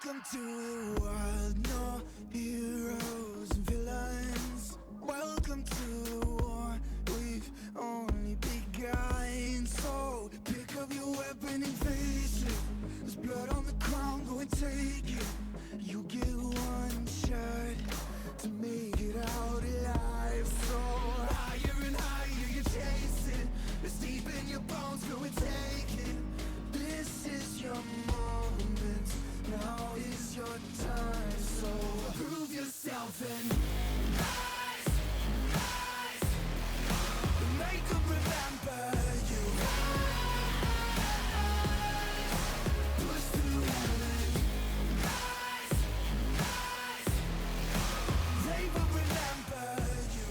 Welcome to the world, no heroes and villains. Welcome to the war, we've only begun. So pick up your weapon and face it. There's blood on the ground, go and take it. You get one shot to make it out alive. So higher and higher you chase it. It's deep in your bones, go and take it. This is your moment, now is your time. So prove yourself and rise, rise. Make them remember you. Rise, push through heaven. Rise, rise. They will remember you.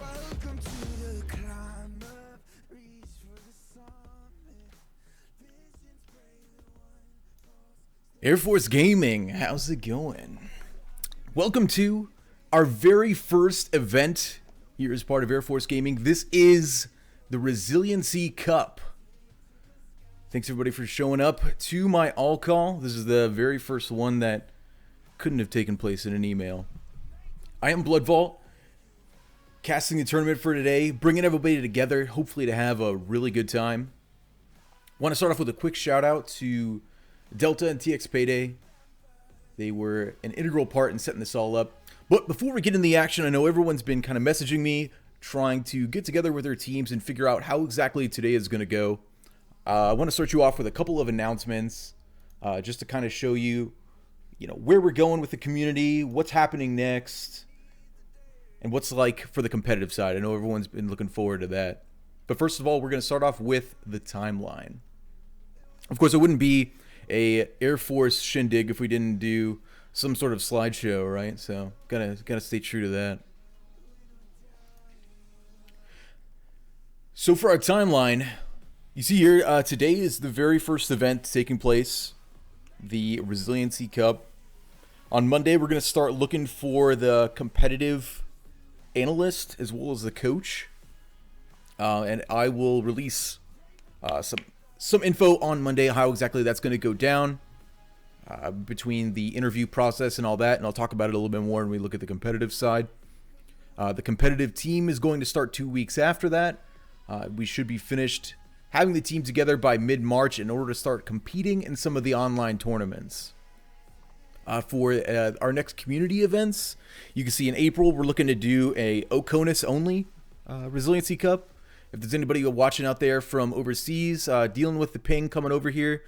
Welcome to the climb up, reach for the summit. Visions brave the one. Air Force Gaming, how's it going? Welcome to our very first event here as part of Air Force Gaming. This is the Resiliency Cup. Thanks everybody for showing up to my all call. This is the very first one that couldn't have taken place in an email. I am Blood Vault, casting the tournament for today, bringing everybody together, hopefully to have a really good time. Want to start off with a quick shout out to Delta and TX Payday. They were an integral part in setting this all up. But before we get in the action, I know everyone's been kind of messaging me, trying to get together with their teams and figure out how exactly today is going to go. I want to start you off with a couple of announcements, just to kind of show you, where we're going with the community, what's happening next, and what's like for the competitive side. I know everyone's been looking forward to that. But first of all, we're going to start off with the timeline. Of course, it wouldn't be a Air Force shindig if we didn't do some sort of slideshow, right? So gotta stay true to that. So for our timeline, you see here, today is the very first event taking place, the Resiliency Cup. On Monday, we're going to start looking for the competitive analyst as well as the coach. And I will release some info on Monday, how exactly that's going to go down between the interview process and all that. And I'll talk about it a little bit more when we look at the competitive side. The competitive team is going to start 2 weeks after that. We should be finished having the team together by mid-March in order to start competing in some of the online tournaments. For our next community events, you can see in April, we're looking to do a OCONUS only Resiliency Cup. If there's anybody watching out there from overseas, dealing with the ping coming over here,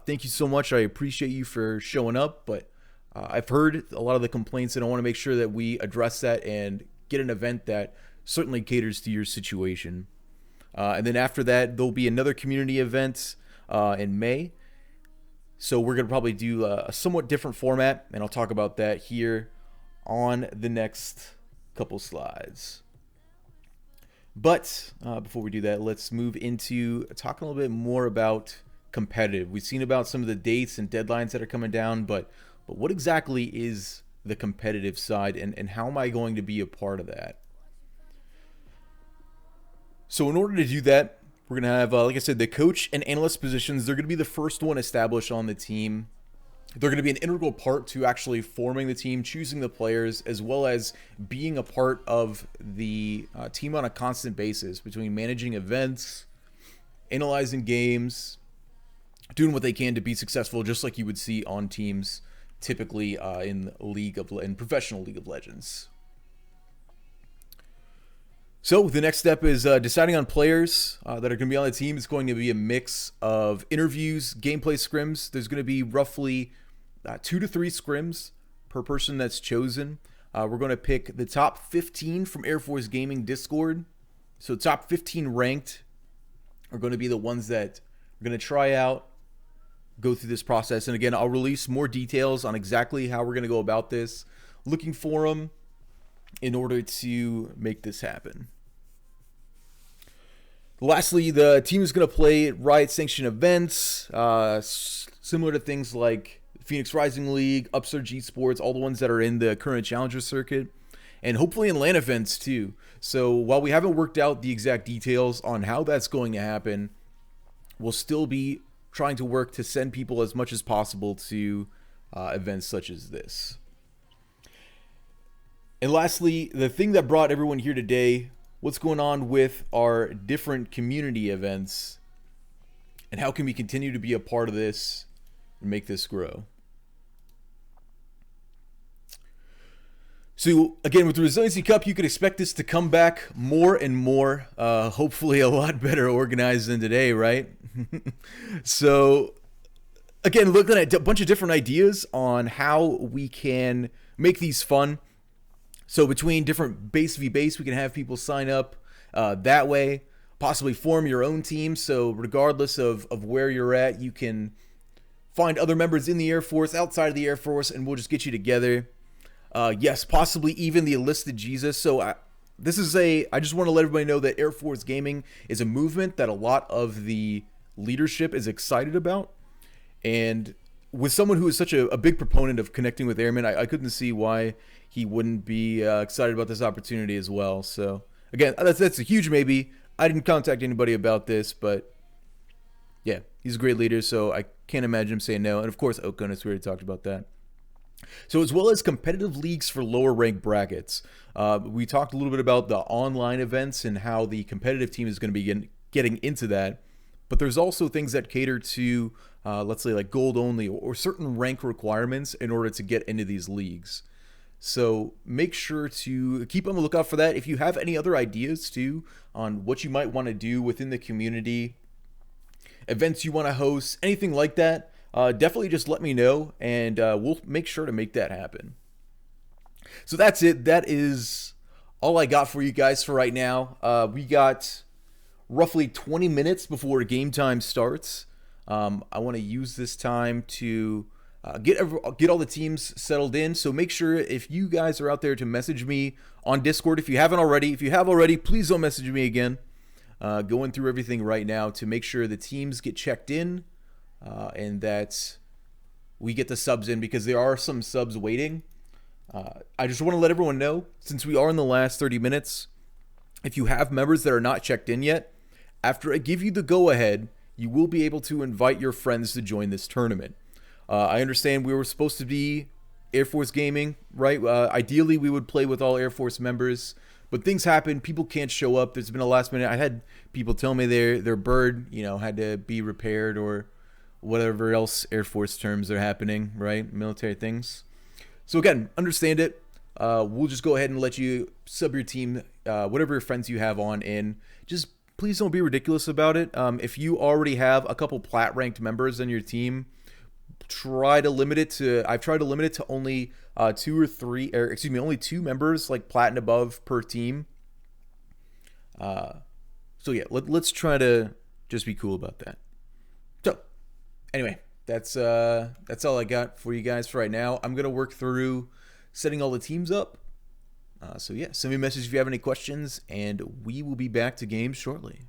thank you so much. I appreciate you for showing up, but I've heard a lot of the complaints, and I want to make sure that we address that and get an event that certainly caters to your situation. And then after that, there'll be another community event in May. So we're going to probably do a somewhat different format, and I'll talk about that here on the next couple slides. But before we do that, let's move into talking a little bit more about competitive. We've seen about some of the dates and deadlines that are coming down, but what exactly is the competitive side, and how am I going to be a part of that? So in order to do that, we're going to have, like I said, the coach and analyst positions. They're going to be the first one established on the team. They're going to be an integral part to actually forming the team, choosing the players, as well as being a part of the team on a constant basis between managing events, analyzing games, doing what they can to be successful, just like you would see on teams typically in professional League of Legends. So the next step is deciding on players that are going to be on the team. It's going to be a mix of interviews, gameplay scrims. There's going to be roughly 2 to 3 scrims per person that's chosen. We're going to pick the top 15 from Air Force Gaming Discord. So top 15 ranked are going to be the ones that we're going to try out, go through this process. And again, I'll release more details on exactly how we're going to go about this, looking for them in order to make this happen. Lastly, the team is going to play Riot Sanctioned events, similar to things like Phoenix Rising League, Upsurge Esports, all the ones that are in the current Challenger circuit, and hopefully in LAN events too. So while we haven't worked out the exact details on how that's going to happen, we'll still be trying to work to send people as much as possible to events such as this. And lastly, the thing that brought everyone here today, what's going on with our different community events, and how can we continue to be a part of this and make this grow? So again, with the Resiliency Cup, you could expect this to come back more and more, hopefully a lot better organized than today, right? So again, looking at a bunch of different ideas on how we can make these fun. So between different base v base, we can have people sign up that way, possibly form your own team. So regardless of where you're at, you can find other members in the Air Force, outside of the Air Force, and we'll just get you together. Yes, possibly even the enlisted Jesus. So I just want to let everybody know that Air Force gaming is a movement that a lot of the leadership is excited about. And with someone who is such a big proponent of connecting with airmen, I couldn't see why he wouldn't be excited about this opportunity as well. So again, that's a huge maybe. I didn't contact anybody about this, but yeah, he's a great leader, so I can't imagine him saying no. And of course, Okonis, we already talked about that. So as well as competitive leagues for lower rank brackets, we talked a little bit about the online events and how the competitive team is going to be getting into that. But there's also things that cater to, let's say, like gold only or certain rank requirements in order to get into these leagues. So make sure to keep on the lookout for that. If you have any other ideas too on what you might want to do within the community, events you want to host, anything like that, definitely just let me know, and we'll make sure to make that happen. So that's it. That is all I got for you guys for right now. We got roughly 20 minutes before game time starts. I want to use this time to get all the teams settled in. So make sure, if you guys are out there, to message me on Discord if you haven't already. If you have already, please don't message me again. Going through everything right now to make sure the teams get checked in. And that we get the subs in, because there are some subs waiting. I just want to let everyone know, since we are in the last 30 minutes, if you have members that are not checked in yet, after I give you the go-ahead, you will be able to invite your friends to join this tournament. I understand we were supposed to be Air Force gaming, right? Ideally, we would play with all Air Force members, but things happen. People can't show up. There's been a last minute. I had people tell me their bird, had to be repaired, or whatever else Air Force terms are happening, right? Military things. So again, understand it. We'll just go ahead and let you sub your team, whatever friends you have on in. Just please don't be ridiculous about it. If you already have a couple plat ranked members on your team, I've tried to limit it to only only 2 members, like plat and above, per team. So yeah, let's try to just be cool about that. So anyway, that's all I got for you guys for right now. I'm gonna work through setting all the teams up. So yeah, send me a message if you have any questions, and we will be back to games shortly.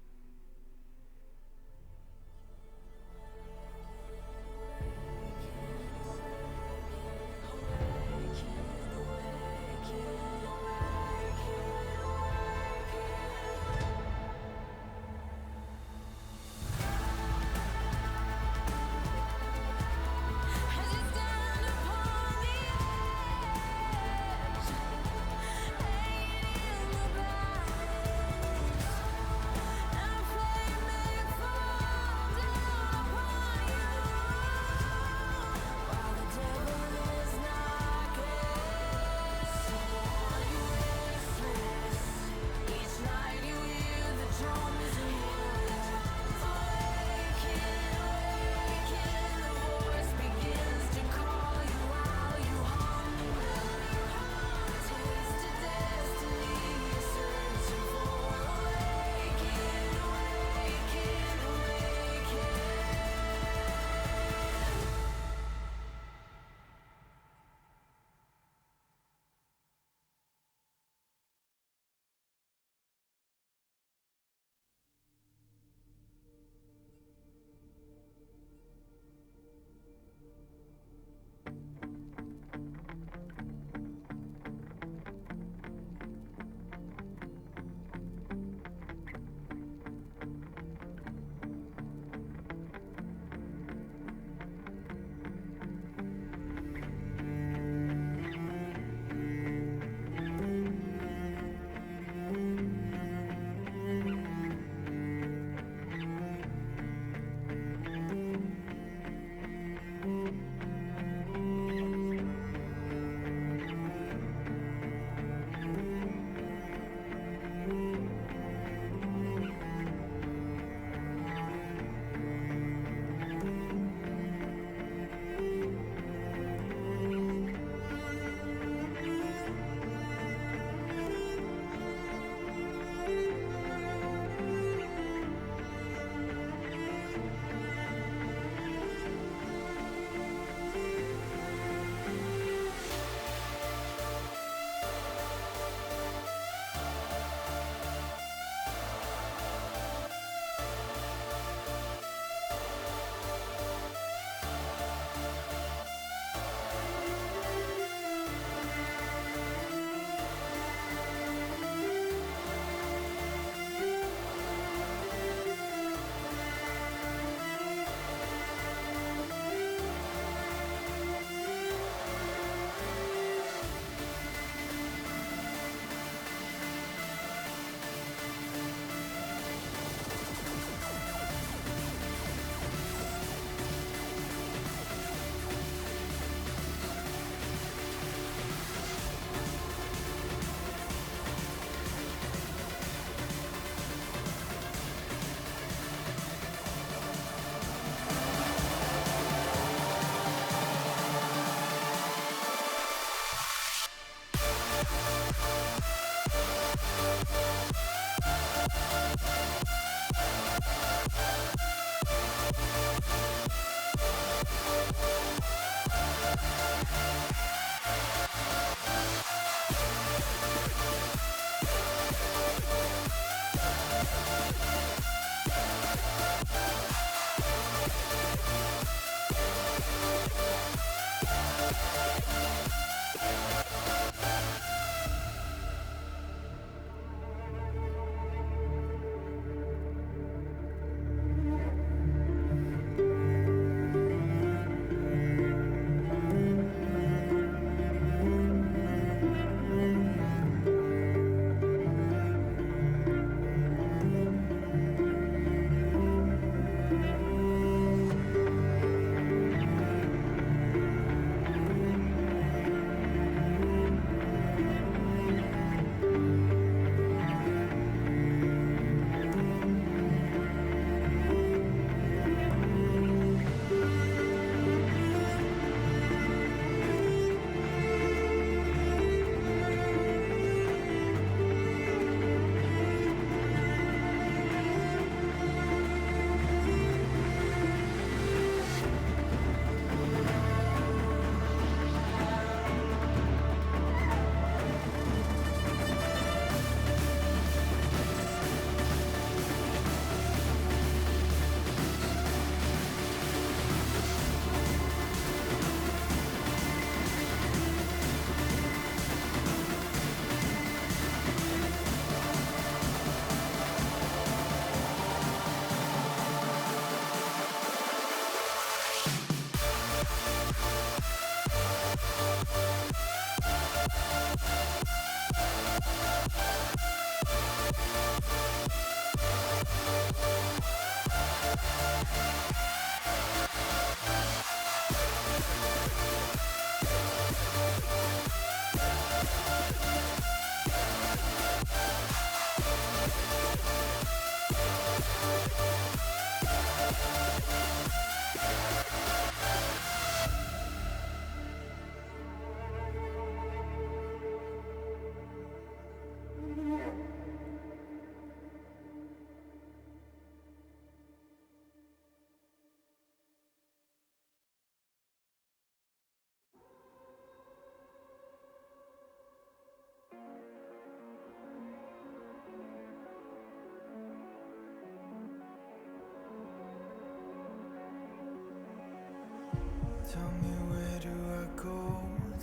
Tell me where do I go?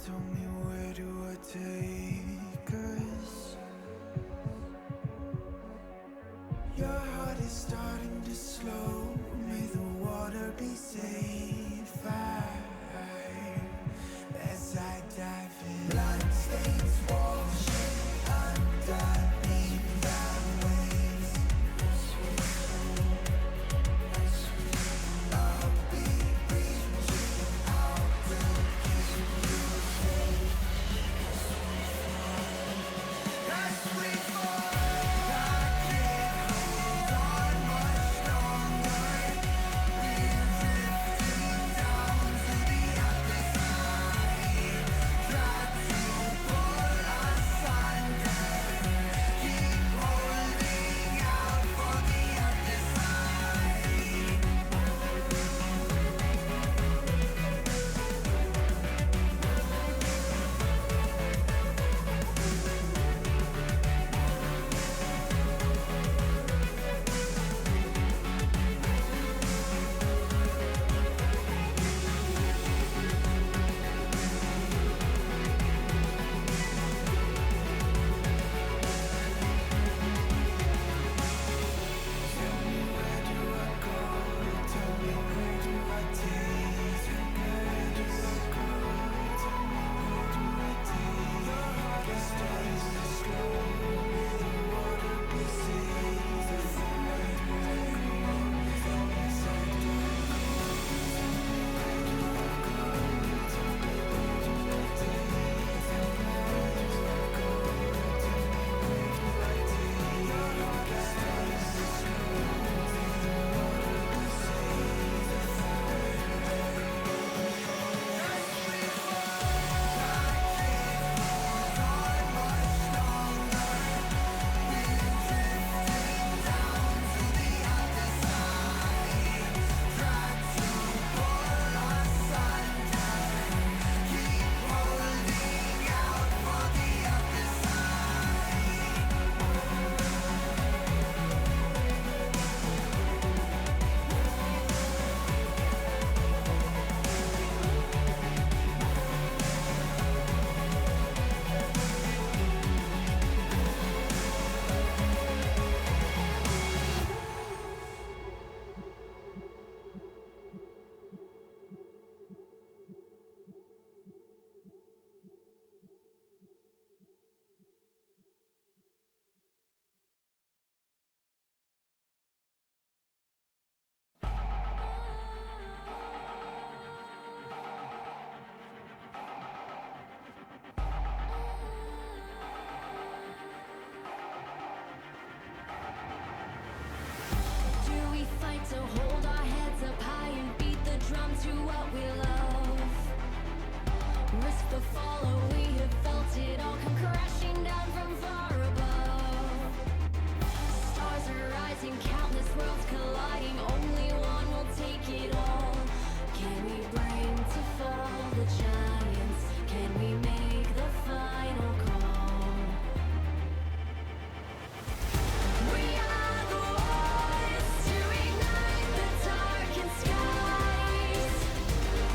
Tell me where do I take us? Your heart is starting to slow. May the water be safe. As I dive in, bloodstains washing underneath the waves. I'll be reaching out to keep you safe. As we fall, I can't hold on much longer. We're drifting down to the other side. Try to pull us under. Keep holding out for the other side. Tell me where do I go? Tell me where do I take? Where do I go? Tell me where do I take? Your heart is starting to slow. May the water be safe. Where do I go? As I dive in, where do I go? Tell me where do I take? Where do I go? Tell me where do I take? Your heart is starting to slow. May the water be safe. As we fall, I can't hold on much longer. We're drifting down to the other side. Try to pull us under. Keep holding out for the other side. Do we fight to hold our heads up high and beat the drum to what we love? Risk the fall, or we have felt it all come crashing down from far above. Stars are rising, countless worlds colliding. Only one will take it all. Can we bring to fall the giants? Can we make the final call? We are the ones to ignite the darkened skies.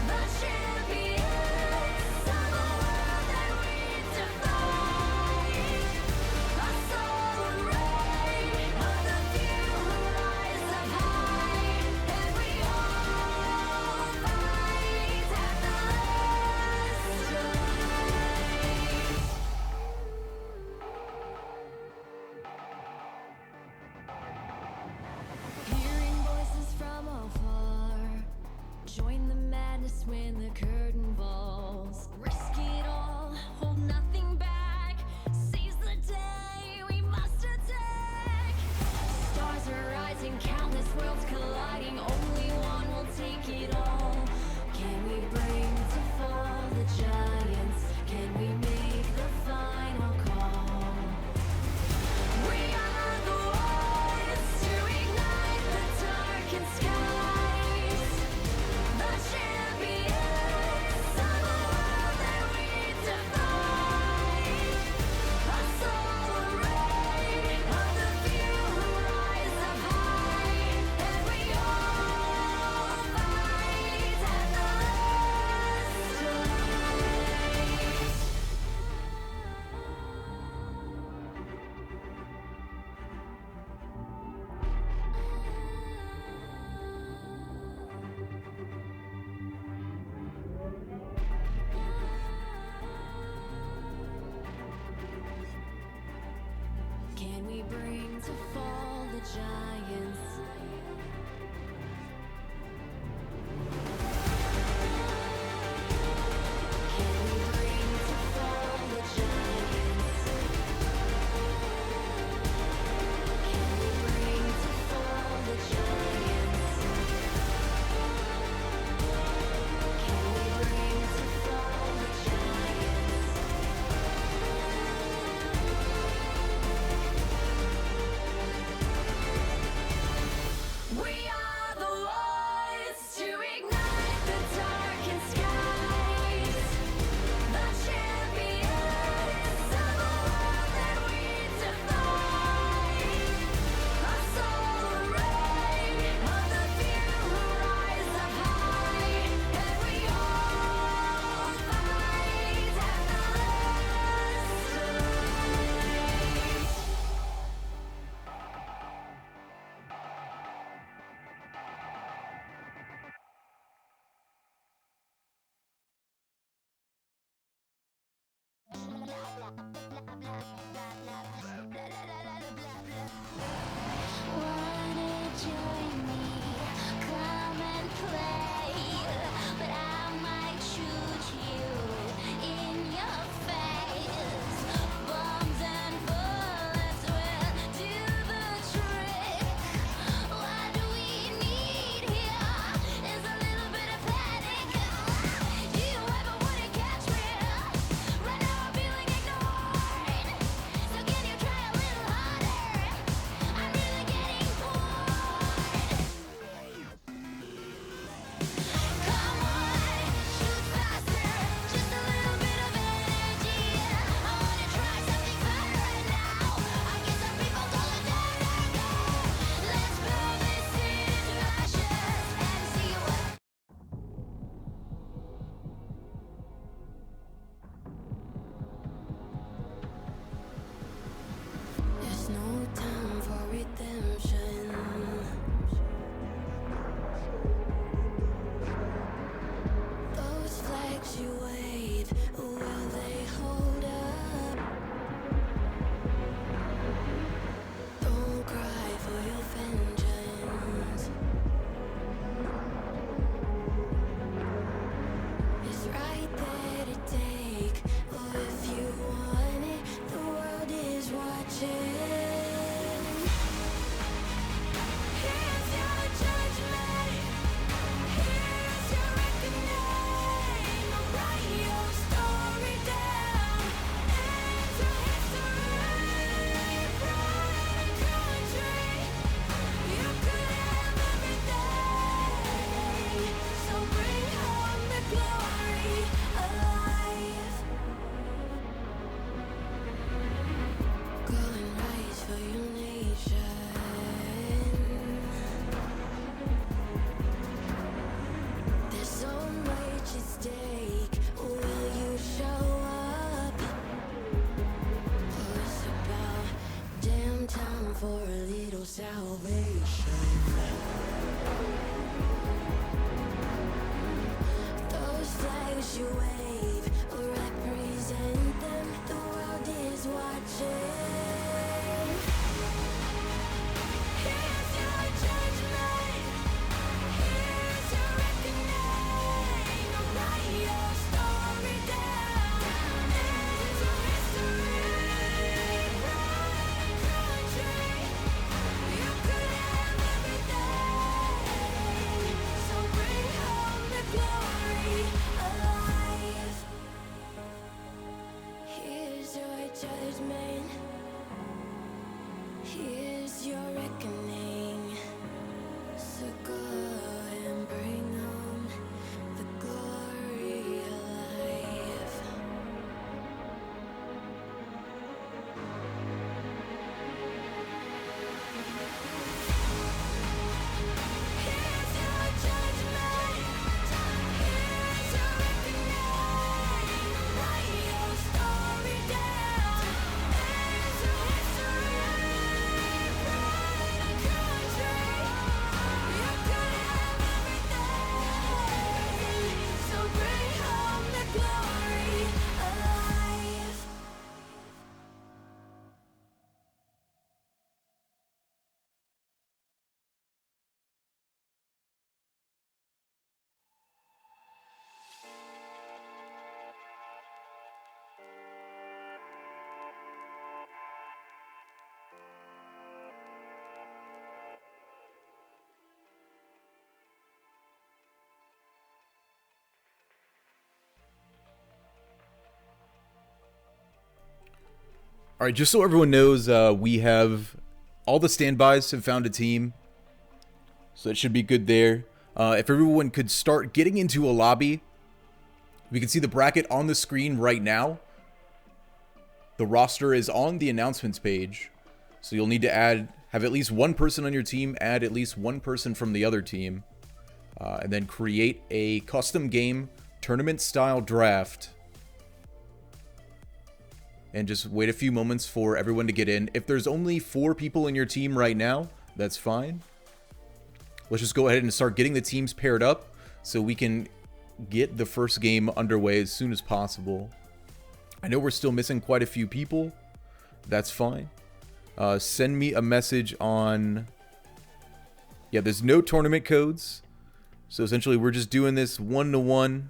The champions of the world that we defy. A solar ray of the few who rise up high. And we all fight at the last strike. Hearing voices from afar, join the madness when the curtain falls. Risk it all, hold nothing back. Seize the day, we must attack. Stars are rising, countless worlds colliding. Only one will take it all. Can we bring to fall the giants? Can we make the final call? We are the ones to ignite the darkened skies. The champions We are the ones to ignite the darkened skies. The champions of a world that we defy. A solar ray of the few who rise up high. And we all fight at the last light. Wanna join me? Come and play, but I might shoot you in your face. Bombs and bullets will do the trick. What we need here is a little bit of panic. You ever wanna catch me? Right now I'm feeling ignored. So can you try a little harder? I'm really getting bored. Come on, shoot faster. Just a little bit of energy. I wanna try something fun right now. I guess some people call it vertigo. Let's blow this into ashes and see what. There's no time for redemption. Those flags you wave, will they hold up? Don't cry for your vengeance. It's right there to take. Oh, if you want it, the world is watching. Here's your judgment. Here's your reckoning. Write your story down. Enter history. Pride and country. You could have everything. So bring home the glory alive. Go and rise for your nation. There's so much at stake. Will you show up? Oh, it's about damn time for a little salvation. Those flags you wave represent them. The world is watching. Here's your judgment. Here's your reckoning. Write your story down. Enter history. Pride and country. You could have everything. So bring home the glory alive. Here's your judgment. Here's your reckoning. So go and bring home the glory alive. Here's your judgment. Here's your reckoning. Write your story down. Enter history. Pride and country. You could have everything. So bring home the glory alive. All right, just so everyone knows, we have all the standbys have found a team. So that should be good there. If everyone could start getting into a lobby, we can see the bracket on the screen right now. The roster is on the announcements page. So you'll need to have at least one person on your team, add at least one person from the other team, and then create a custom game tournament style draft. And just wait a few moments for everyone to get in. If there's only 4 people in your team right now, that's fine. Let's just go ahead and start getting the teams paired up so we can get the first game underway as soon as possible. I know we're still missing quite a few people. That's fine. Send me a message on... Yeah, there's no tournament codes. So essentially we're just doing this 1-to-1.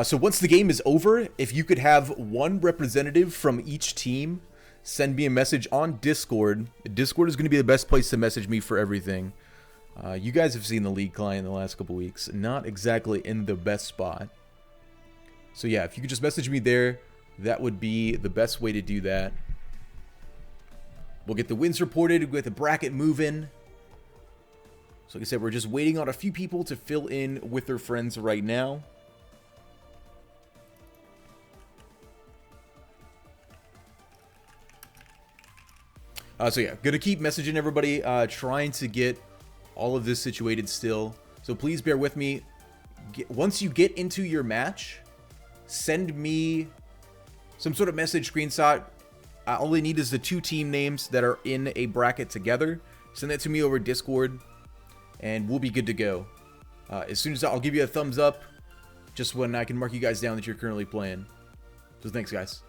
So once the game is over, if you could have one representative from each team send me a message on Discord. Discord is going to be the best place to message me for everything. You guys have seen the League client in the last couple weeks. Not exactly in the best spot. So yeah, if you could just message me there, that would be the best way to do that. We'll get the wins reported, we'll get the bracket moving. So like I said, we're just waiting on a few people to fill in with their friends right now. So yeah, gonna keep messaging everybody, trying to get all of this situated still. So please bear with me. Once you get into your match, send me some sort of message screenshot. All I need is the 2 team names that are in a bracket together. Send that to me over Discord, and we'll be good to go. As soon as I'll give you a thumbs up, just when I can mark you guys down that you're currently playing. So thanks, guys.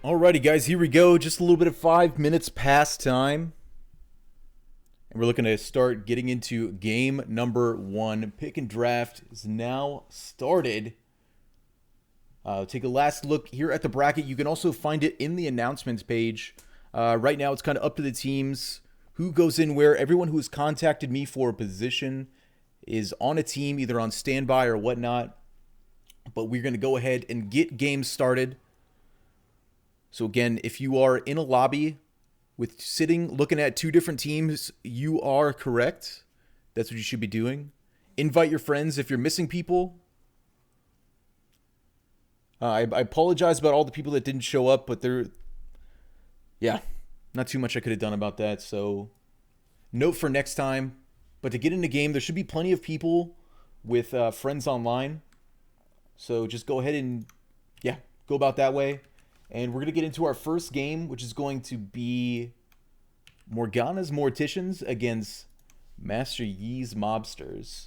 Alrighty, guys, here we go. Just a little bit of 5 minutes past time. And we're looking to start getting into game number 1. Pick and draft is now started. Take a last look here at the bracket. You can also find it in the announcements page. Right now, it's kind of up to the teams who goes in where. Everyone who has contacted me for a position is on a team, either on standby or whatnot. But we're going to go ahead and get games started. So again, if you are in a lobby with looking at 2 different teams, you are correct. That's what you should be doing. Invite your friends if you're missing people. I apologize about all the people that didn't show up, but not too much I could have done about that. So note for next time. But to get in the game, there should be plenty of people with friends online. So just go ahead and, go about that way. And we're going to get into our first game, which is going to be Morgana's Morticians against Master Yi's Mobsters.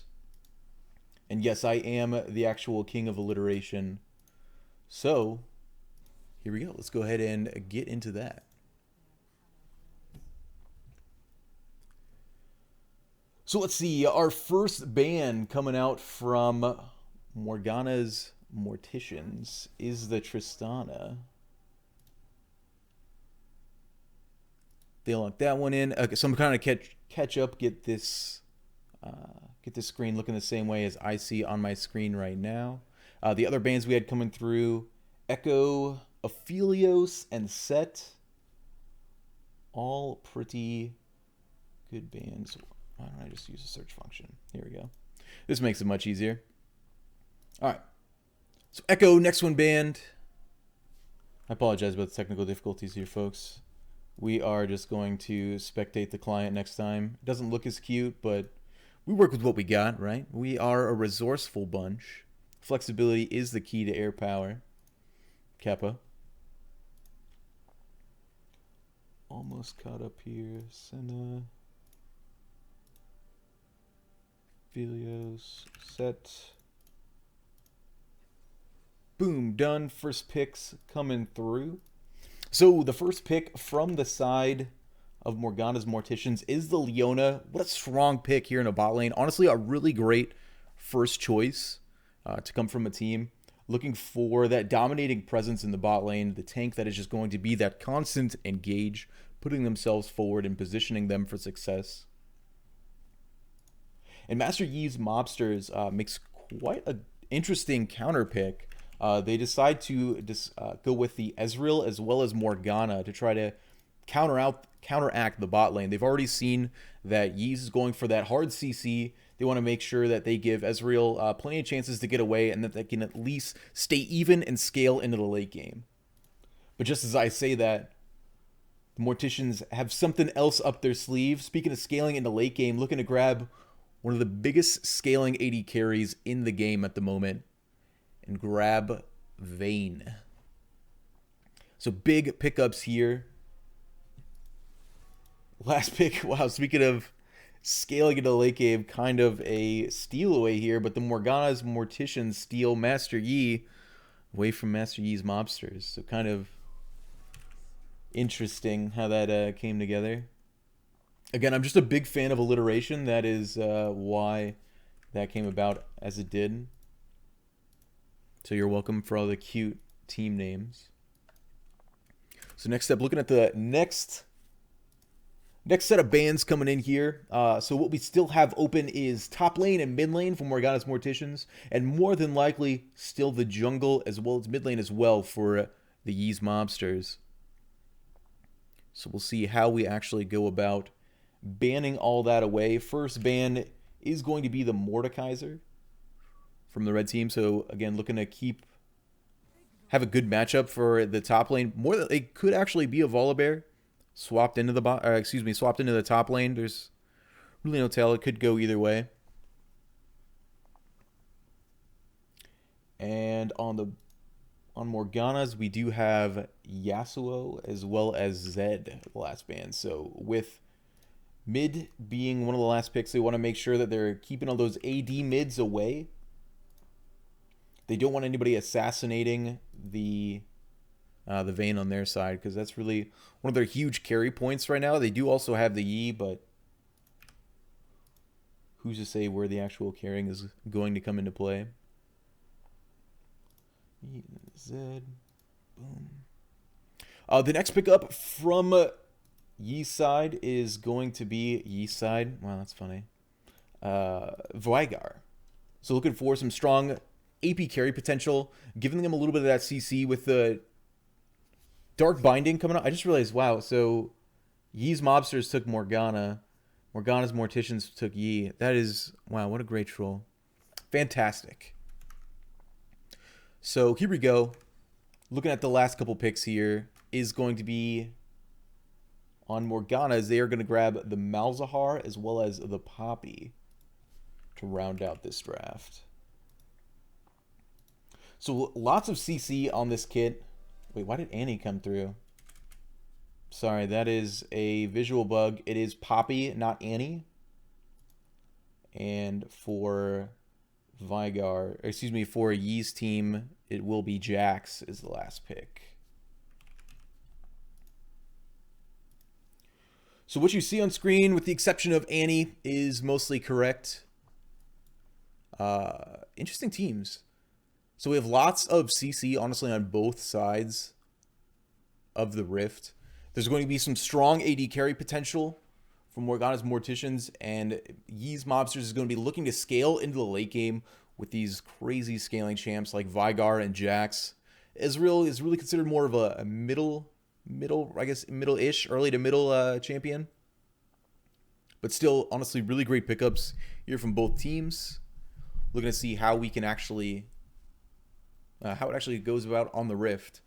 And yes, I am the actual king of alliteration. So, here we go. Let's go ahead and get into that. So let's see. Our first ban coming out from Morgana's Morticians is the Tristana. They lock that one in. Okay, so I'm kind of catch up, get this screen looking the same way as I see on my screen right now. The other bands we had coming through, Echo, Aphelios, and Set. All pretty good bands. Why don't I just use a search function? Here we go. This makes it much easier. All right. So Echo, next one banned. I apologize about the technical difficulties here, folks. We are just going to spectate the client next time. It doesn't look as cute, but we work with what we got, right? We are a resourceful bunch. Flexibility is the key to air power. Kappa. Almost caught up here. Senna. Vilios. Set. Boom. Done. First picks coming through. So the first pick from the side of Morgana's Morticians is the Leona. What a strong pick here in a bot lane. Honestly, a really great first choice to come from a team. Looking for that dominating presence in the bot lane, the tank that is just going to be that constant engage, putting themselves forward and positioning them for success. And Master Yi's Mobsters makes quite an interesting counter pick. They decide to go with the Ezreal as well as Morgana to try to counteract the bot lane. They've already seen that Yi's is going for that hard CC. They want to make sure that they give Ezreal plenty of chances to get away and that they can at least stay even and scale into the late game. But just as I say that, the Morticians have something else up their sleeve. Speaking of scaling into late game, looking to grab one of the biggest scaling AD carries in the game at the moment and grab Vayne. So big pickups here. Last pick, wow, speaking of scaling into the late game, kind of a steal away here, but the Morgana's Morticians steal Master Yi away from Master Yi's Mobsters. So kind of interesting how that came together. Again, I'm just a big fan of alliteration. That is why that came about as it did. So you're welcome for all the cute team names. So next up, looking at the next set of bans coming in here. So what we still have open is top lane and mid lane for Morgana's Morticians, and more than likely still the jungle as well as mid lane as well for the Yi's Mobsters. So we'll see how we actually go about banning all that away. First ban is going to be the Mordekaiser from the red team. So again, looking to have a good matchup for the top lane. More than it could actually be a Volibear swapped into the top lane. There's really no tell. It could go either way. And on Morgana's, we do have Yasuo as well as Zed, the last ban. So with mid being one of the last picks, they want to make sure that they're keeping all those AD mids away. They don't want anybody assassinating the the Vayne on their side, because that's really one of their huge carry points right now. They do also have the Yi, but who's to say where the actual carrying is going to come into play? E, Z, boom. The next pickup from Yi's side is going to be Yi's side. Wow, that's funny. Vigar. So looking for some strong AP carry potential, giving them a little bit of that CC with the Dark Binding coming up. I just realized, wow, so Yi's Mobsters took Morgana. Morgana's Morticians took Yi. That is, wow, what a great troll. Fantastic. So here we go. Looking at the last couple picks here is going to be on Morgana's. They are going to grab the Malzahar as well as the Poppy to round out this draft. So lots of CC on this kit. Wait, why did Annie come through? Sorry, that is a visual bug. It is Poppy, not Annie. And for Vigar, excuse me, for Yi's team, it will be Jax is the last pick. So what you see on screen, with the exception of Annie, is mostly correct. Interesting teams. So we have lots of CC, honestly, on both sides of the Rift. There's going to be some strong AD carry potential from Morgana's Morticians, and Yi's Mobsters is going to be looking to scale into the late game with these crazy scaling champs like Vigar and Jax. Ezreal is really considered more of a middle, I guess, middle-ish, early to middle champion. But still, honestly, really great pickups here from both teams. Looking to see how we can actually... how it actually goes about on the Rift.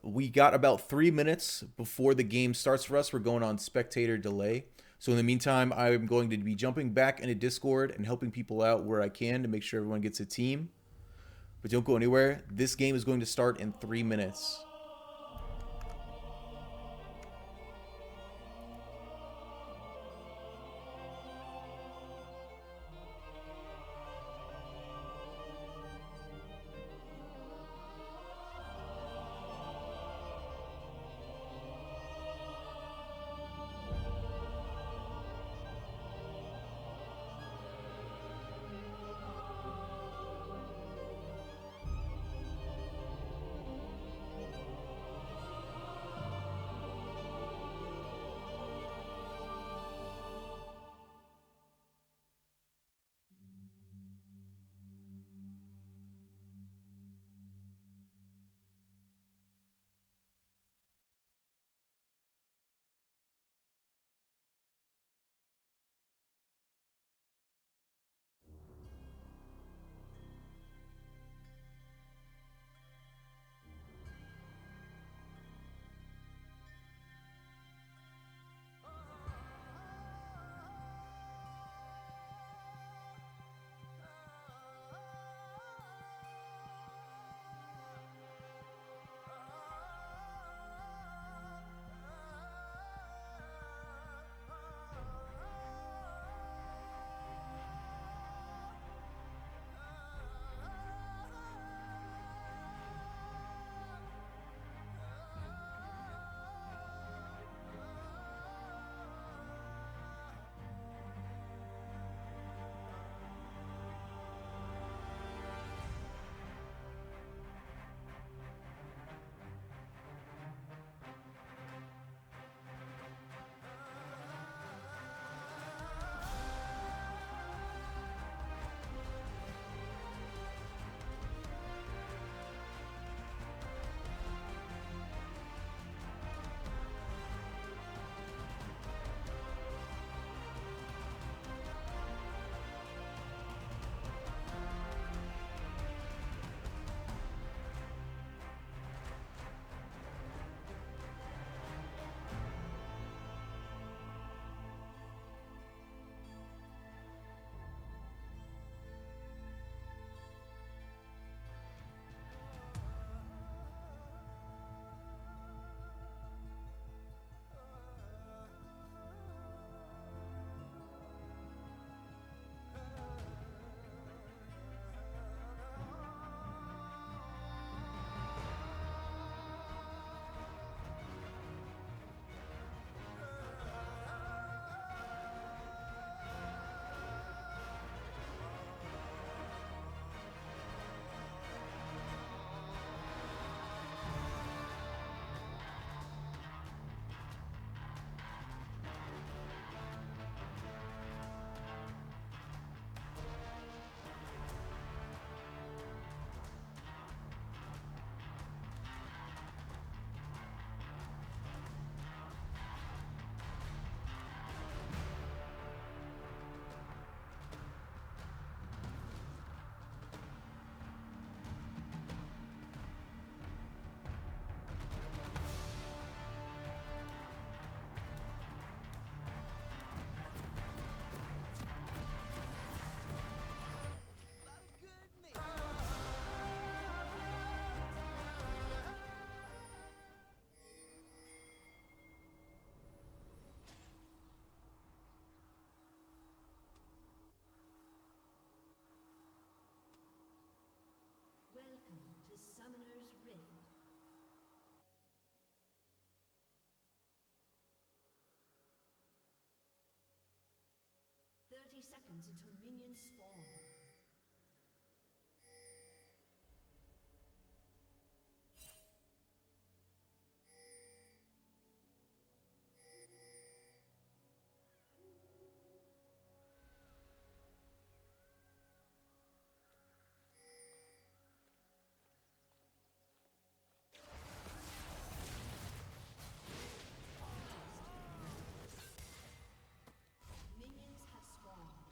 We got about 3 minutes before the game starts for us. We're going on spectator delay. So in the meantime, I'm going to be jumping back into Discord and helping people out where I can to make sure everyone gets a team. But don't go anywhere. This game is going to start in 3 minutes. Summoner's Rift. Seconds until minions spawn. Minions have spawned.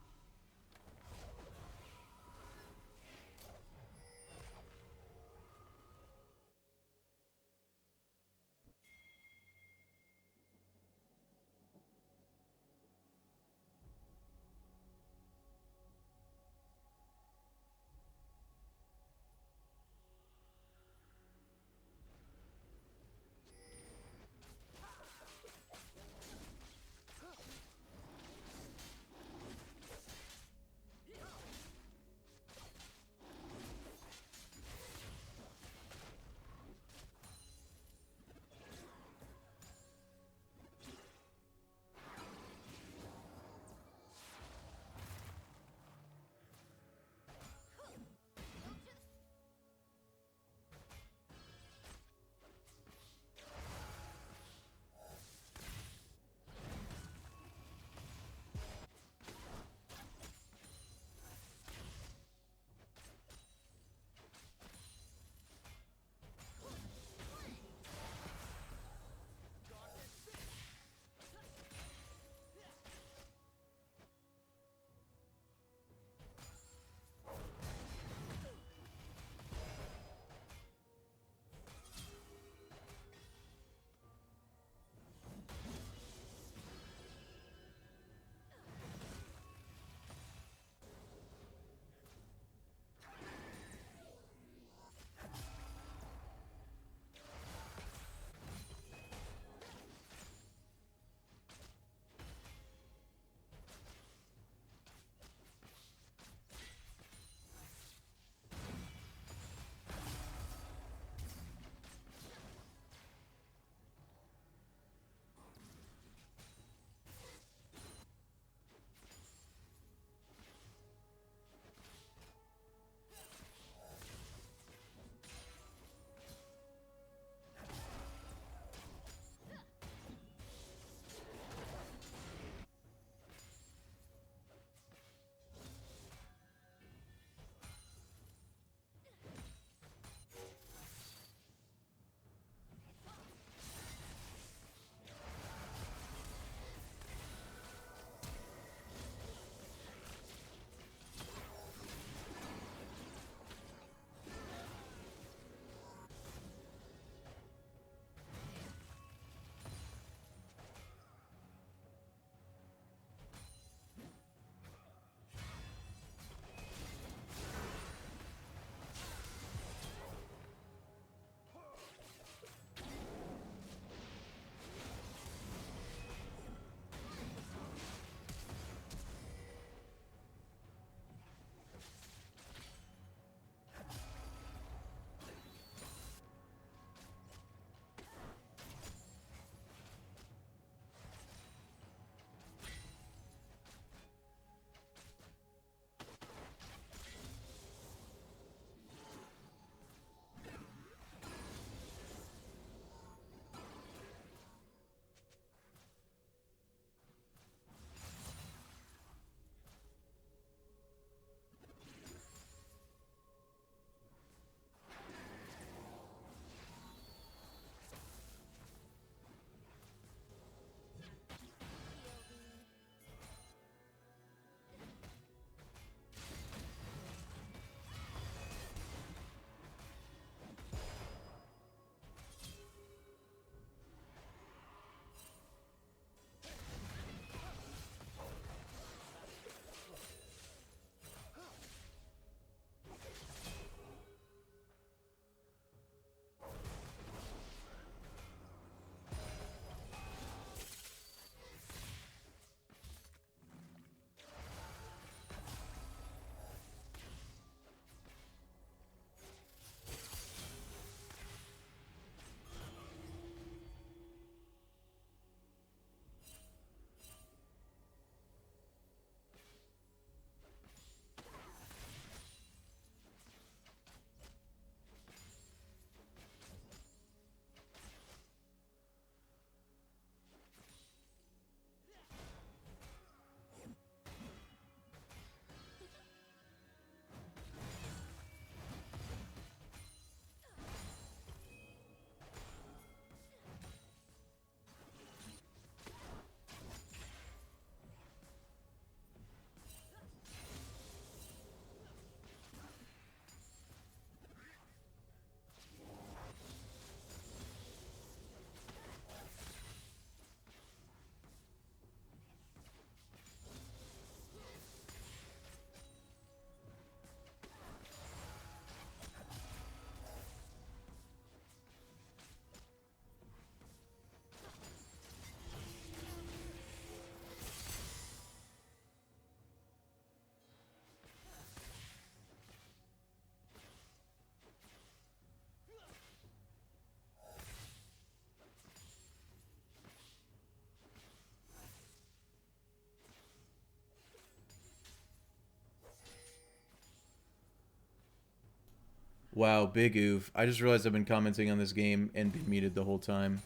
Wow, big oof. I just realized I've been commenting on this game and been muted the whole time.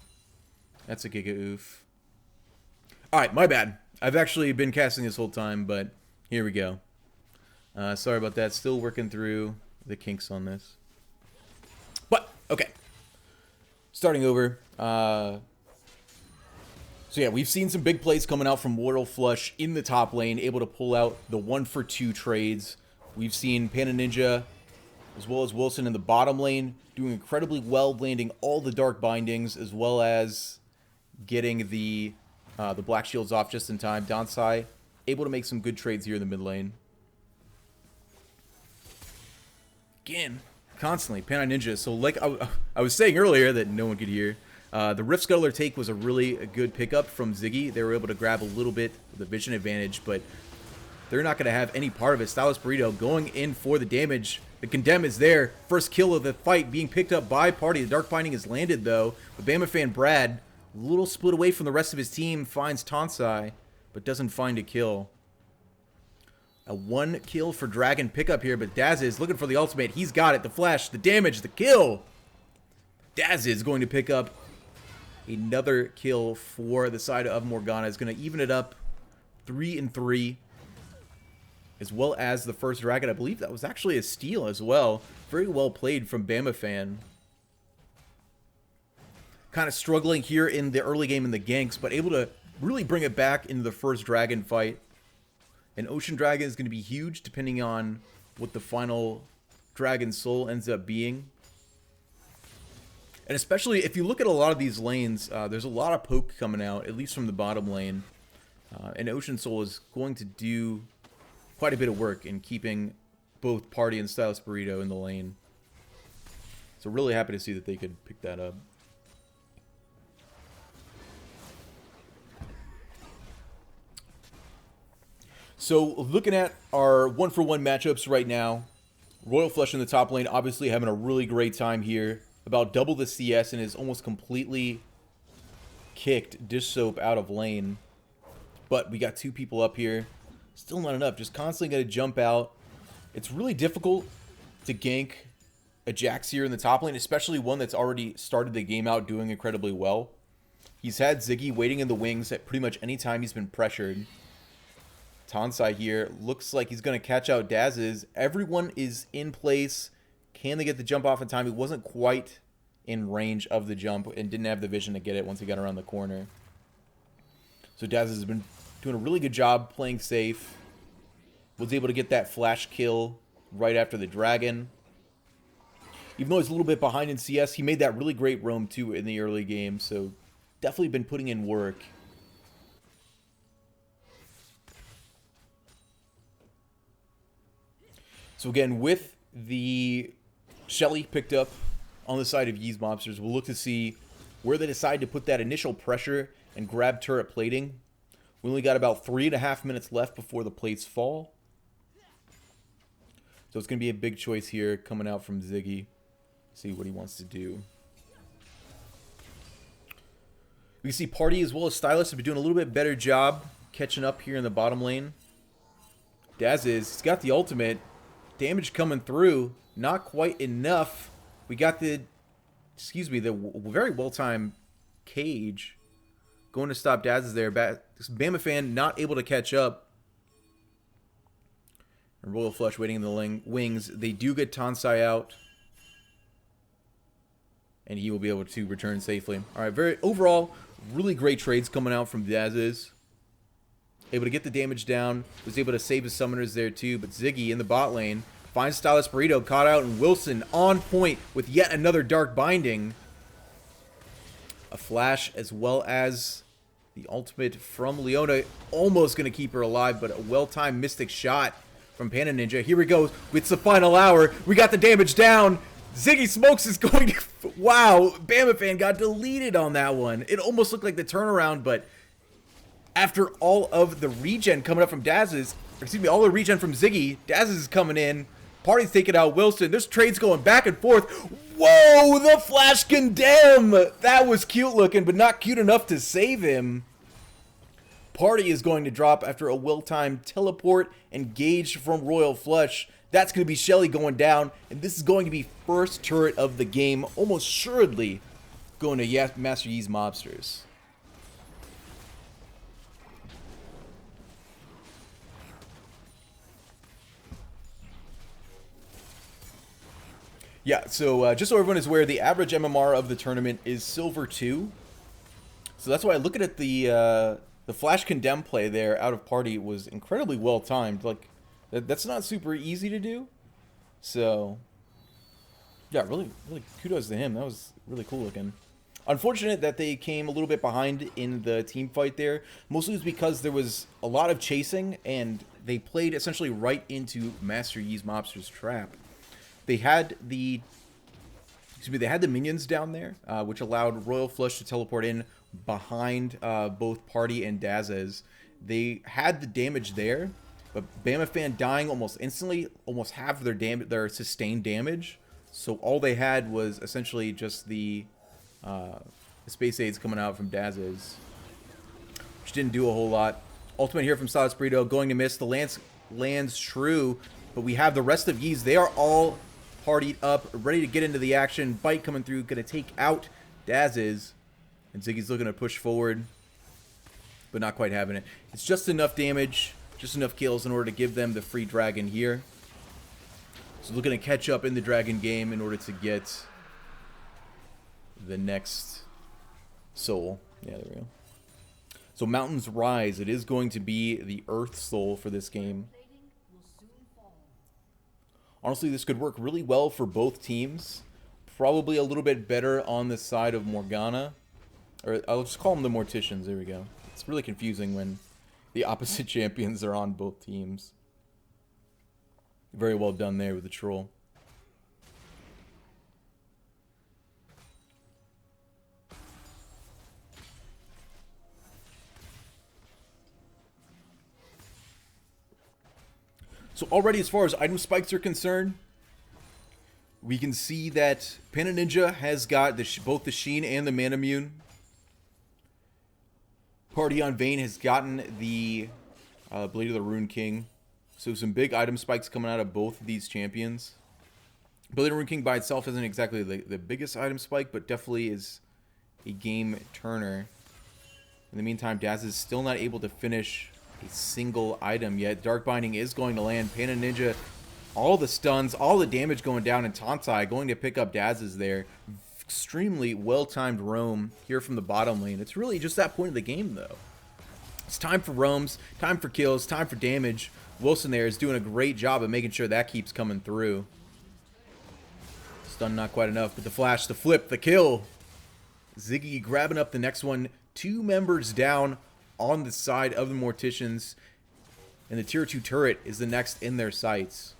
That's a giga oof. Alright, my bad. I've actually been casting this whole time, but here we go. Sorry about that. Still working through the kinks on this. But, okay. Starting over. So yeah, we've seen some big plays coming out from Royal Flush in the top lane, able to pull out the 1-for-2 trades. We've seen Panda Ninja, as well as Wilson in the bottom lane, doing incredibly well, landing all the Dark Bindings, as well as getting the Black Shields off just in time. Donsai, able to make some good trades here in the mid lane. Again, constantly, Panda Ninja. So like I was saying earlier that no one could hear, the Rift Scuttler take was a really good pickup from Ziggy. They were able to grab a little bit of the vision advantage, but they're not going to have any part of it. Stylus Burrito going in for the damage. The Condemn is there. First kill of the fight being picked up by Party. The Dark Binding is landed, though. But Bama fan Brad, a little split away from the rest of his team, finds Tonsai, but doesn't find a kill. A 1 kill for Dragon pickup here, but Daz is looking for the ultimate. He's got it. The flash, the damage, the kill. Daz is going to pick up another kill for the side of Morgana. Is going to even it up 3-3. As well as the first Dragon. I believe that was actually a steal as well. Very well played from Bama fan. Kind of struggling here in the early game in the ganks, but able to really bring it back into the first Dragon fight. An Ocean Dragon is going to be huge depending on what the final Dragon Soul ends up being. And especially if you look at a lot of these lanes, there's a lot of poke coming out, at least from the bottom lane. And Ocean Soul is going to do quite a bit of work in keeping both Party and Stylus Burrito in the lane. So really happy to see that they could pick that up. So looking at our 1-for-1 matchups right now, Royal Flush in the top lane obviously having a really great time here. About double the CS and is almost completely kicked Dish Soap out of lane. But we got 2 people up here. Still not enough. Just constantly going to jump out. It's really difficult to gank a Jax here in the top lane, especially one that's already started the game out doing incredibly well. He's had Ziggy waiting in the wings at pretty much any time he's been pressured. Tonsai here looks like he's going to catch out Daz's. Everyone is in place. Can they get the jump off in time? He wasn't quite in range of the jump and didn't have the vision to get it once he got around the corner. So Daz has been doing a really good job playing safe. Was able to get that flash kill right after the Dragon. Even though he's a little bit behind in CS, he made that really great roam too in the early game. So definitely been putting in work. So again, with the Shelly picked up on the side of Yeez Mobsters, we'll look to see where they decide to put that initial pressure and grab turret plating. We only got about 3.5 minutes left before the plates fall. So it's going to be a big choice here coming out from Ziggy. See what he wants to do. We see Party as well as Stylus have been doing a little bit better job catching up here in the bottom lane. He's got the ultimate. Damage coming through. Not quite enough. We got the very well-timed cage. Going to stop Daz is there. Bama fan not able to catch up. And Royal Flush waiting in the wings. They do get Tonsai out. And he will be able to return safely. Alright, overall, really great trades coming out from Daz's. Able to get the damage down. Was able to save his summoners there too. But Ziggy in the bot lane finds Stylus Burrito caught out. And Wilson on point with yet another Dark Binding. A flash as well as the ultimate from Leona. Almost going to keep her alive. But a well-timed Mystic shot from Panda Ninja. Here we go. It's the final hour. We got the damage down. Ziggy Smokes is going to... Wow. Bama fan got deleted on that one. It almost looked like the turnaround, but... After all of the regen coming up from all the regen from Ziggy, Daz's is coming in. Party's taking out Wilson. There's trades going back and forth. Whoa, the Flash Condemn! That was cute looking, but not cute enough to save him. Party is going to drop after a well-timed teleport engaged from Royal Flush. That's going to be Shelly going down, and this is going to be first turret of the game, almost assuredly going to Master Yi's mobsters. Yeah, so just so everyone is aware, the average MMR of the tournament is Silver 2. So that's why looking at the Flash Condemn play there out of party was incredibly well timed. Like, that's not super easy to do. So, yeah, really kudos to him. That was really cool looking. Unfortunate that they came a little bit behind in the team fight there. Mostly it was because there was a lot of chasing, and they played essentially right into Master Yi's mobster's trap. They had the minions down there, which allowed Royal Flush to teleport in behind both Party and Daz's. They had the damage there, but Bama Fan dying almost instantly, almost half of their sustained damage. So all they had was essentially just the Space Aids coming out from Daz's, which didn't do a whole lot. Ultimate here from Silas Burrito, going to miss. The lance lands true, but we have the rest of Yi's. They are all partied up, ready to get into the action. Bite coming through, going to take out Daz's. And Ziggy's looking to push forward, but not quite having it. It's just enough damage, just enough kills in order to give them the free dragon here. So looking to catch up in the dragon game in order to get the next soul. Yeah, there we go. So Mountains Rise, it is going to be the Earth Soul for this game. Honestly, this could work really well for both teams. Probably a little bit better on the side of Morgana. Or I'll just call them the Morticians. There we go. It's really confusing when the opposite champions are on both teams. Very well done there with the troll. So already as far as item spikes are concerned, we can see that Panda Ninja has got both the Sheen and the Manamune. Party on Vayne has gotten the Blade of the Rune King. So some big item spikes coming out of both of these champions. Blade of the Rune King by itself isn't exactly the biggest item spike, but definitely is a game turner. In the meantime, Daz is still not able to finish a single item yet. Dark Binding is going to land. Panda Ninja, all the stuns, all the damage going down, and Tantai going to pick up Daz's there. Extremely well-timed roam here from the bottom lane. It's really just that point of the game, though. It's time for roams, time for kills, time for damage. Wilson there is doing a great job of making sure that keeps coming through. Stun not quite enough, but the flash, the flip, the kill. Ziggy grabbing up the next one. 2 members down on the side of the Morticians, and the tier 2 turret is the next in their sights.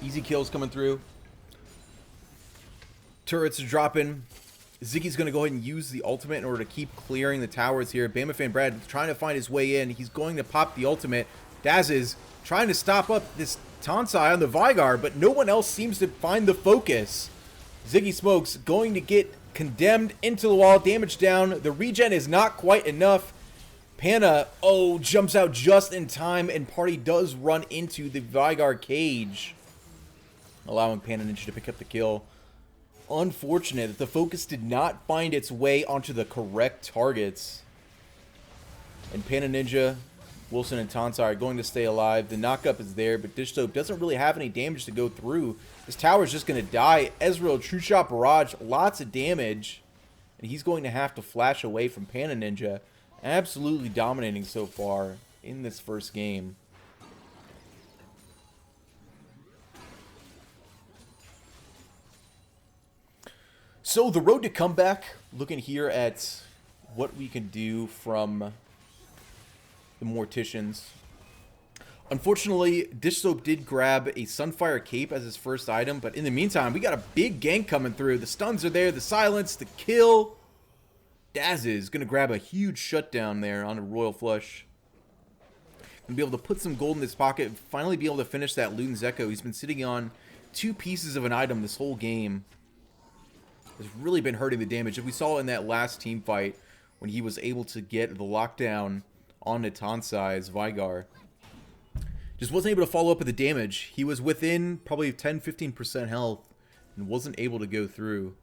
Easy kills coming through. Turrets are dropping. Ziggy's going to go ahead and use the ultimate in order to keep clearing the towers here. Bama Fan Brad trying to find his way in. He's going to pop the ultimate. Daz is trying to stop up this Tansai on the Vygar, but no one else seems to find the focus. Ziggy Smokes going to get condemned into the wall. Damage down. The regen is not quite enough. Pana, jumps out just in time, and Party does run into the Vygar cage, allowing Panda Ninja to pick up the kill. Unfortunate that the focus did not find its way onto the correct targets. And Panda Ninja, Wilson, and Tansai are going to stay alive. The knockup is there, but Dish Soap doesn't really have any damage to go through. This tower is just going to die. Ezreal, True Shot Barrage, lots of damage. And he's going to have to flash away from Panda Ninja. Absolutely dominating so far in this first game. So the road to comeback, looking here at what we can do from the Morticians. Unfortunately, Dish Soap did grab a Sunfire Cape as his first item, but in the meantime, we got a big gank coming through. The stuns are there, the silence, the kill. Daz is going to grab a huge shutdown there on a Royal Flush. And be able to put some gold in his pocket and finally be able to finish that Luton's Echo. He's been sitting on 2 pieces of an item this whole game. Has really been hurting the damage. If we saw in that last team fight when he was able to get the lockdown on Natansai's Vigar. Just wasn't able to follow up with the damage. He was within probably 10-15% health and wasn't able to go through.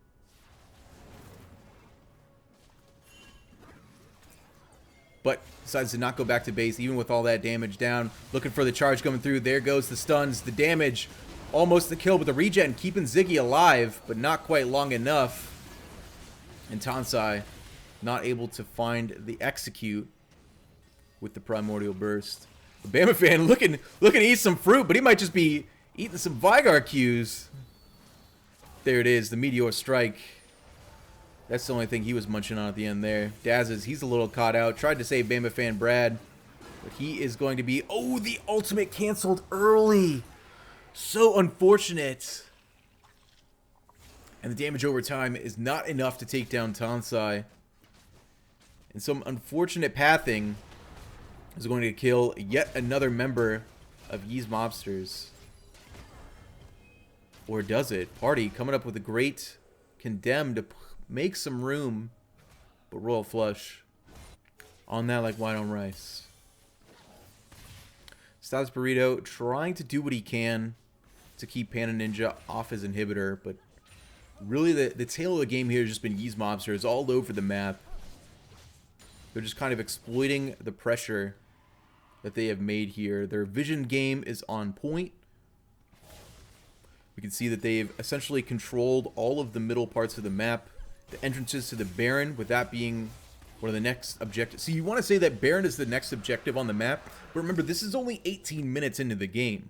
But decides to not go back to base, even with all that damage down. Looking for the charge coming through. There goes the stuns, the damage. Almost the kill, but the regen keeping Ziggy alive, but not quite long enough. And Tansai not able to find the execute with the Primordial Burst. The Bama fan looking to eat some fruit, but he might just be eating some Vigar Qs. There it is, the Meteor Strike. That's the only thing he was munching on at the end there. Daz's, he's a little caught out. Tried to save Bama fan Brad, but he is going to be... Oh, the ultimate canceled early. So unfortunate. And the damage over time is not enough to take down Tansai. And some unfortunate pathing is going to kill yet another member of Yee's Mobsters. Or does it? Party coming up with a great condemn to make some room. But Royal Flush on that like white on rice. Styles Burrito trying to do what he can to keep Panda Ninja off his inhibitor, but really the tail of the game here has just been Yee's Mobsters all over the map. They're just kind of exploiting the pressure that they have made here. Their vision game is on point. We can see that they've essentially controlled all of the middle parts of the map. The entrances to the Baron, with that being one of the next objectives. So you want to say that Baron is the next objective on the map, but remember, this is only 18 minutes into the game.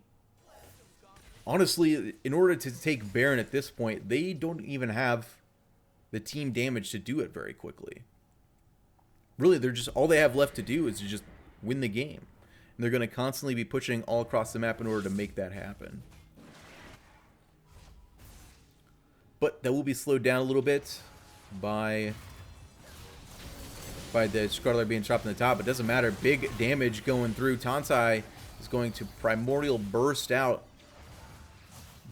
Honestly, in order to take Baron at this point, they don't even have the team damage to do it very quickly. Really, they're just, all they have left to do is to just win the game. And they're going to constantly be pushing all across the map in order to make that happen. But that will be slowed down a little bit by the Scarlet being chopped in the top. It doesn't matter. Big damage going through. Tansai is going to Primordial Burst out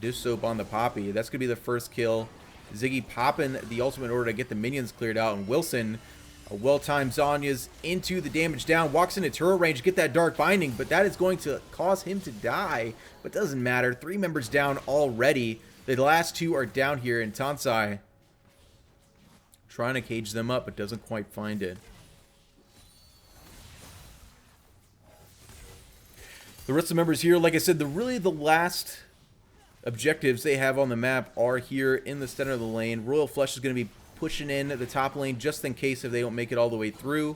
Dish Soap on the Poppy. That's going to be the first kill. Ziggy popping the ultimate in order to get the minions cleared out. And Wilson, a well-timed Zonya's into the damage down. Walks into turret range, get that Dark Binding. But that is going to cause him to die. But doesn't matter. 3 members down already. The last 2 are down here. And Tansai trying to cage them up, but doesn't quite find it. The rest of the members here, like I said, really the last objectives they have on the map are here in the center of the lane. Royal Flush is going to be pushing in the top lane just in case if they don't make it all the way through.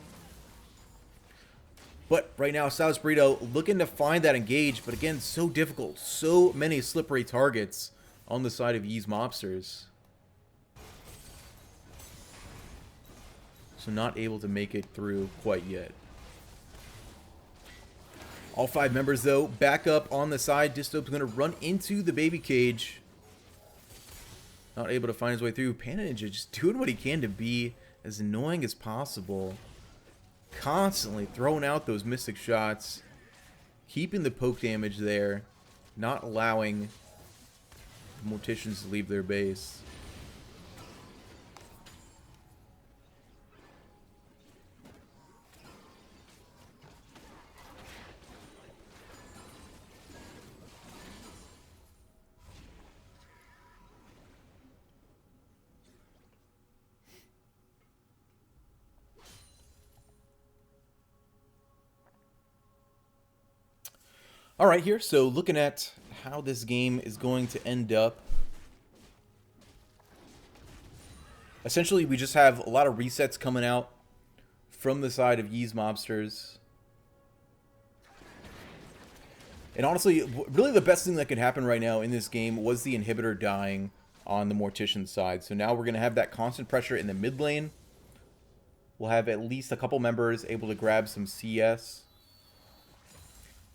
But right now, Styles Burrito looking to find that engage, but again, so difficult. So many slippery targets on the side of Yee's Mobsters. So not able to make it through quite yet. All 5 members, though, back up on the side. Distope's going to run into the baby cage. Not able to find his way through. Panda Ninja just doing what he can to be as annoying as possible. Constantly throwing out those mystic shots. Keeping the poke damage there. Not allowing the Morticians to leave their base. All right, here, so looking at how this game is going to end up. Essentially, we just have a lot of resets coming out from the side of Yee's Mobsters. And honestly, really the best thing that could happen right now in this game was the inhibitor dying on the Mortician side. So now we're going to have that constant pressure in the mid lane. We'll have at least a couple members able to grab some CS,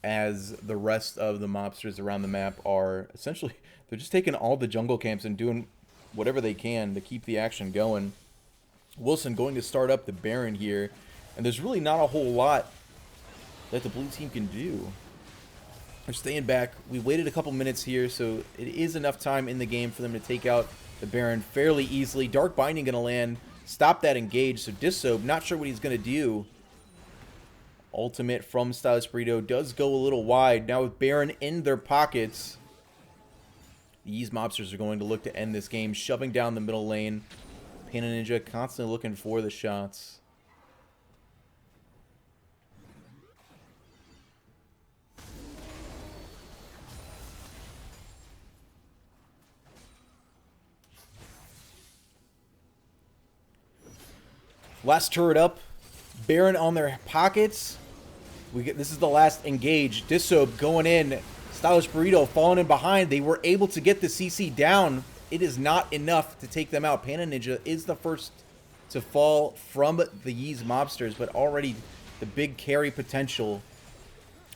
as the rest of the mobsters around the map are essentially, they're just taking all the jungle camps and doing whatever they can to keep the action going. Wilson going to start up the Baron here, and there's really not a whole lot that the blue team can do. They're staying back. We waited a couple minutes here, so it is enough time in the game for them to take out the Baron fairly easily. Dark Binding going to land stop that engage. So Disoap, not sure what he's going to do. Ultimate from Stylish Burrito does go a little wide. Now with Baron in their pockets, these mobsters are going to look to end this game, shoving down the middle lane. Panda Ninja constantly looking for the shots. Last turret up. Baron on their pockets. This is the last engage. Disoap going in. Stylish Burrito falling in behind. They were able to get the CC down. It is not enough to take them out. Panda Ninja is the first to fall from the Yeez mobsters, but already the big carry potential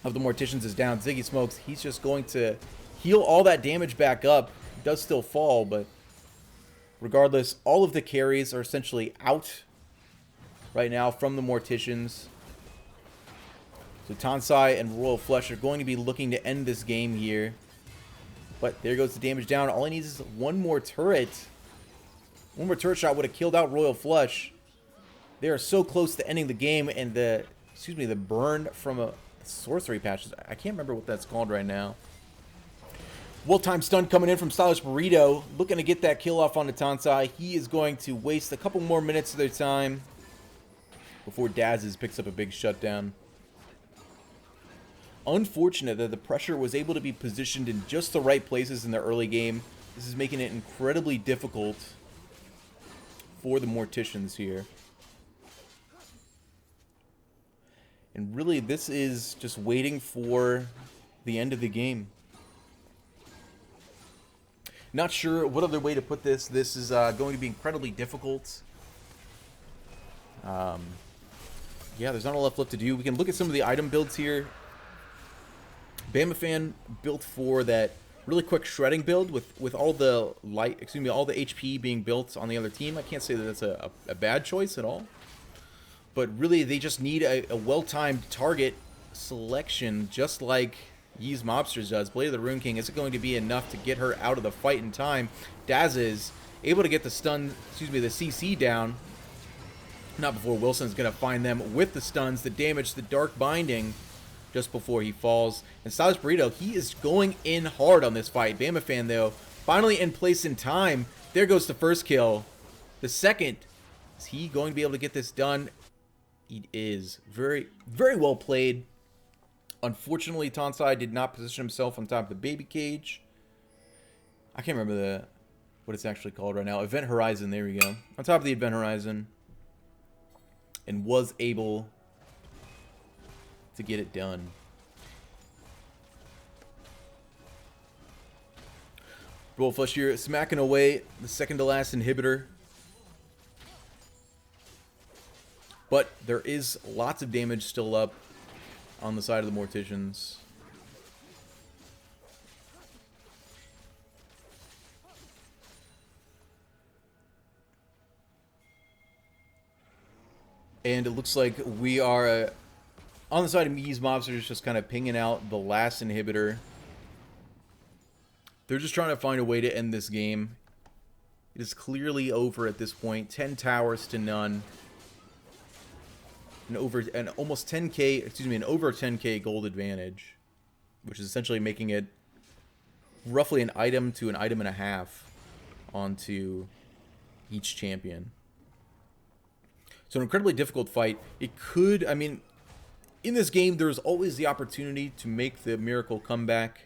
of the Morticians is down. Ziggy Smokes, he's just going to heal all that damage back up. He does still fall, but regardless, all of the carries are essentially out right now from the Morticians. So Tansai and Royal Flush are going to be looking to end this game here. But there goes the damage down. All he needs is one more turret. One more turret shot would have killed out Royal Flush. They are so close to ending the game, and the burn from a sorcery patch. I can't remember what that's called right now. Wolf time stun coming in from Stylish Burrito, looking to get that kill off on the Tansai. He is going to waste a couple more minutes of their time before Daz's picks up a big shutdown. Unfortunate that the pressure was able to be positioned in just the right places in the early game. This is making it incredibly difficult for the Morticians here. And really, this is just waiting for the end of the game. Not sure what other way to put this. This is going to be incredibly difficult. Yeah, there's not a lot left to do. We can look at some of the item builds here. Bamafan built for that really quick shredding build with all the all the HP being built on the other team. I can't say that that's a bad choice at all. But really, they just need a well-timed target selection, just like Yeez Mobsters does. Blade of the Rune King isn't going to be enough to get her out of the fight in time. Daz is able to get the the CC down. Not before Wilson's going to find them with the stuns that damage the Dark Binding just before he falls. And Stylish Burrito, he is going in hard on this fight. Bamafan, though, finally in place in time. There goes the first kill. The second, is he going to be able to get this done? He is. Very, very well played. Unfortunately, Tansai did not position himself on top of the baby cage. I can't remember what it's actually called right now. Event Horizon, there we go. On top of the Event Horizon. And was able to get it done. Roll Flush here, smacking away the second to last inhibitor. But there is lots of damage still up on the side of the Morticians. And it looks like we are on the side of Yeez Mobsters, just kind of pinging out the last inhibitor. They're just trying to find a way to end this game. It is clearly over at this point. 10 towers to none. An over 10k gold advantage, which is essentially making it roughly an item to an item and a half onto each champion. So an incredibly difficult fight. It could, I mean, in this game, there's always the opportunity to make the miracle comeback.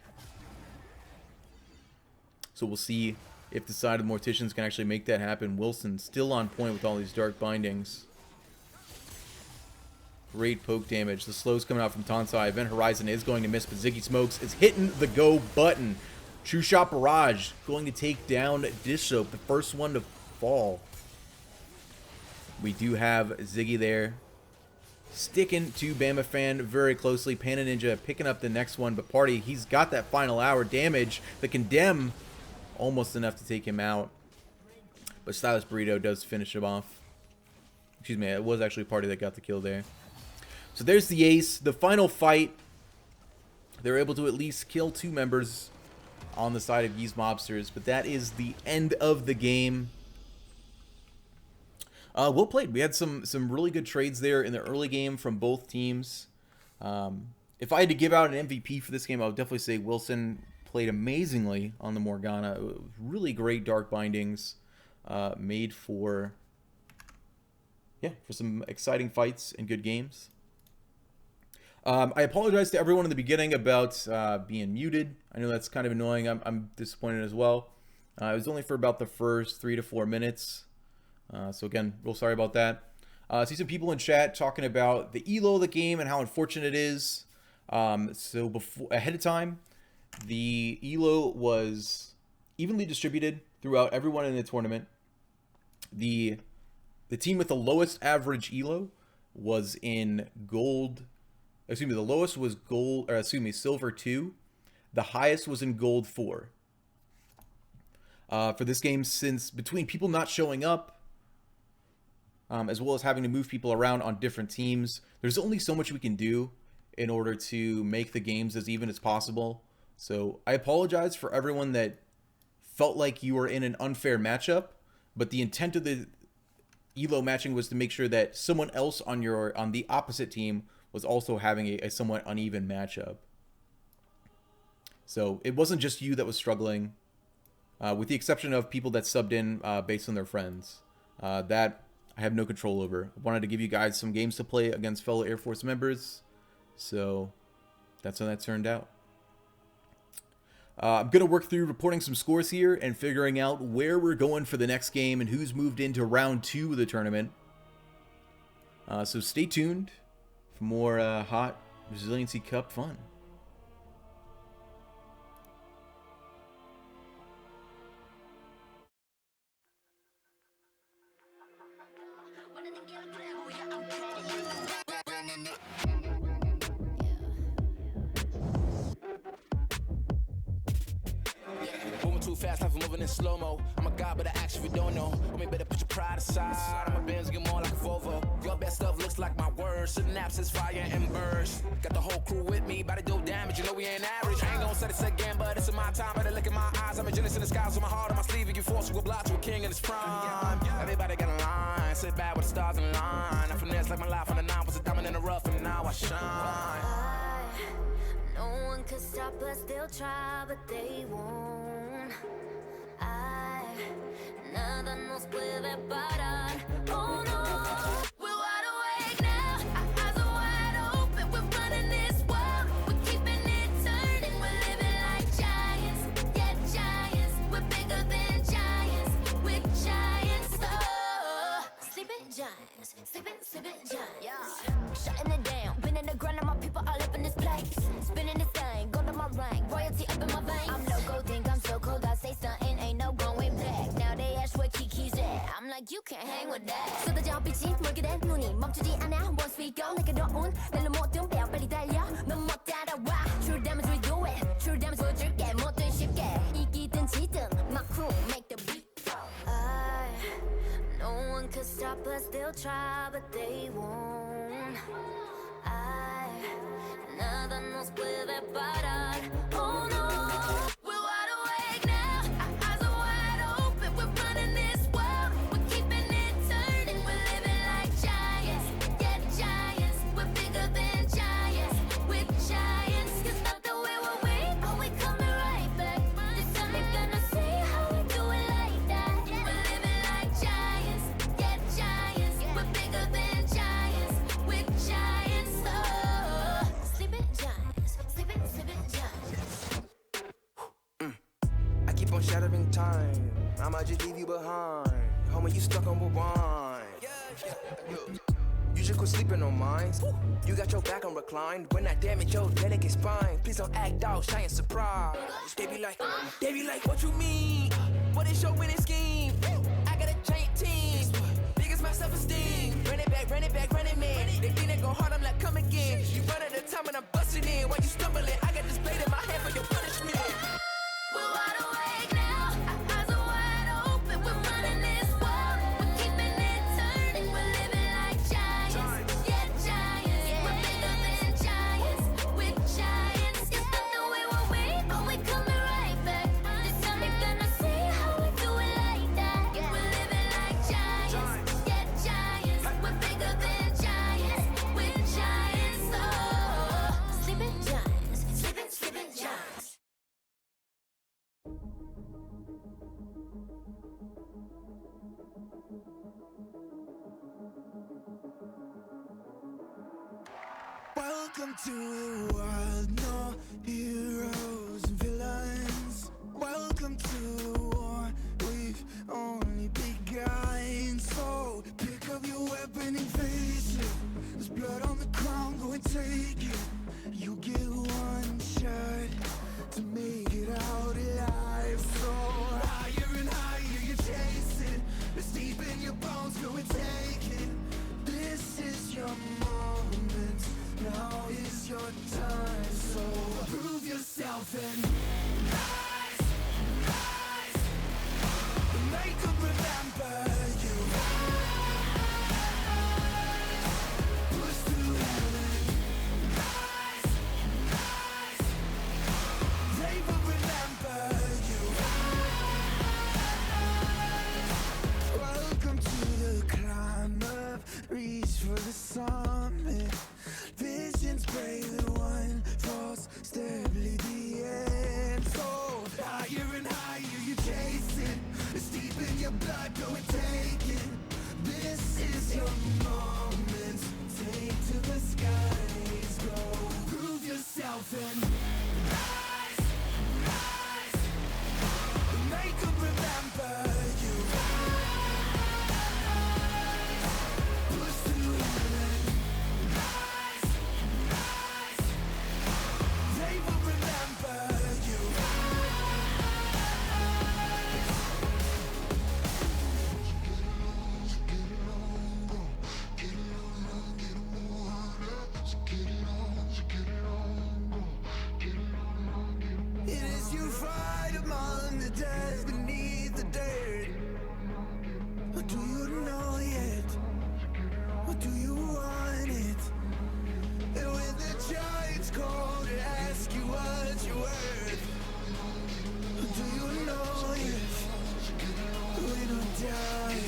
So we'll see if the side of the Morticians can actually make that happen. Wilson still on point with all these Dark Bindings. Great poke damage. The slow's coming out from Tansai. Event Horizon is going to miss, but Ziggy Smokes is hitting the go button. True Shot Barrage going to take down Dish Soap, the first one to fall. We do have Ziggy there, sticking to Bamafan very closely. Panda Ninja picking up the next one, but Party, he's got that final hour damage. The Condemn, almost enough to take him out. But Stylish Burrito does finish him off. Excuse me, it was actually Party that got the kill there. So there's the ace. The final fight, they were able to at least kill 2 members on the side of Yeez Mobsters, but that is the end of the game. Well played. We had some really good trades there in the early game from both teams. If I had to give out an MVP for this game, I would definitely say Wilson played amazingly on the Morgana. It was really great dark bindings, made for some exciting fights and good games. I apologize to everyone in the beginning about being muted. I know that's kind of annoying. I'm disappointed as well. It was only for about the first 3 to 4 minutes. So again, real sorry about that. I see some people in chat talking about the elo of the game and how unfortunate it is. So ahead of time, the elo was evenly distributed throughout everyone in the tournament. The team with the lowest average elo was in gold. Excuse me, the lowest was gold, or excuse me, silver 2. The highest was in gold 4. For this game, since between people not showing up, as well as having to move people around on different teams, there's only so much we can do in order to make the games as even as possible. So I apologize for everyone that felt like you were in an unfair matchup, but the intent of the elo matching was to make sure that someone else on the opposite team was also having a somewhat uneven matchup. So it wasn't just you that was struggling, with the exception of people that subbed in based on their friends. That I have no control over. I wanted to give you guys some games to play against fellow Air Force members, so that's how that turned out. I'm going to work through reporting some scores here and figuring out where we're going for the next game and who's moved into round 2 of the tournament. So stay tuned for more hot Resiliency Cup fun. Moving too fast, life is moving in slow-mo. I'm a god, but I actually don't know. Homie, better put your pride aside. I'm a Benz, get more like a Volvo. Your best stuff looks like my words. Synapses, fire, and burst. Got the whole crew with me, about to do damage. You know we ain't average. I ain't gonna say this again, but it's in my time. Better look in my eyes. I'm a genius in the skies with my heart on my sleeve. You can force you a block to a king in his prime. Everybody got a line. Sit back with the stars in line. I finesse like my life on the 9 was a diamond in the rough, and now I shine. No one could stop us, they'll try, but they won't. Nada nos puede parar. Oh no, we're wide awake now. Our eyes are wide open. We're running this world. We're keeping it turning. We're living like giants. Yeah, giants. We're bigger than giants. We're giants. Oh, sleeping giants. Sleeping giants. Yeah. Shutting it down. Been in the ground and my people all up in this place. Spinning this thing. Go to my rank. Royalty up in my veins. I'm loco, think I'm so cold. I say something, ain't no going back. Now they ask where Kiki's at. I'm like, you can't hang with that. 쏟아져 빛이 멀게 된 눈이 멈추지 않아. Once we go, 내게 넣은 날로 모든 뼈 빨리 달려. 넌 못 따라와. True damage we do it. True damage 보여줄게. 뭐든 쉽게. 이기든 지든 my crew make the beat. No one could stop us. They'll try, but they won't. Nada nos puede parar. Oh no, we're wide awake now. Our eyes are wide open. We're running this world. We're keeping it turning. We're living like giants. Yeah, giants. We're bigger than giants. We're giants. It's not the way we're weak, but we coming right back. This time you're gonna see how we do it like that. We're living like giants. Yeah, giants. We're bigger than giants. We're giants. Oh, sleeping giants. Sleeping giants. I keep on shattering time. I might just leave you behind. Homie, you stuck on rewind. You should quit sleeping on mine. You got your back on recline. When I damage your delicate spine, please don't act out, shy and surprise. They be like, what you mean? What is your winning scheme? I got a giant team. Biggest my self-esteem. Run it back, man. They think they go hard, I'm like, come again. You run at a time and I'm busting in. While you stumbling, I got this blade in my hand for your punishment. We're wide awake now. Our eyes are wide open. We're running this world. We're keeping it turning. We're living like giants. Yeah, giants. We're bigger than giants. We're giants. It's not the way we're weak, but we coming right back. This time you're gonna see how we do it like that. We're living like giants. Yeah, Welcome to the wild, no heroes and villains. Welcome to the war, we've only begun. So pick up your weapon and face it. There's blood on the ground, go and take it. You get one shot to make it out alive. So higher and higher you chase it. It's deep in your bones, go and take it. This is your moment, now is your time. So prove yourself and rise, rise. Make them remember you. Push through heaven. Rise, rise. They will remember you. Welcome to the climb up, reach for the summit. Visions brave, the one false step lead the end. So higher and higher you chase it. It's deep in your blood, go and take it. This is your moment. Take to the skies, go. Prove yourself and rise, rise. Make them remember you. Push through heaven. Rise, rise. They will remember you. It is you fight among the dead beneath the dirt. Or do you know yet? Or do you want it? And when the giants call to ask you what you're worth, or do you know yet? We don't die.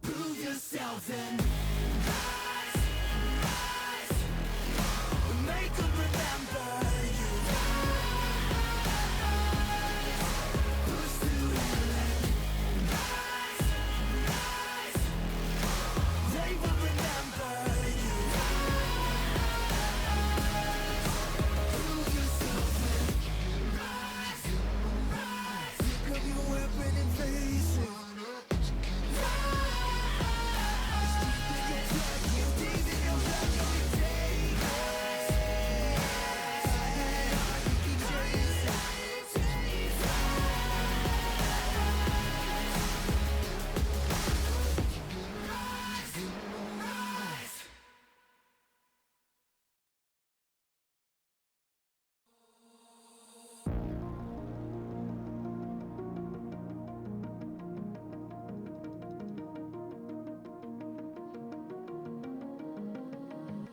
Prove yourself and rise, rise. Make them remember you. Push through heaven. Rise, rise. They will remember you. Prove yourself and rise, rise. Pick up your weapon and face it.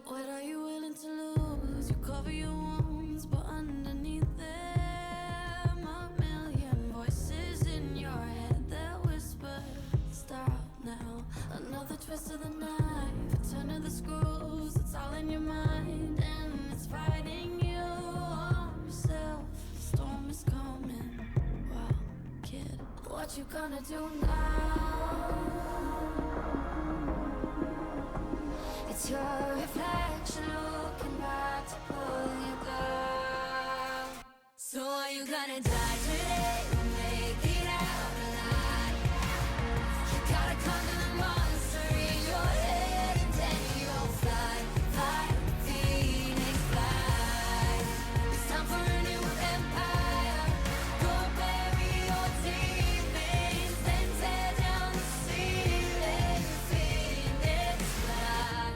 What are you willing to lose? You cover your wounds, but underneath them a million voices in your head that whisper, stop now. Another twist of the knife, a turn of the screws. It's all in your mind, and it's fighting you on yourself. The storm is coming. Wow, kid, what you gonna do now? It's your reflection looking back to pull you down. So are you gonna die today or make it out alive? You gotta conquer the monster in your head and then you'll fly, fly, phoenix fly. It's time for a new empire. Go bury your demons, then tear down the ceiling, phoenix fly.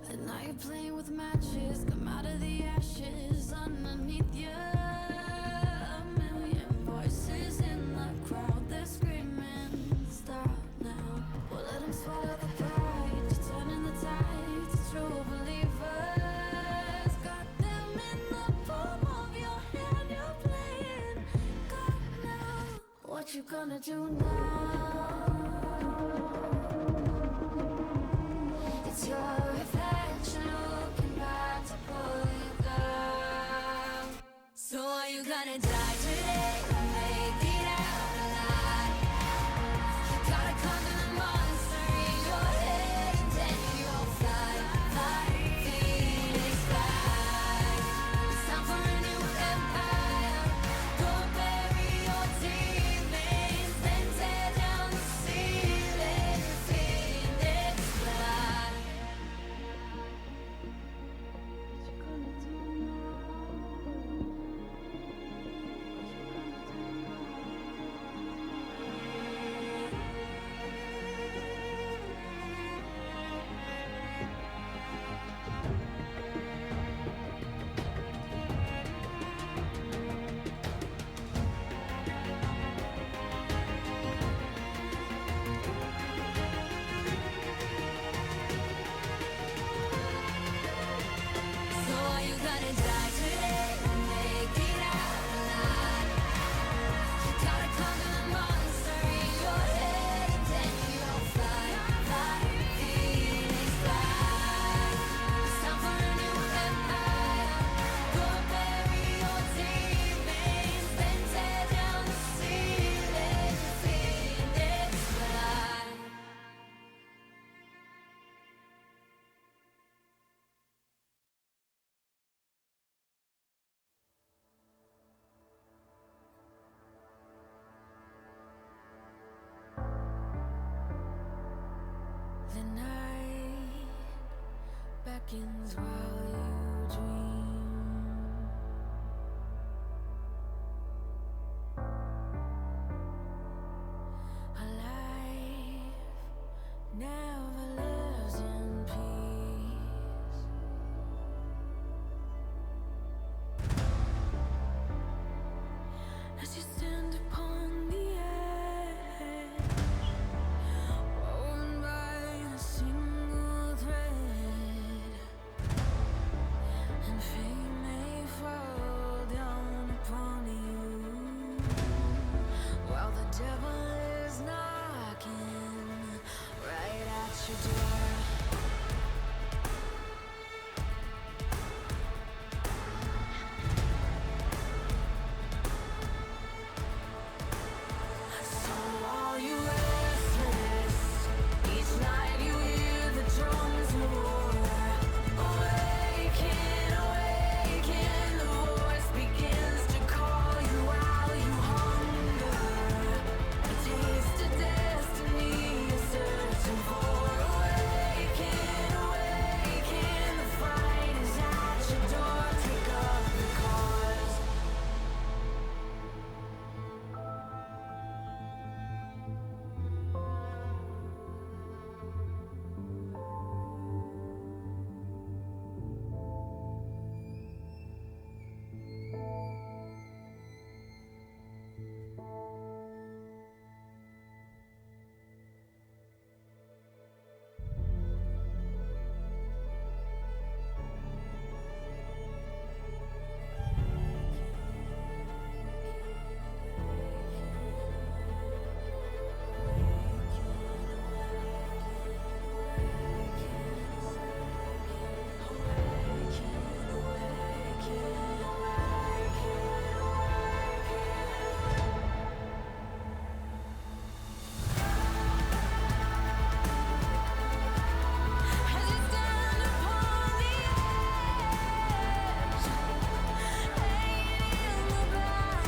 And now you're playing with matches, come out of the ashes underneath you. A million voices in the crowd, they're screaming, stop now. Well, let them swallow the pride, you're turning the tide to true believers. Got them in the palm of your hand, you're playing God now. What you gonna do now? It's your reflection looking back to pull you down. So are you gonna die today or make it out alive? You gotta conquer the monster in your seconds while you dream. A life never lives in peace. As you stand upon the edge, woven by a single thread, and fate may fall down upon you, while the devil is knocking right at your door. So are you restless? Each night you hear the drums roar. Awaken, awaken, the voice begins to call you while you hunger. A taste of destiny you're searching for. Awaken, awaken, the fight is at your door. Take up the cause. As you stand upon the edge, laying in the balance,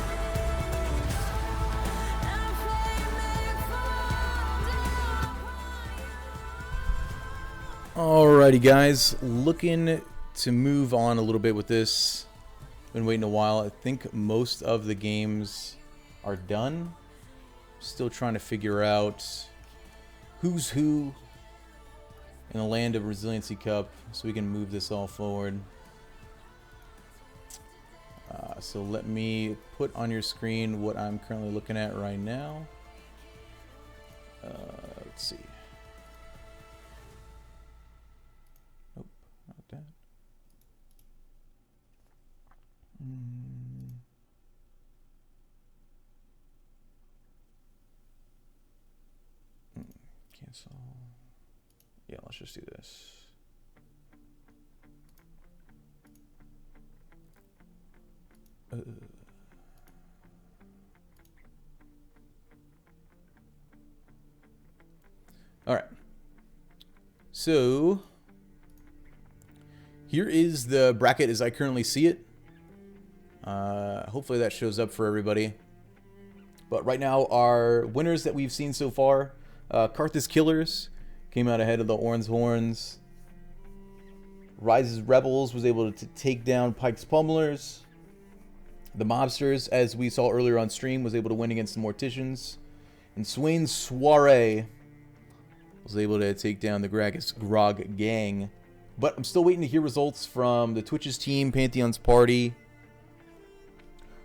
and a flame may fall down upon you. Alrighty, guys, looking to move on a little bit with this. Been waiting a while. I think most of the games are done. Still trying to figure out who's who in the land of Resiliency Cup so we can move this all forward. So let me put on your screen what I'm currently looking at right now. Let's see. Nope, not that. Cancel. Yeah, let's just do this. All right. So here is the bracket as I currently see it. Hopefully that shows up for everybody. But right now, our winners that we've seen so far, Karthus Killers came out ahead of the Orange Horns. Rise's Rebels was able to take down Pike's Pummelers. The Mobsters, as we saw earlier on stream, was able to win against the Morticians. And Swain's Soiree was able to take down the Gragas Grog Gang. But I'm still waiting to hear results from the Twitch's team, Pantheon's Party,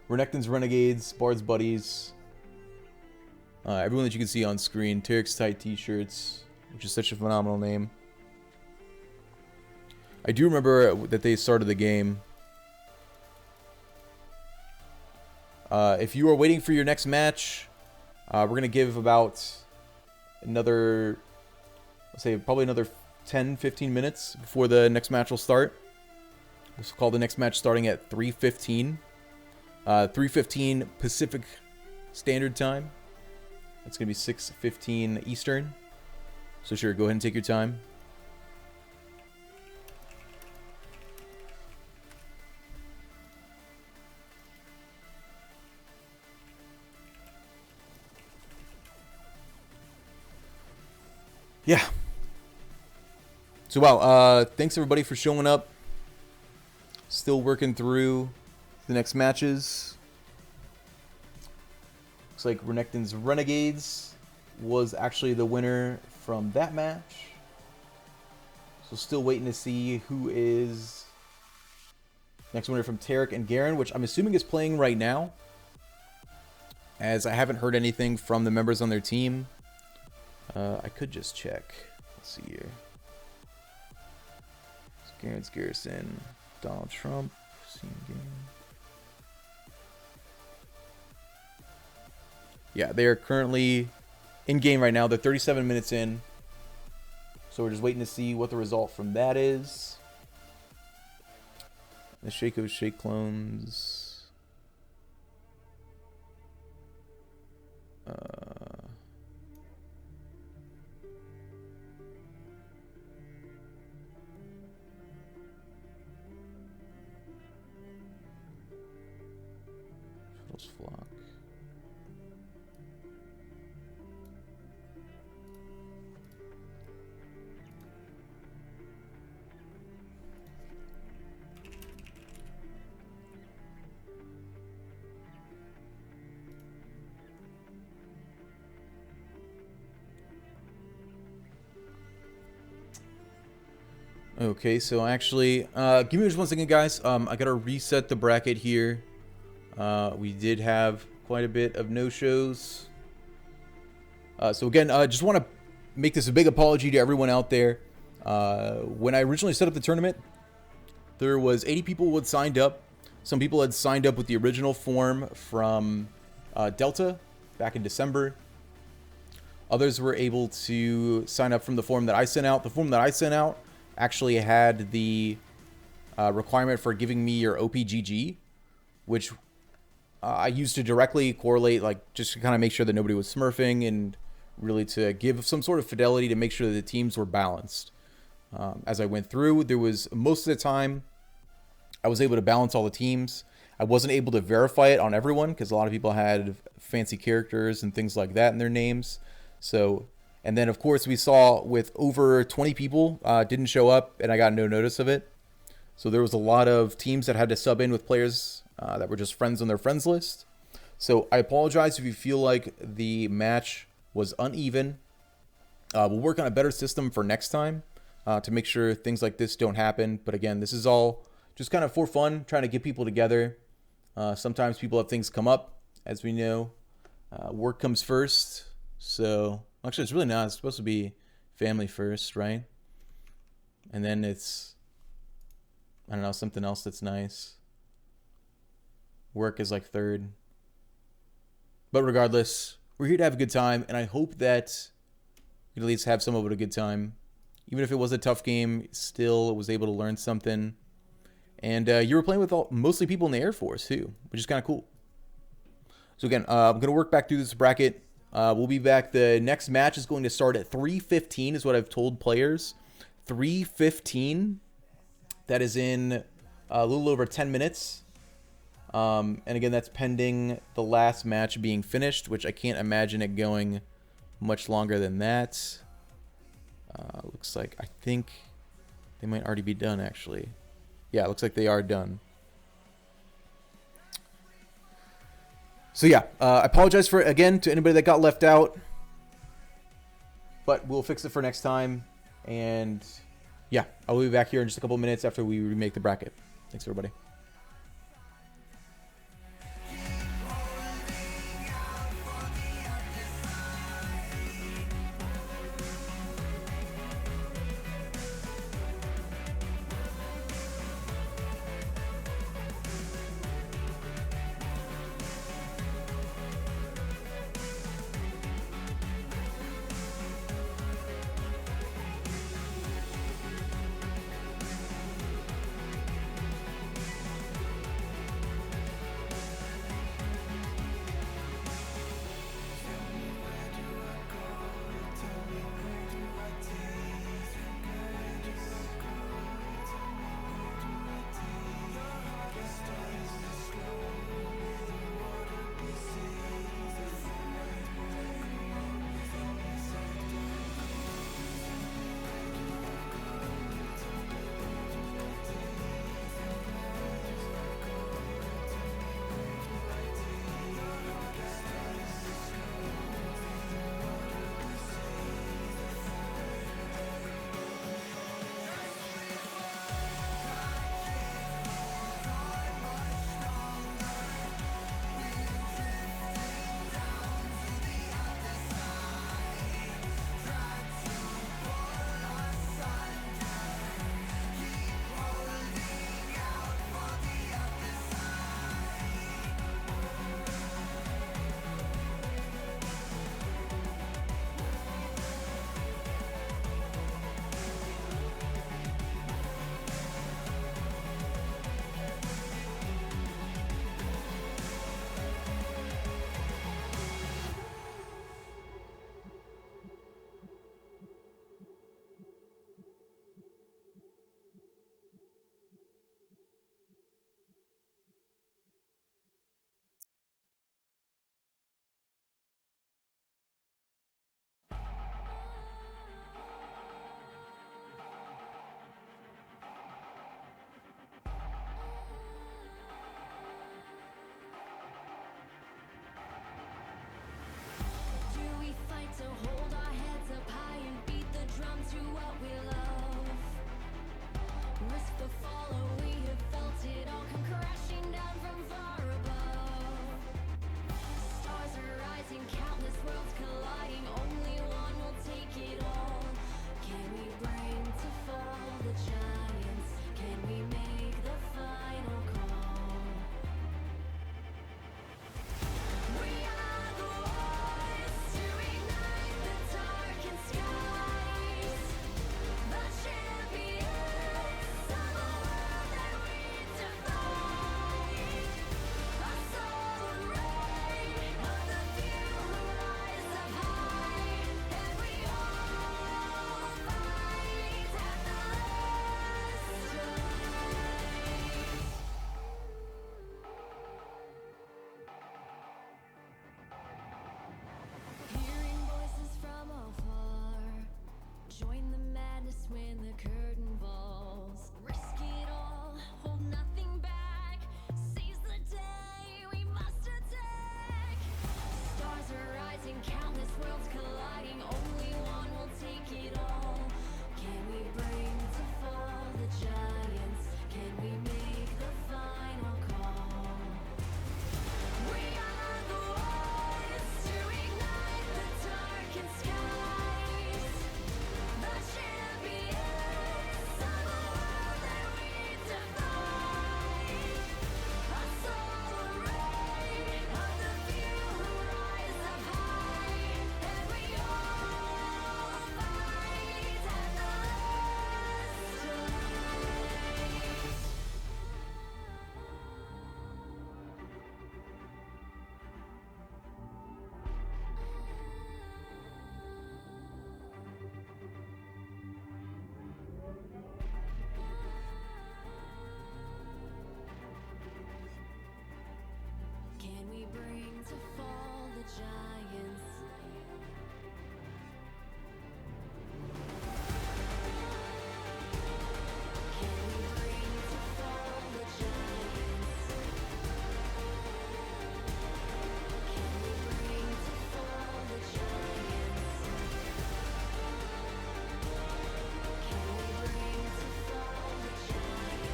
Renekton's Renegades, Bard's Buddies, everyone that you can see on screen, Tarek's Tight T-shirts, which is such a phenomenal name. I do remember that they started the game. If you are waiting for your next match, we're going to give about another, let's say probably another 10-15 minutes before the next match will start. We'll call the next match starting at 3:15. 3:15 Pacific Standard Time. That's going to be 6:15 Eastern. So sure, go ahead and take your time. Yeah. So wow, thanks everybody for showing up. Still working through the next matches. Looks like Renekton's Renegades was actually the winner from that match. So still waiting to see who is next winner from Tarek and Garen, which I'm assuming is playing right now, as I haven't heard anything from the members on their team. I could just check. Let's see here. Garen's Garrison, Donald Trump, yeah, they are currently in game right now. They're 37 minutes in. So we're just waiting to see what the result from that is. The Shaco Shake clones. Flock. Okay, so actually, give me just one second, guys. I gotta reset the bracket here. We did have quite a bit of no-shows. So again, just want to make this a big apology to everyone out there. When I originally set up the tournament, there was 80 people who had signed up. Some people had signed up with the original form from Delta back in December. Others were able to sign up from the form that I sent out. The form that I sent out actually had the requirement for giving me your OPGG, which I used to directly correlate, like, just to kind of make sure that nobody was smurfing and really to give some sort of fidelity to make sure that the teams were balanced. As I went through, there was most of the time I was able to balance all the teams. I wasn't able to verify it on everyone because a lot of people had fancy characters and things like that in their names. So, and then of course we saw with over 20 people didn't show up and I got no notice of it. So there was a lot of teams that had to sub in with players that were just friends on their friends list. So I apologize if you feel like the match was uneven. We'll work on a better system for next time to make sure things like this don't happen. But again, this is all just kind of for fun, trying to get people together. Sometimes people have things come up, as we know. Work comes first. So actually, it's really not. It's supposed to be family first, right? And then it's, I don't know, something else that's nice. Work is like third. But regardless, we're here to have a good time, and I hope that you at least have some of it a good time. Even if it was a tough game, still was able to learn something. And you were playing with mostly people in the Air Force too, which is kind of cool. So again, I'm going to work back through this bracket. We'll be back. The next match is going to start at 3:15 is what I've told players. 3:15. That is in a little over 10 minutes. And again, that's pending the last match being finished, which I can't imagine it going much longer than that. Looks like, I think they might already be done, actually. Yeah, it looks like they are done. So yeah, I apologize for, again, to anybody that got left out. But we'll fix it for next time. And yeah, I'll be back here in just a couple minutes after we remake the bracket. Thanks, everybody. bring to fall the giants? Can we bring to fall the giants? Can we bring to fall the giants? Can we bring to fall the giants?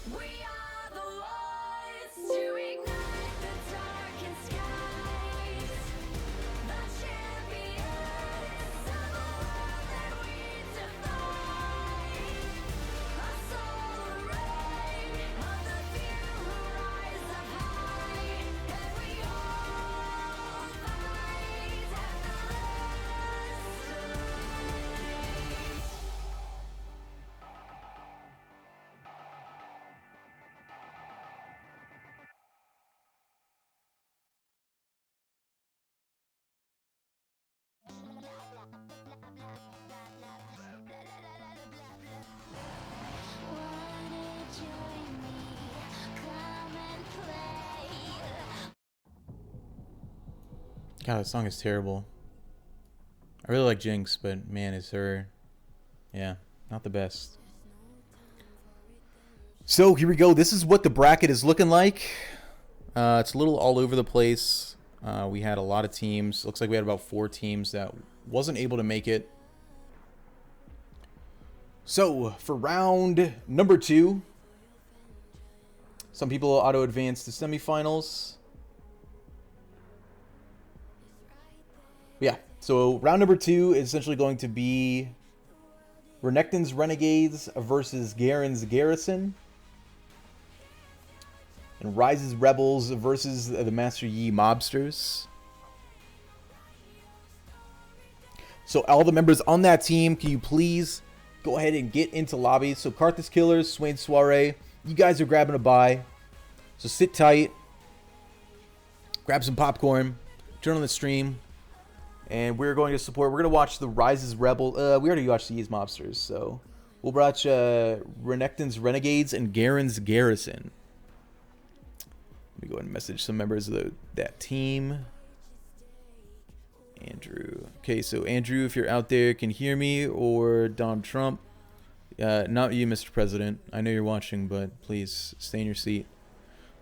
We are the ones to ignite the darkened skies, the champions of a world that we defy. A solar ray of the few who rise up high, and we all fight at the last light. Wanna join me? Come and play. God, that song is terrible. I really like Jinx, but man, is her, yeah, not the best. So here we go. This is what the bracket is looking like. It's a little all over the place. We had a lot of teams. Looks like we had about 4 teams that wasn't able to make it. So for round number 2, some people auto advance to semifinals. Yeah, so round number 2 is essentially going to be Renekton's Renegades versus Garen's Garrison. And Rise's Rebels versus the Master Yi Mobsters. So all the members on that team, can you please go ahead and get into lobbies? So Karthus Killers, Swain Soiree, you guys are grabbing a bye. So sit tight, grab some popcorn, turn on the stream, and we're going to support. We're going to watch the Rise's Rebel. We already watched the Yi's Mobsters, so we'll watch Renekton's Renegades and Garen's Garrison. Let me go ahead and message some members of that team. Andrew. Okay, so Andrew, if you're out there, can hear me, or Donald Trump. Not you, Mr. President. I know you're watching, but please stay in your seat.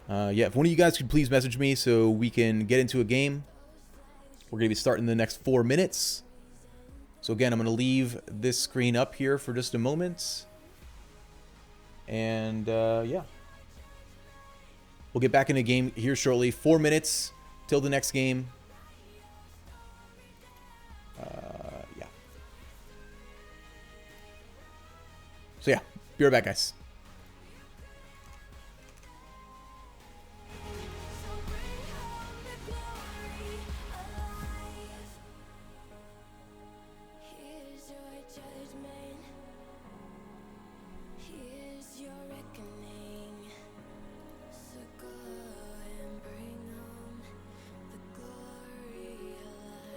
Yeah, if one of you guys could please message me so we can get into a game. We're going to be starting in the next 4 minutes. So again, I'm going to leave this screen up here for just a moment. And yeah. We'll get back in the game here shortly. 4 minutes till the next game. Yeah. So yeah, be right back, guys. So bring home the glory alive. Here's your judgment. Here's your reckoning. So go and bring home the glory alive.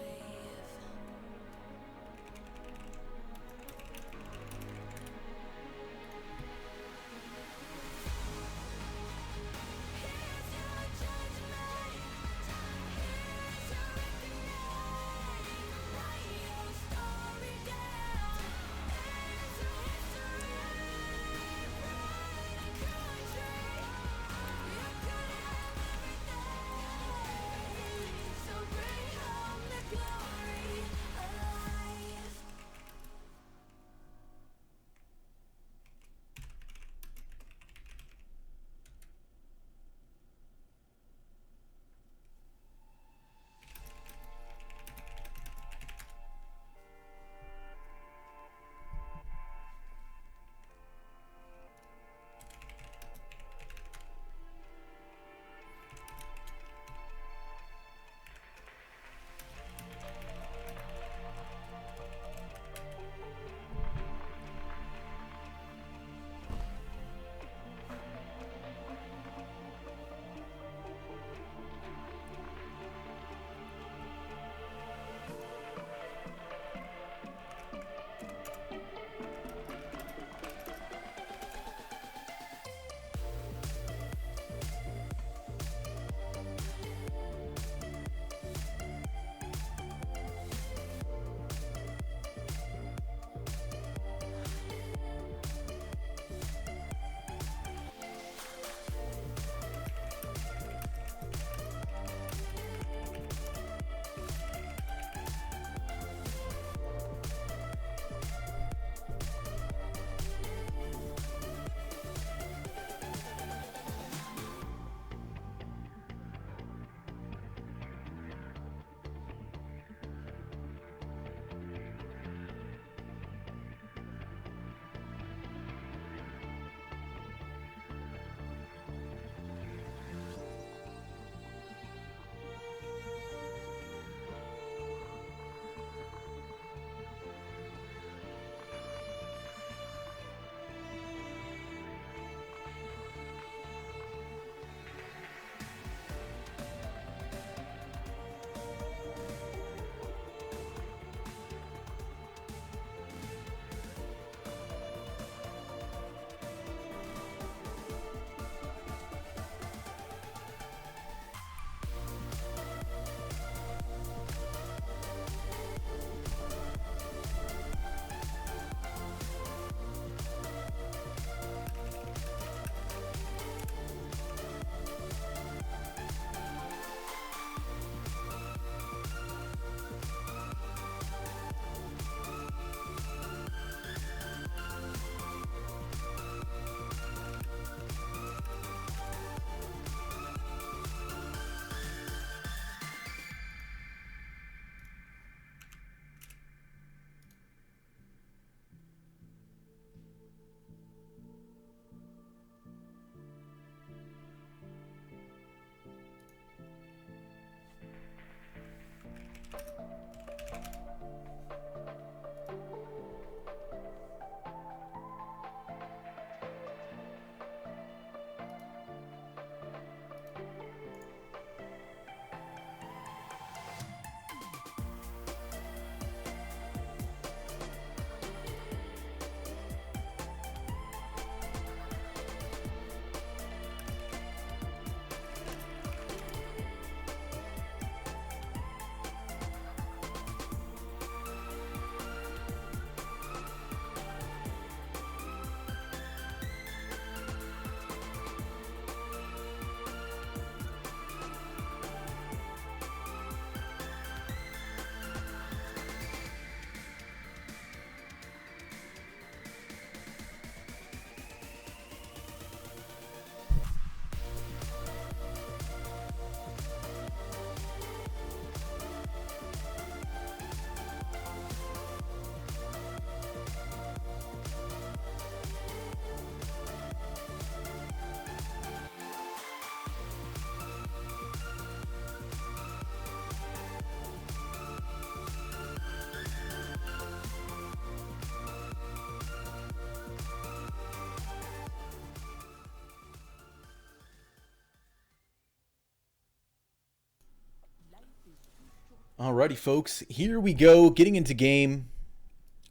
Alrighty, folks. Here we go. Getting into game.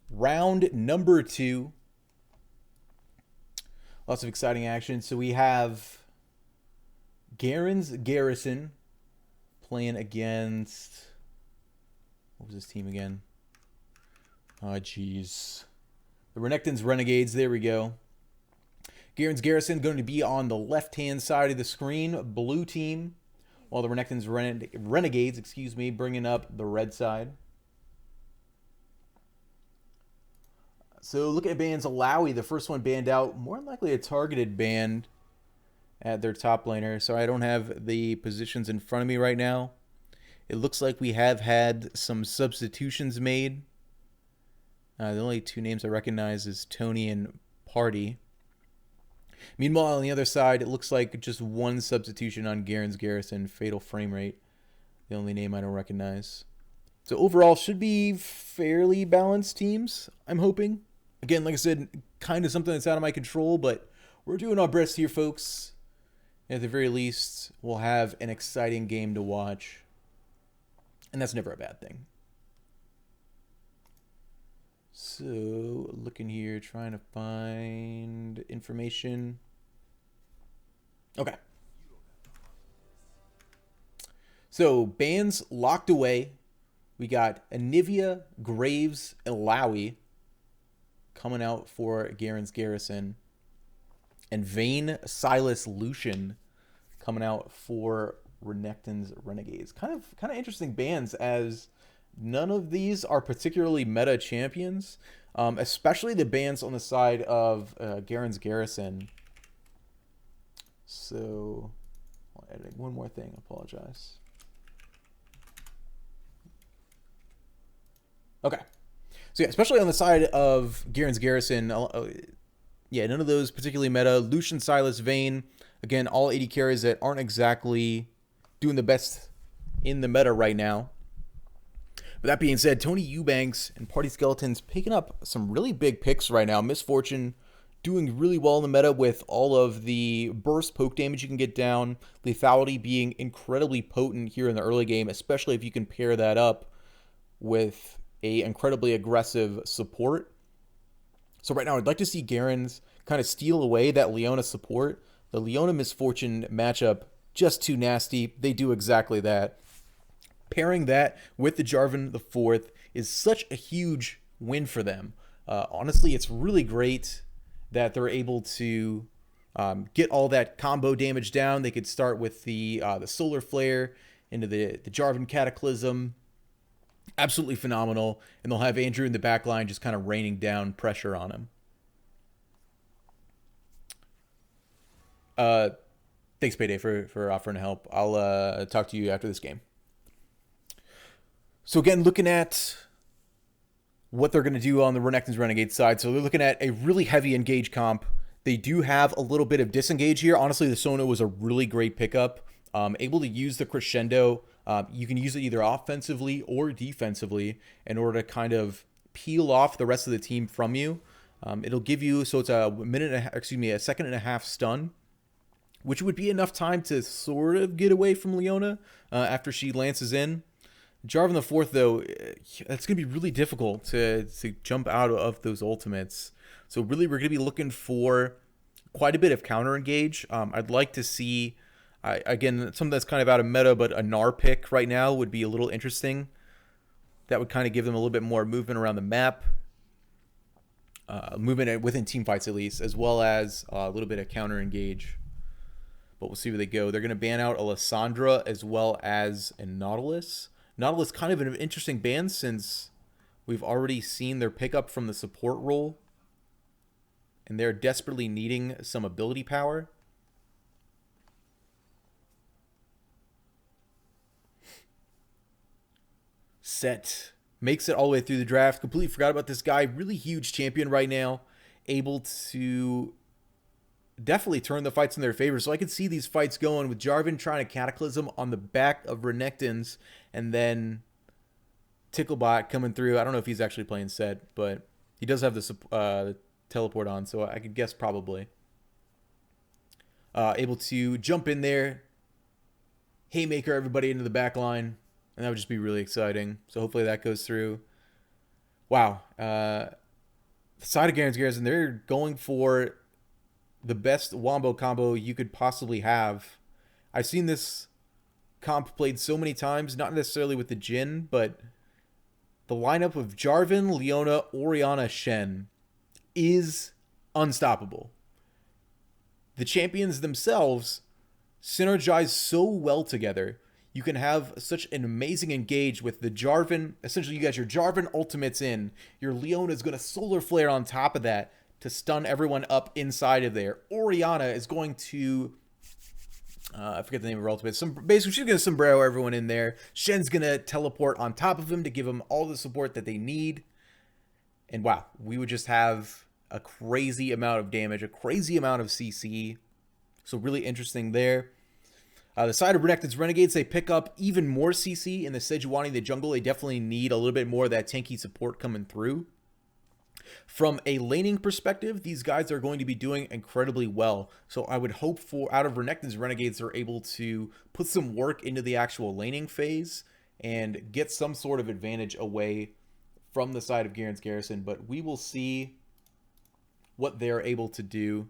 Round number 2. Lots of exciting action. So we have Garen's Garrison playing against... What was his team again? Oh, jeez. The Renekton's Renegades. There we go. Garen's Garrison going to be on the left-hand side of the screen. Blue team. While the Renekton's Renegades, bringing up the red side. So looking at bans, Alawi, the first one banned out. More than likely a targeted ban at their top laner. So I don't have the positions in front of me right now. It looks like we have had some substitutions made. The only 2 names I recognize is Tony and Party. Meanwhile, on the other side, it looks like just 1 substitution on Garen's Garrison, Fatal Frame Rate. The only name I don't recognize. So overall, should be fairly balanced teams, I'm hoping. Again, like I said, kind of something that's out of my control, but we're doing our best here, folks. At the very least, we'll have an exciting game to watch. And that's never a bad thing. So, looking here, trying to find information. Okay. So, bans locked away. We got Anivia, Graves, and Alawi coming out for Garen's Garrison. And Vayne, Silas, Lucian coming out for Renekton's Renegades. Kind of interesting bans, as none of these are particularly meta champions, especially the bans on the side of Garen's Garrison. So, I'll edit one more thing. I apologize. Okay. So yeah, especially on the side of Garen's Garrison, yeah, none of those particularly meta. Lucian, Silas, Vayne, again, all 80 carries that aren't exactly doing the best in the meta right now. But that being said, Tony Eubanks and Party Skeletons picking up some really big picks right now. Misfortune doing really well in the meta with all of the burst poke damage you can get down. Lethality being incredibly potent here in the early game, especially if you can pair that up with a incredibly aggressive support. So right now, I'd like to see Garen's kind of steal away that Leona support. The Leona Misfortune matchup, just too nasty. They do exactly that. Pairing that with the Jarvan the Fourth is such a huge win for them. Honestly, it's really great that they're able to get all that combo damage down. They could start with the Solar Flare into the Jarvan Cataclysm. Absolutely phenomenal. And they'll have Andrew in the back line just kind of raining down pressure on him. Thanks, Payday, for offering to help. I'll talk to you after this game. So again, looking at what they're going to do on the Renekton's Renegade side. So they're looking at a really heavy engage comp. They do have a little bit of disengage here. Honestly, the Sona was a really great pickup. Able to use the Crescendo. You can use it either offensively or defensively in order to kind of peel off the rest of the team from you. It'll give you, so it's a second and a half stun, which would be enough time to sort of get away from Leona after she lances in. Jarvan the Fourth, though, that's going to be really difficult to jump out of those ultimates. So really, we're going to be looking for quite a bit of counter engage. I'd like to see, again, something that's kind of out of meta, but a Gnar pick right now would be a little interesting. That would kind of give them a little bit more movement around the map. Movement within team fights, at least, as well as a little bit of counter engage. But we'll see where they go. They're going to ban out Alessandra as well as a Nautilus. Nautilus kind of an interesting ban since we've already seen their pickup from the support role. And they're desperately needing some ability power. Set makes it all the way through the draft. Completely forgot about this guy. Really huge champion right now. Able to definitely turn the fights in their favor. So I could see these fights going with Jarvan trying to Cataclysm on the back of Renekton's, and then Ticklebot coming through. I don't know if he's actually playing Set, but he does have the teleport on, so I could guess probably. Able to jump in there, haymaker everybody into the back line, and that would just be really exciting. So hopefully that goes through. Wow. The side of Garrison, they're going for the best wombo combo you could possibly have. I've seen this comp played so many times, not necessarily with the Jin, but the lineup of Jarvan, Leona, Orianna, Shen is unstoppable. The champions themselves synergize so well together. You can have such an amazing engage with the Jarvan. Essentially, you got your Jarvan ultimates in. Your Leona is going to Solar Flare on top of that to stun everyone up inside of there. Orianna is going to... I forget the name of her ultimate. Basically, she's going to sombrero everyone in there. Shen's going to teleport on top of him to give him all the support that they need. And wow, we would just have a crazy amount of damage, a crazy amount of CC. So really interesting there. The side of Renekton's Renegades, they pick up even more CC in the Sejuani, the jungle. They definitely need a little bit more of that tanky support coming through. From a laning perspective, these guys are going to be doing incredibly well. So I would hope for, out of Renekton's Renegades, they're able to put some work into the actual laning phase and get some sort of advantage away from the side of Garen's Garrison. But we will see what they're able to do.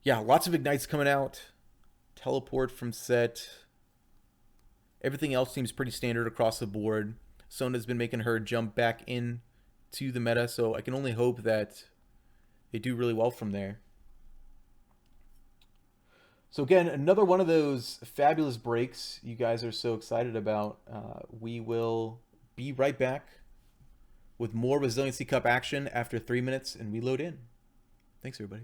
Yeah, lots of Ignites coming out. Teleport from set. Everything else seems pretty standard across the board. Sona's been making her jump back in to the meta, so I can only hope that they do really well from there. So again, another one of those fabulous breaks you guys are so excited about. We will be right back with more Resiliency Cup action after 3 minutes and we load in. Thanks, everybody.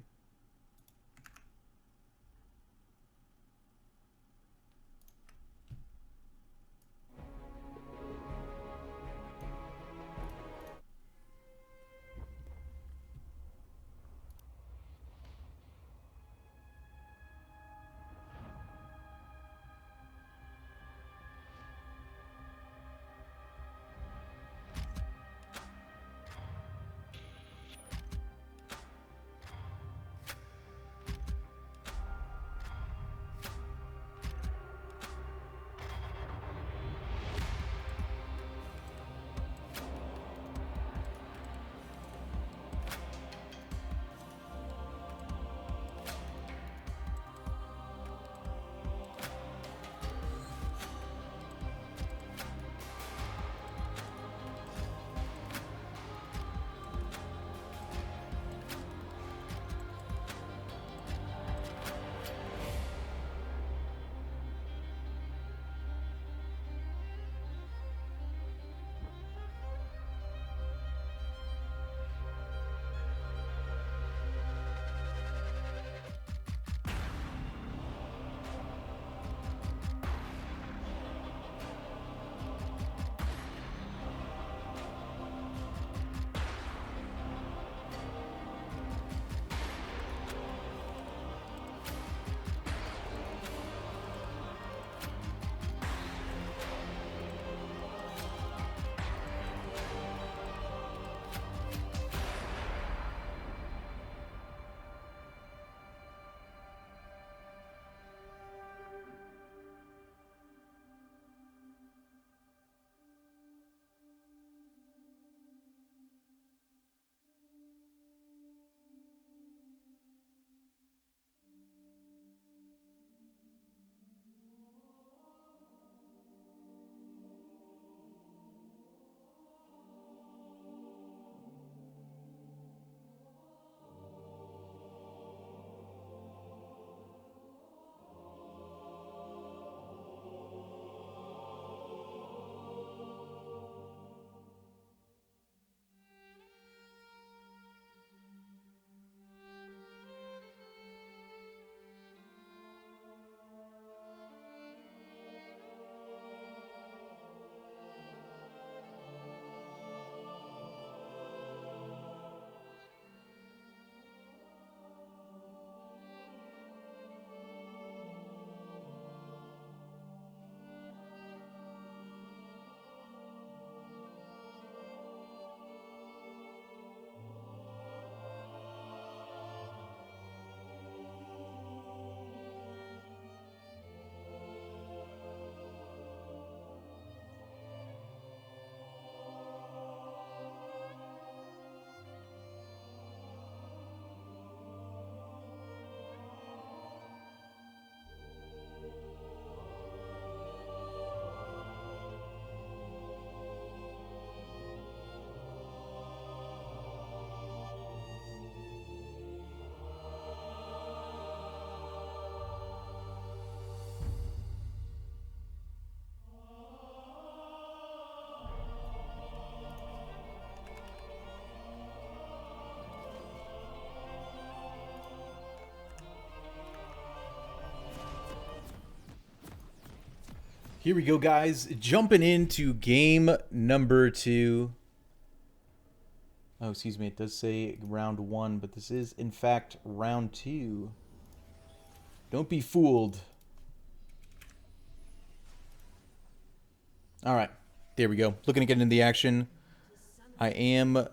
Here we go, guys. Jumping into game number 2. Oh, excuse me. It does say round 1, but this is, in fact, round 2. Don't be fooled. All right. There we go. Looking to get into the action. I am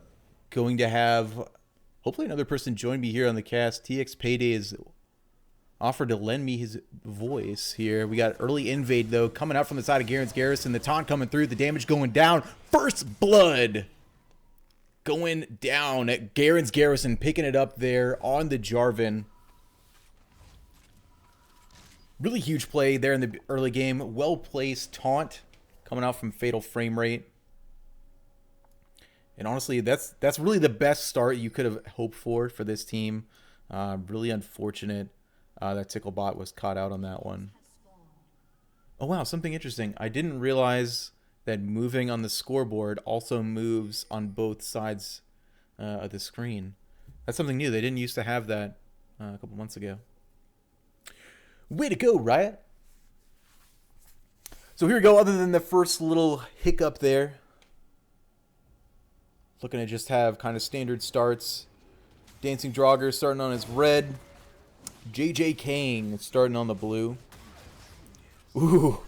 going to have, hopefully, another person join me here on the cast. TX Payday is offered to lend me his voice here. We got early invade, though, coming out from the side of Garen's Garrison. The taunt coming through. The damage going down. First blood going down at Garen's Garrison. Picking it up there on the Jarvan. Really huge play there in the early game. Well-placed taunt coming out from Fatal Frame Rate. And honestly, that's really the best start you could have hoped for this team. Really unfortunate that Ticklebot was caught out on that one. Oh wow, something interesting. I didn't realize that moving on the scoreboard also moves on both sides of the screen. That's something new. They didn't used to have that a couple months ago. Way to go, Riot! So here we go, other than the first little hiccup there. Looking to just have kind of standard starts. Dancing Draugr starting on his red. JJ Kang starting on the blue. Ooh.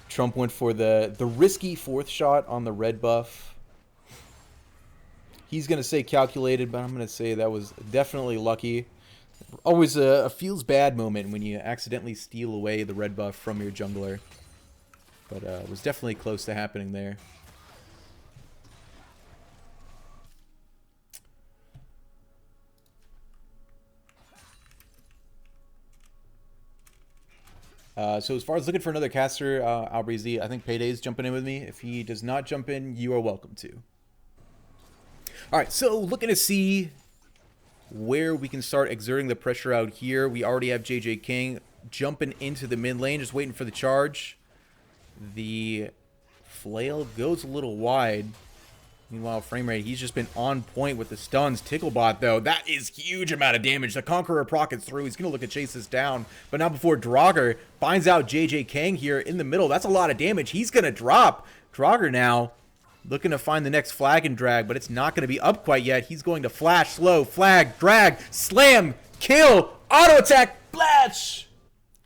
Trump went for the risky 4th shot on the red buff. He's going to say calculated, but I'm going to say that was definitely lucky. Always a feels bad moment when you accidentally steal away the red buff from your jungler. But it was definitely close to happening there. So as far as looking for another caster, Albrizy, I think Payday's jumping in with me. If he does not jump in, you are welcome to. Alright, so looking to see where we can start exerting the pressure out here. We already have JJ Kang jumping into the mid lane, just waiting for the charge. The flail goes a little wide. Meanwhile, frame rate, he's just been on point with the stuns. Ticklebot, though, that is huge amount of damage. The Conqueror prockets through. He's going to look to chase this down. But now before Draugr finds out JJ Kang here in the middle, that's a lot of damage. He's going to drop. Draugr now looking to find the next flag and drag, but it's not going to be up quite yet. He's going to flash, slow, flag, drag, slam, kill, auto attack, flash.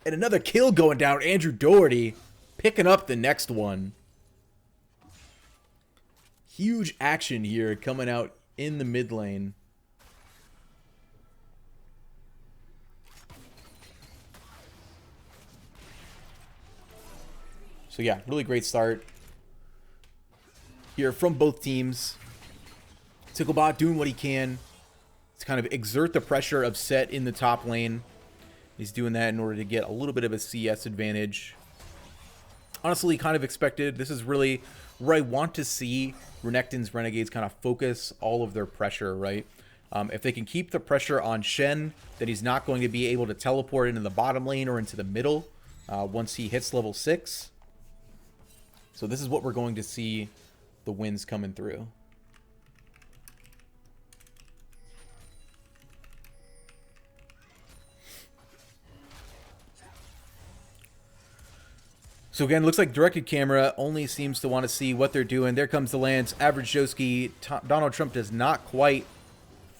And another kill going down. Andrew Doherty picking up the next one. Huge action here coming out in the mid lane. So yeah, really great start here from both teams. Ticklebot doing what he can to kind of exert the pressure of Set in the top lane. He's doing that in order to get a little bit of a CS advantage. Honestly, kind of expected. This is really where I want to see Renekton's Renegades kind of focus all of their pressure, right? If they can keep the pressure on Shen, then he's not going to be able to teleport into the bottom lane or into the middle once he hits level 6. So this is what we're going to see the wins coming through. So again, looks like directed camera only seems to want to see what they're doing. There comes the lance. Average Joski. Donald Trump does not quite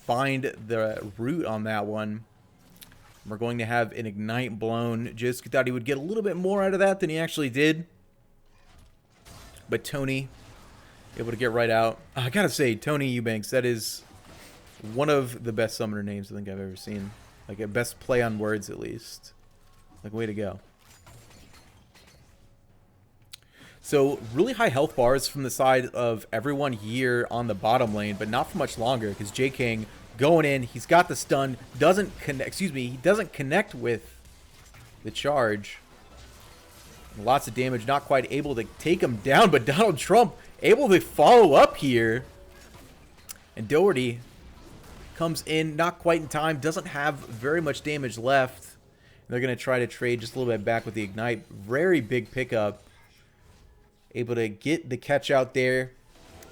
find the root on that one. We're going to have an ignite blown. Joski thought he would get a little bit more out of that than he actually did. But Tony able to get right out. I gotta say, Tony Eubanks, that is one of the best summoner names I think I've ever seen. Like a best play on words at least. Like, way to go. So really high health bars from the side of everyone here on the bottom lane, but not for much longer because J King going in, he's got the stun, doesn't connect, he doesn't connect with the charge. Lots of damage, not quite able to take him down, but Donald Trump able to follow up here. And Doherty comes in, not quite in time, doesn't have very much damage left. And they're going to try to trade just a little bit back with the ignite. Very big pickup. Able to get the catch out there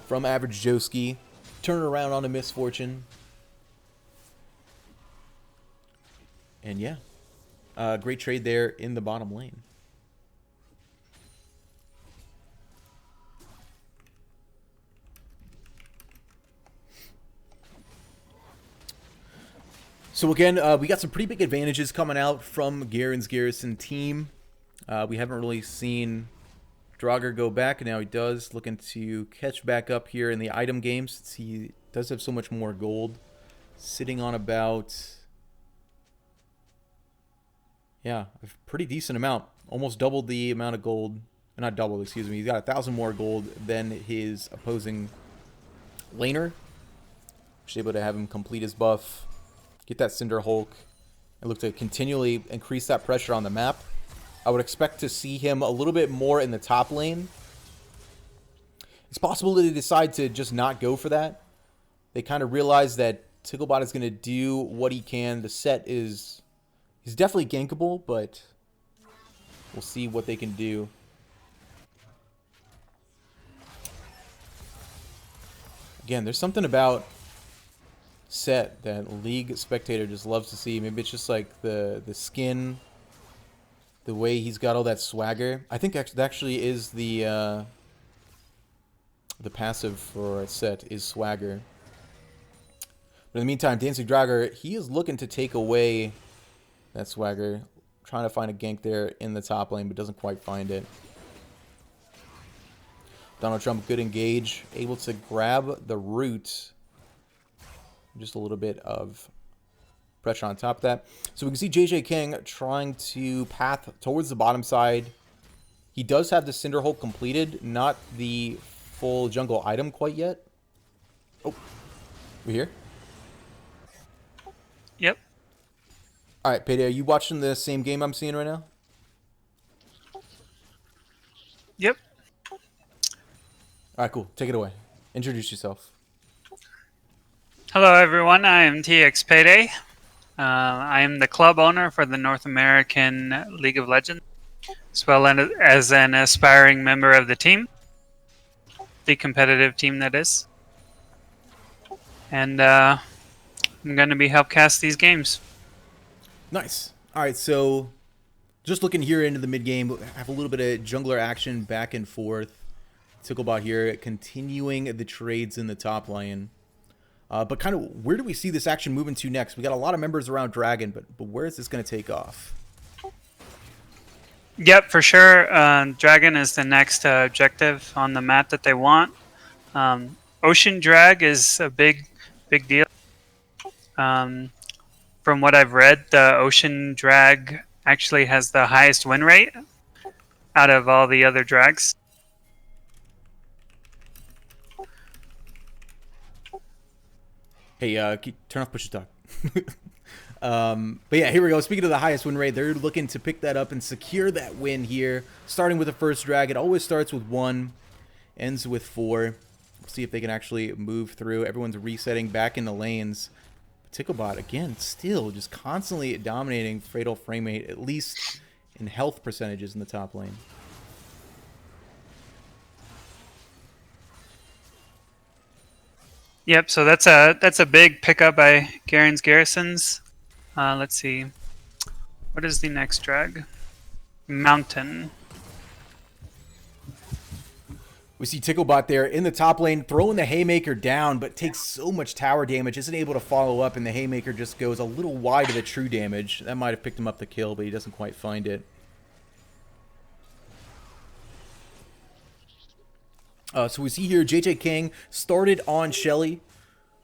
from Average Joski. Turn around on a misfortune. And yeah, great trade there in the bottom lane. So again, we got some pretty big advantages coming out from Garen's Garrison team. We haven't really seen Draugr go back, and now he does. Looking to catch back up here in the item game since he does have so much more gold. Sitting on about, yeah, a pretty decent amount. Almost doubled the amount of gold. Not doubled, excuse me. He's got 1,000 more gold than his opposing laner. Just able to have him complete his buff. Get that Cinder Hulk. And look to continually increase that pressure on the map. I would expect to see him a little bit more in the top lane. It's possible that they decide to just not go for that. They kind of realize that Ticklebot is going to do what he can. The set is... He's definitely gankable, but we'll see what they can do. Again, there's something about set that League spectator just loves to see. Maybe it's just like the skin, the way he's got all that swagger. I think that actually is the passive for set is swagger. But in the meantime, Dancing Draugr, he is looking to take away that swagger. Trying to find a gank there in the top lane, but doesn't quite find it. Donald Trump, good engage. Able to grab the root. Just a little bit of pressure on top of that. So we can see JJ King trying to path towards the bottom side. He does have the Cinder Hulk completed. Not the full jungle item quite yet. Oh, we here? Yep. All right, Payday, are you watching the same game I'm seeing right now? Yep. All right, cool. Take it away. Introduce yourself. Hello, everyone. I am TX Payday. I am the club owner for the North American League of Legends, as well as an aspiring member of the team, the competitive team that is. And I'm going to be help cast these games. Nice. All right, so just looking here into the mid game, have a little bit of jungler action back and forth. Ticklebot here continuing the trades in the top lane. But kind of where do we see this action moving to next? We got a lot of members around Dragon, but where is this going to take off? Yep, for sure. Dragon is the next objective on the map that they want. Ocean Drag is a big deal. From what I've read, the Ocean Drag actually has the highest win rate out of all the other drags. Hey, turn off push to talk. But yeah, here we go. Speaking of the highest win rate, they're looking to pick that up and secure that win here. Starting with the first drag, it always starts with 1, ends with 4. We'll see if they can actually move through. Everyone's resetting back in the lanes. Ticklebot, again, still just constantly dominating Fatal Frame Rate, at least in health percentages in the top lane. Yep, so that's a big pickup by Garen's Garrisons. Let's see. What is the next drag? Mountain. We see Ticklebot there in the top lane, throwing the Haymaker down, but takes so much tower damage, isn't able to follow up, and the Haymaker just goes a little wide of the true damage. That might have picked him up the kill, but he doesn't quite find it. So we see here JJ King started on Shelly,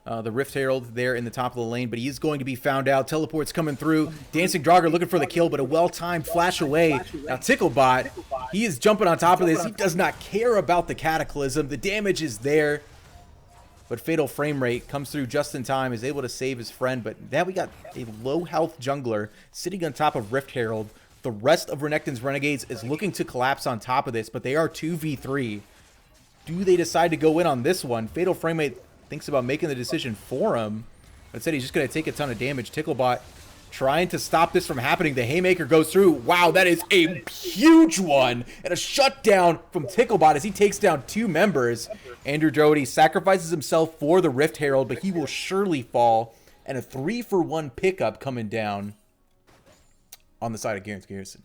the Rift Herald there in the top of the lane, but he is going to be found out. Teleport's coming through. Dancing Draugr looking for the kill, but a well-timed flash away. Now Ticklebot, he is jumping on top of this. He does not care about the Cataclysm. The damage is there, but Fatal Frame Rate comes through just in time, is able to save his friend. But now we got a low-health jungler sitting on top of Rift Herald. The rest of Renekton's Renegades is looking to collapse on top of this, but they are 2v3. Do they decide to go in on this one? Fatal Framerate thinks about making the decision for him. Instead, he's just going to take a ton of damage. Ticklebot trying to stop this from happening. The Haymaker goes through. Wow, that is a huge one. And a shutdown from Ticklebot as he takes down 2 members. Andrew Doherty sacrifices himself for the Rift Herald, but he will surely fall. And a 3-for-1 pickup coming down on the side of Garen's Garrison.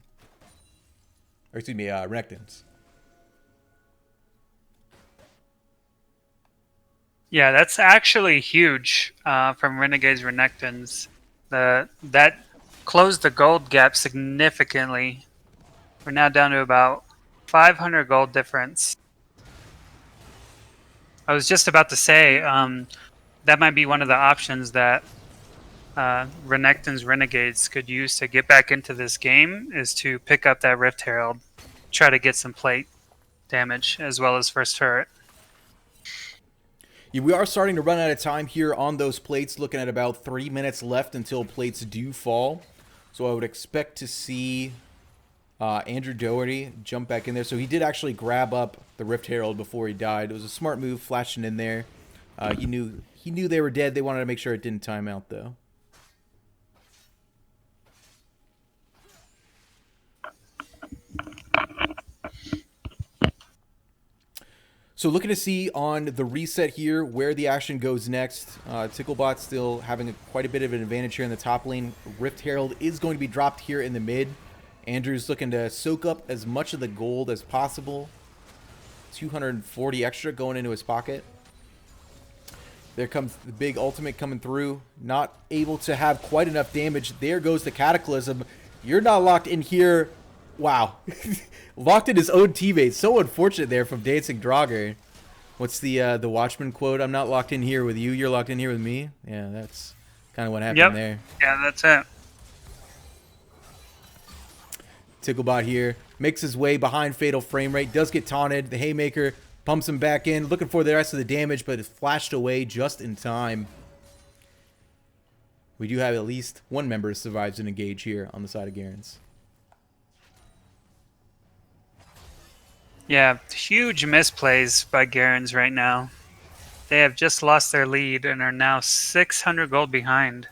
Or excuse me, Renekton's. Yeah, that's actually huge from Renegade's Renekton's. That closed the gold gap significantly. We're now down to about 500 gold difference. I was just about to say that might be one of the options that Renekton's Renegades could use to get back into this game is to pick up that Rift Herald, try to get some plate damage as well as first turret. Yeah, we are starting to run out of time here on those plates, looking at about 3 minutes left until plates do fall. So I would expect to see Andrew Doherty jump back in there. So he did actually grab up the Rift Herald before he died. It was a smart move, flashing in there. He knew they were dead. They wanted to make sure it didn't time out, though. So looking to see on the reset here where the action goes next. Ticklebot still having quite a bit of an advantage here in the top lane. Rift Herald is going to be dropped here in the mid. Andrew's looking to soak up as much of the gold as possible. 240 extra going into his pocket. There comes the big ultimate coming through. Not able to have quite enough damage. There goes the Cataclysm. You're not locked in here. Wow. Locked in his own teammates. So unfortunate there from Dancing Draugr. What's the Watchman quote? I'm not locked in here with you. You're locked in here with me. Yeah, that's kind of what happened there. Yeah, that's it. Ticklebot here makes his way behind Fatal Frame Rate. Does get taunted. The Haymaker pumps him back in. Looking for the rest of the damage, but it's flashed away just in time. We do have at least one member who survives an engage here on the side of Garen's. Yeah, huge misplays by Garen's right now. They have just lost their lead and are now 600 gold behind.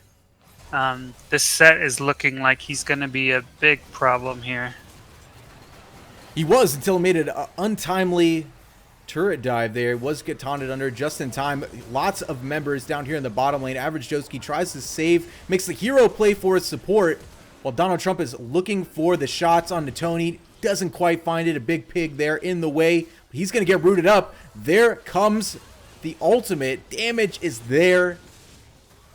This set is looking like he's going to be a big problem here. He was until he made an untimely turret dive there. Was get taunted under just in time. Lots of members down here in the bottom lane. Average Joski tries to save, makes the hero play for his support, while Donald Trump is looking for the shots on the Tony. Doesn't quite find it. A big pig there in the way. He's going to get rooted up. There comes the ultimate. Damage is there.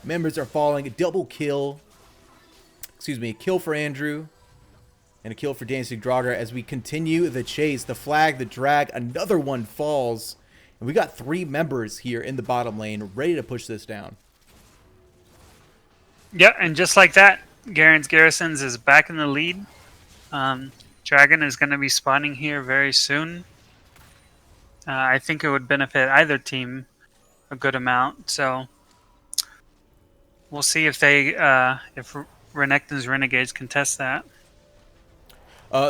Members are falling. A double kill. Excuse me. A kill for Andrew. And a kill for Dancing Draugr as we continue the chase. The flag, the drag. Another one falls. And we got 3 members here in the bottom lane ready to push this down. Yeah, and just like that, Garen's Garrisons is back in the lead. Dragon is going to be spawning here very soon. I think it would benefit either team a good amount. So we'll see if if Renekton's Renegades can test that.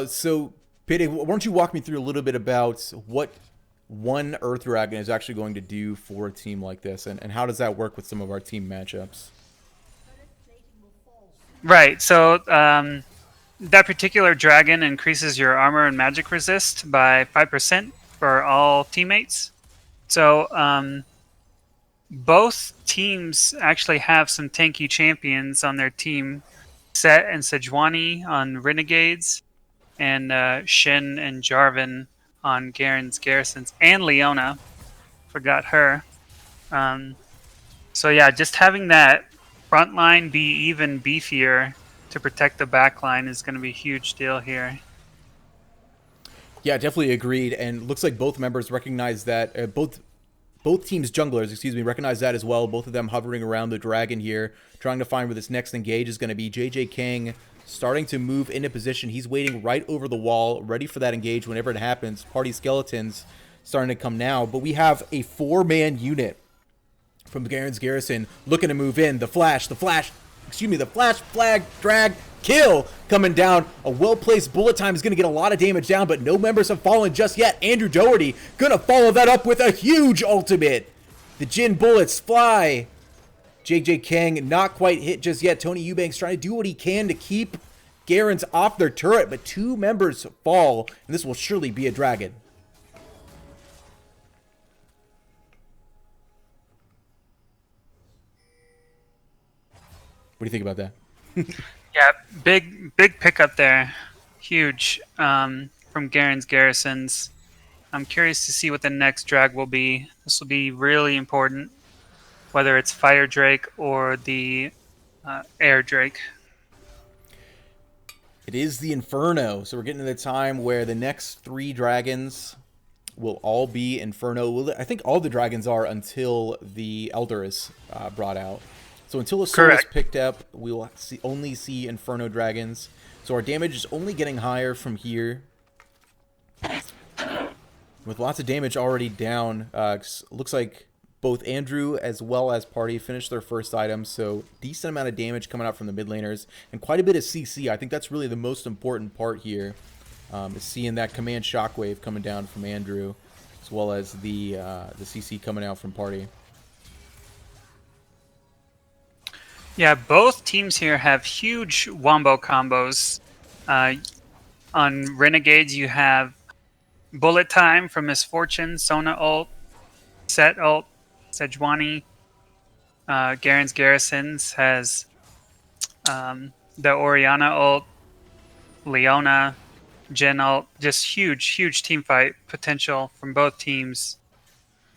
So, Payday, why don't you walk me through a little bit about what one Earth Dragon is actually going to do for a team like this, and how does that work with some of our team matchups? Right, so that particular dragon increases your armor and magic resist by 5% for all teammates. So both teams actually have some tanky champions on their team. Set and Sejuani on Renegades, and Shin and Jarvan on Garen's Garrisons, and Leona. Forgot her. So yeah, just having that front line be even beefier to protect the back line is going to be a huge deal here. Yeah, definitely agreed. And looks like both members recognize that. Both teams' junglers, excuse me, recognize that as well. Both of them hovering around the dragon here, trying to find where this next engage is going to be. JJ King starting to move into position. He's waiting right over the wall, ready for that engage whenever it happens. Party Skeletons starting to come now. But we have a 4-man unit from Garen's Garrison looking to move in. The flash, flag, drag, kill coming down. A well-placed bullet time is going to get a lot of damage down, but no members have fallen just yet. Andrew Doherty going to follow that up with a huge ultimate. The Jin bullets fly. JJ Kang not quite hit just yet. Tony Eubanks trying to do what he can to keep Garen's off their turret, but 2 members fall, and this will surely be a dragon. What do you think about that? Yeah, big pickup there. Huge from Garen's Garrisons. I'm curious to see what the next drag will be. This will be really important, whether it's Fire Drake or the air Drake. It is the Inferno, so we're getting to the time where the next 3 dragons will all be Inferno. Well, I think all the dragons are until the Elder is brought out. So until a soul is Correct. picked up, we will only see Inferno dragons. So our damage is only getting higher from here. With lots of damage already down, looks like both Andrew as well as Party finished their first item, so decent amount of damage coming out from the mid laners, and quite a bit of CC. I think that's really the most important part here, is seeing that command shockwave coming down from Andrew, as well as the CC coming out from Party. Yeah, both teams here have huge wombo combos. On Renegades, you have Bullet Time from Misfortune, Sona ult, Set ult, Sejuani. Garen's Garrisons has the Oriana ult, Leona, Jhin ult. Just huge team fight potential from both teams.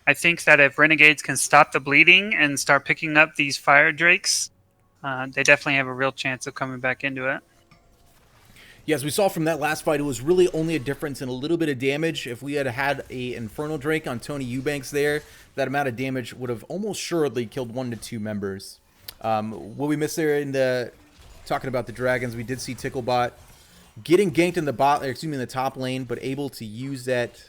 I think that if Renegades can stop the bleeding and start picking up these Fire Drakes, they definitely have a real chance of coming back into it. Yeah, as we saw from that last fight, it was really only a difference in a little bit of damage. If we had had a Infernal Drake on Tony Eubanks there, that amount of damage would have almost surely killed 1 to 2 members. What we missed there in the talking about the dragons, we did see Ticklebot getting ganked in the top lane, but able to use that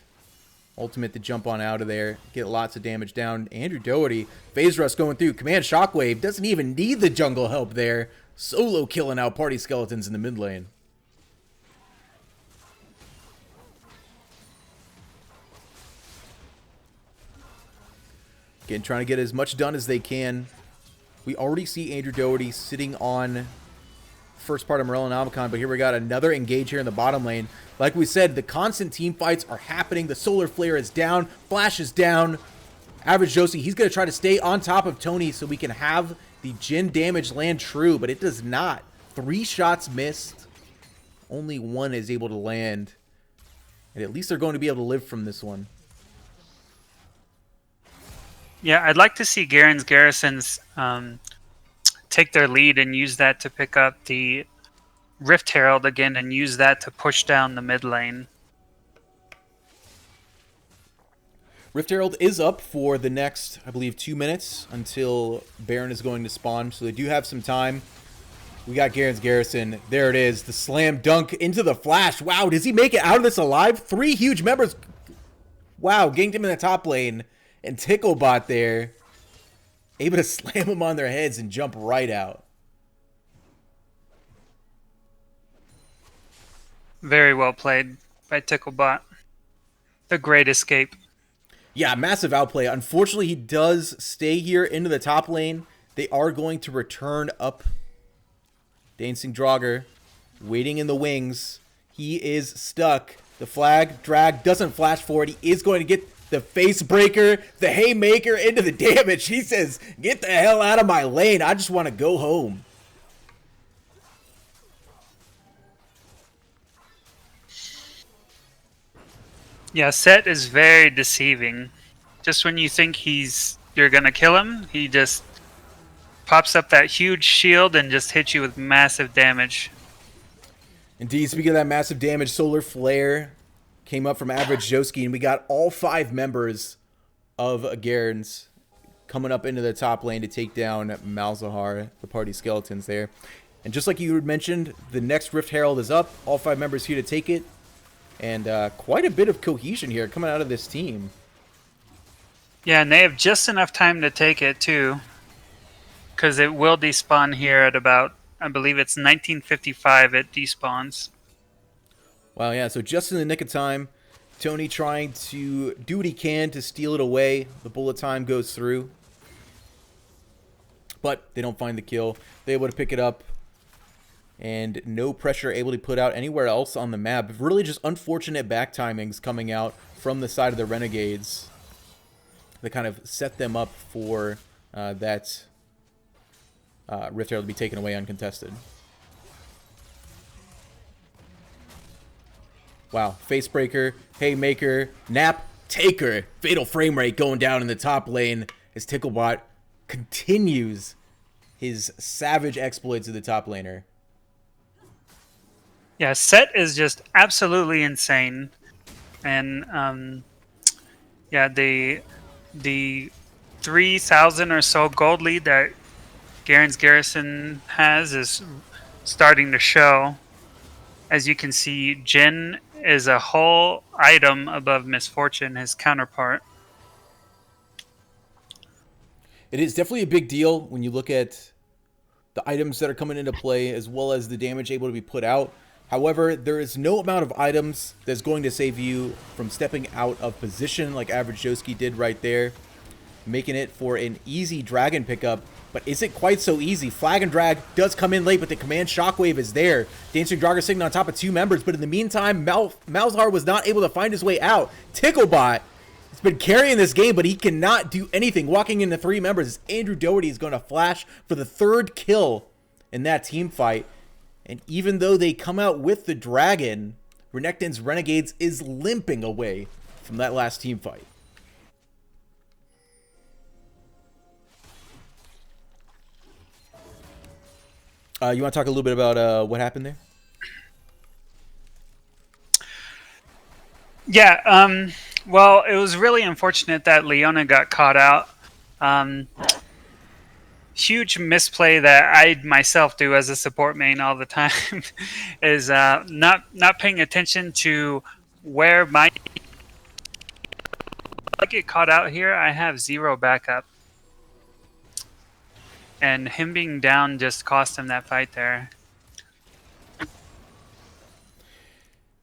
ultimate to jump on out of there, get lots of damage down. Andrew Doherty, phase rush going through, command shockwave, doesn't even need the jungle help there. Solo killing out Party Skeletons in the mid lane. Again, trying to get as much done as they can. We already see Andrew Doherty sitting on first part of Morel and Omicron, but here we got another engage here in the bottom lane. Like we said, the constant team fights are happening. The Solar Flare is down. Flash is down. Average Josie, he's going to try to stay on top of Tony so we can have the Jhin damage land true, but it does not. 3 shots missed. Only 1 is able to land. And at least they're going to be able to live from this one. Yeah, I'd like to see Garen's Garrisons take their lead and use that to pick up the Rift Herald again and use that to push down the mid lane. Rift Herald is up for the next, I believe, 2 minutes until Baron is going to spawn, so they do have some time. We got Garen's Garrison. There it is. The slam dunk into the flash. Wow, does he make it out of this alive? 3 huge members. Wow, ganked him in the top lane. And Ticklebot there, able to slam them on their heads and jump right out. Very well played by Ticklebot. The great escape. Yeah, massive outplay. Unfortunately, he does stay here into the top lane. They are going to return up. Dancing Draugr, waiting in the wings. He is stuck. The flag drag doesn't flash forward. He is going to get the face breaker, the haymaker into the damage. He says, get the hell out of my lane. I just want to go home. Yeah, Set is very deceiving. Just when you think you're gonna kill him, he just pops up that huge shield and just hits you with massive damage. Indeed, speaking of that massive damage, Solar Flare came up from Average Joski, and we got all 5 members of Garen's coming up into the top lane to take down Malzahar, the Party Skeletons there. And just like you had mentioned, the next Rift Herald is up. All 5 members here to take it. And quite a bit of cohesion here coming out of this team. Yeah, and they have just enough time to take it, too. Because it will despawn here at about, I believe it's 1955 it despawns. Wow, yeah, so just in the nick of time, Tony trying to do what he can to steal it away. The bullet time goes through. But they don't find the kill. They're able to pick it up. And no pressure able to put out anywhere else on the map. Really just unfortunate back timings coming out from the side of the Renegades. That kind of set them up for that Rift Herald to be taken away uncontested. Wow, Facebreaker, Haymaker, Nap, Taker. Fatal frame rate going down in the top lane as Ticklebot continues his savage exploits of the top laner. Yeah, Set is just absolutely insane, and yeah, the 3,000 or so gold lead that Garen's Garrison has is starting to show. As you can see, Jin is a whole item above Misfortune, his counterpart. It is definitely a big deal when you look at the items that are coming into play as well as the damage able to be put out. However, there is no amount of items that's going to save you from stepping out of position like Average Joski did right there, making it for an easy dragon pickup. But is it quite so easy? Flag and drag does come in late, but the command shockwave is there. Dancing Draga sitting on top of 2 members, but in the meantime, Malzahar was not able to find his way out. Ticklebot has been carrying this game, but he cannot do anything. Walking into 3 members, Andrew Doherty is going to flash for the 3rd kill in that team fight. And even though they come out with the dragon, Renekton's Renegades is limping away from that last team fight. You want to talk a little bit about what happened there? Yeah, well, it was really unfortunate that Leona got caught out. Huge misplay that I myself do as a support main all the time is not paying attention to where my... I get caught out here, I have 0 backup. And him being down just cost him that fight there.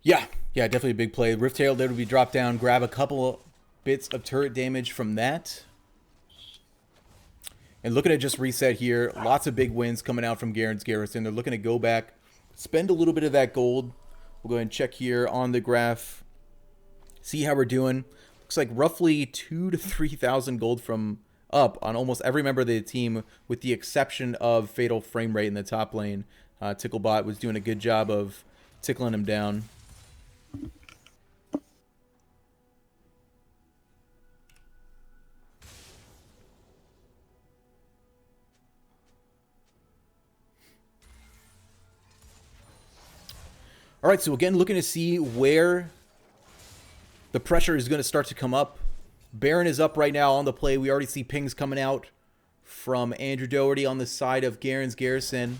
Yeah, definitely a big play. Rift Herald there to be dropped down, grab a couple bits of turret damage from that. And looking at just reset here, lots of big wins coming out from Garen's Garrison. They're looking to go back, spend a little bit of that gold. We'll go ahead and check here on the graph, see how we're doing. Looks like roughly 2,000 to 3,000 gold from up on almost every member of the team, with the exception of Fatal Frame Rate in the top lane. Ticklebot was doing a good job of tickling him down. All right, so again, looking to see where the pressure is going to start to come up. Baron is up right now on the play. We already see pings coming out from Andrew Doherty on the side of Garen's Garrison.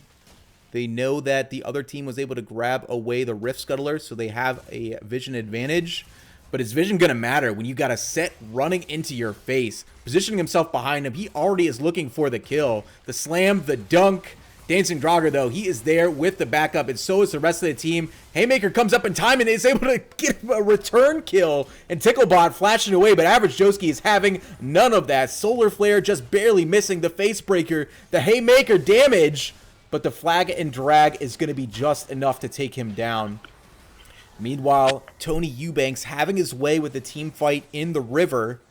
They know that the other team was able to grab away the Rift Scuttler, so they have a vision advantage. But is vision going to matter when you got a Set running into your face, positioning himself behind him? He already is looking for the kill. The slam, the dunk. Dancing Draugr, though, he is there with the backup, and so is the rest of the team. Haymaker comes up in time and is able to get a return kill, and Ticklebot flashing away, but Average Joski is having none of that. Solar Flare just barely missing the Facebreaker, the Haymaker damage, but the flag and drag is going to be just enough to take him down. Meanwhile, Tony Eubanks having his way with the team fight in the river,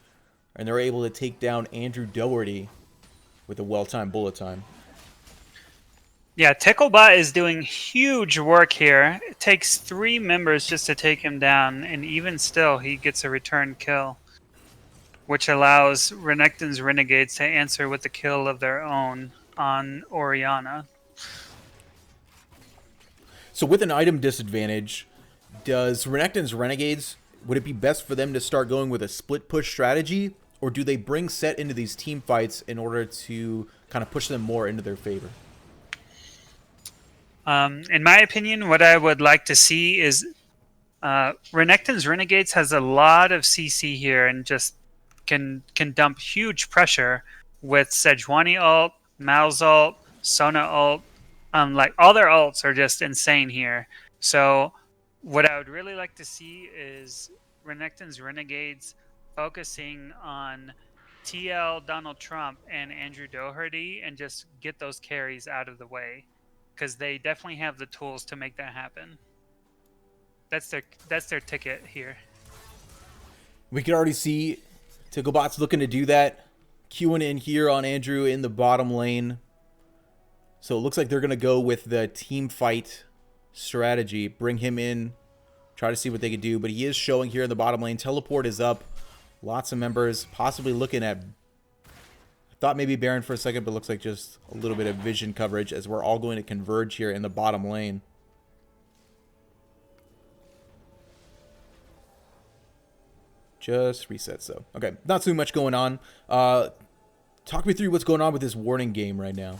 and they're able to take down Andrew Doherty with a well-timed bullet time. Yeah, Ticklebot is doing huge work here. It takes 3 members just to take him down, and even still, he gets a return kill, which allows Renekton's Renegades to answer with a kill of their own on Orianna. So with an item disadvantage, does Renekton's Renegades, would it be best for them to start going with a split push strategy, or do they bring Set into these team fights in order to kind of push them more into their favor? In my opinion, what I would like to see is Renekton's Renegades has a lot of CC here and just can dump huge pressure with Sejuani ult, Mal's ult, Sona ult. Like all their ults are just insane here. So what I would really like to see is Renekton's Renegades focusing on TL, Donald Trump, and Andrew Doherty and just get those carries out of the way, because they definitely have the tools to make that happen. That's their ticket here. We can already see Ticklebot's looking to do that, queuing in here on Andrew in the bottom lane. So it looks like they're going to go with the team fight strategy, bring him in, try to see what they can do. But he is showing here in the bottom lane. Teleport is up. Lots of members possibly looking at Thought maybe Baron for a second, but looks like just a little bit of vision coverage as we're all going to converge here in the bottom lane. Just reset, so. Okay, not too much going on. Talk me through what's going on with this warning game right now.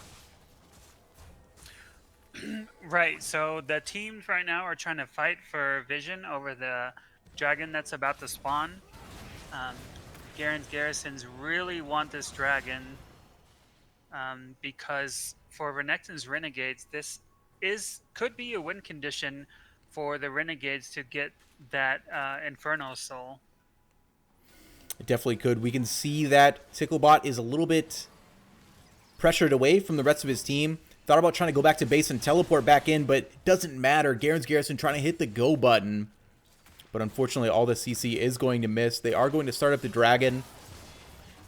Right, so the teams right now are trying to fight for vision over the dragon that's about to spawn. Garen's Garrisons really want this dragon because for Renekton's Renegades, this could be a win condition for the Renegades to get that Inferno Soul. It definitely could. We can see that Ticklebot is a little bit pressured away from the rest of his team. Thought about trying to go back to base and teleport back in, but it doesn't matter. Garen's Garrison trying to hit the go button. But unfortunately, all the CC is going to miss. They are going to start up the dragon.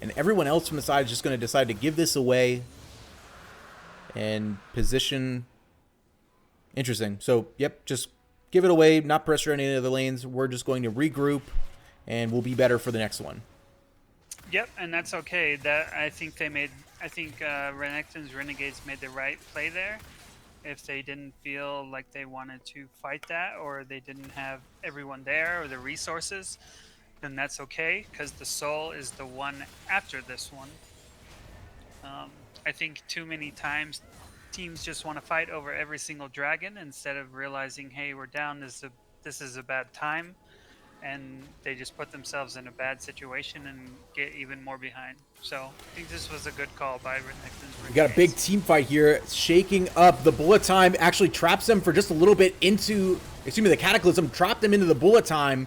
And everyone else from the side is just going to decide to give this away. And position. Interesting. So, yep, just give it away. Not pressure any of the lanes. We're just going to regroup. And we'll be better for the next one. Yep, and that's okay. I think Renekton's Renegades made the right play there. If they didn't feel like they wanted to fight that, or they didn't have everyone there, or the resources, then that's okay, because the soul is the one after this one. I think too many times teams just want to fight over every single dragon instead of realizing, hey, we're down. This is a bad time. And they just put themselves in a bad situation and get even more behind. So I think this was a good call by Renekton's. We got a big team fight here, shaking up. The bullet time actually traps them for just a little bit into, the Cataclysm trapped them into the bullet time.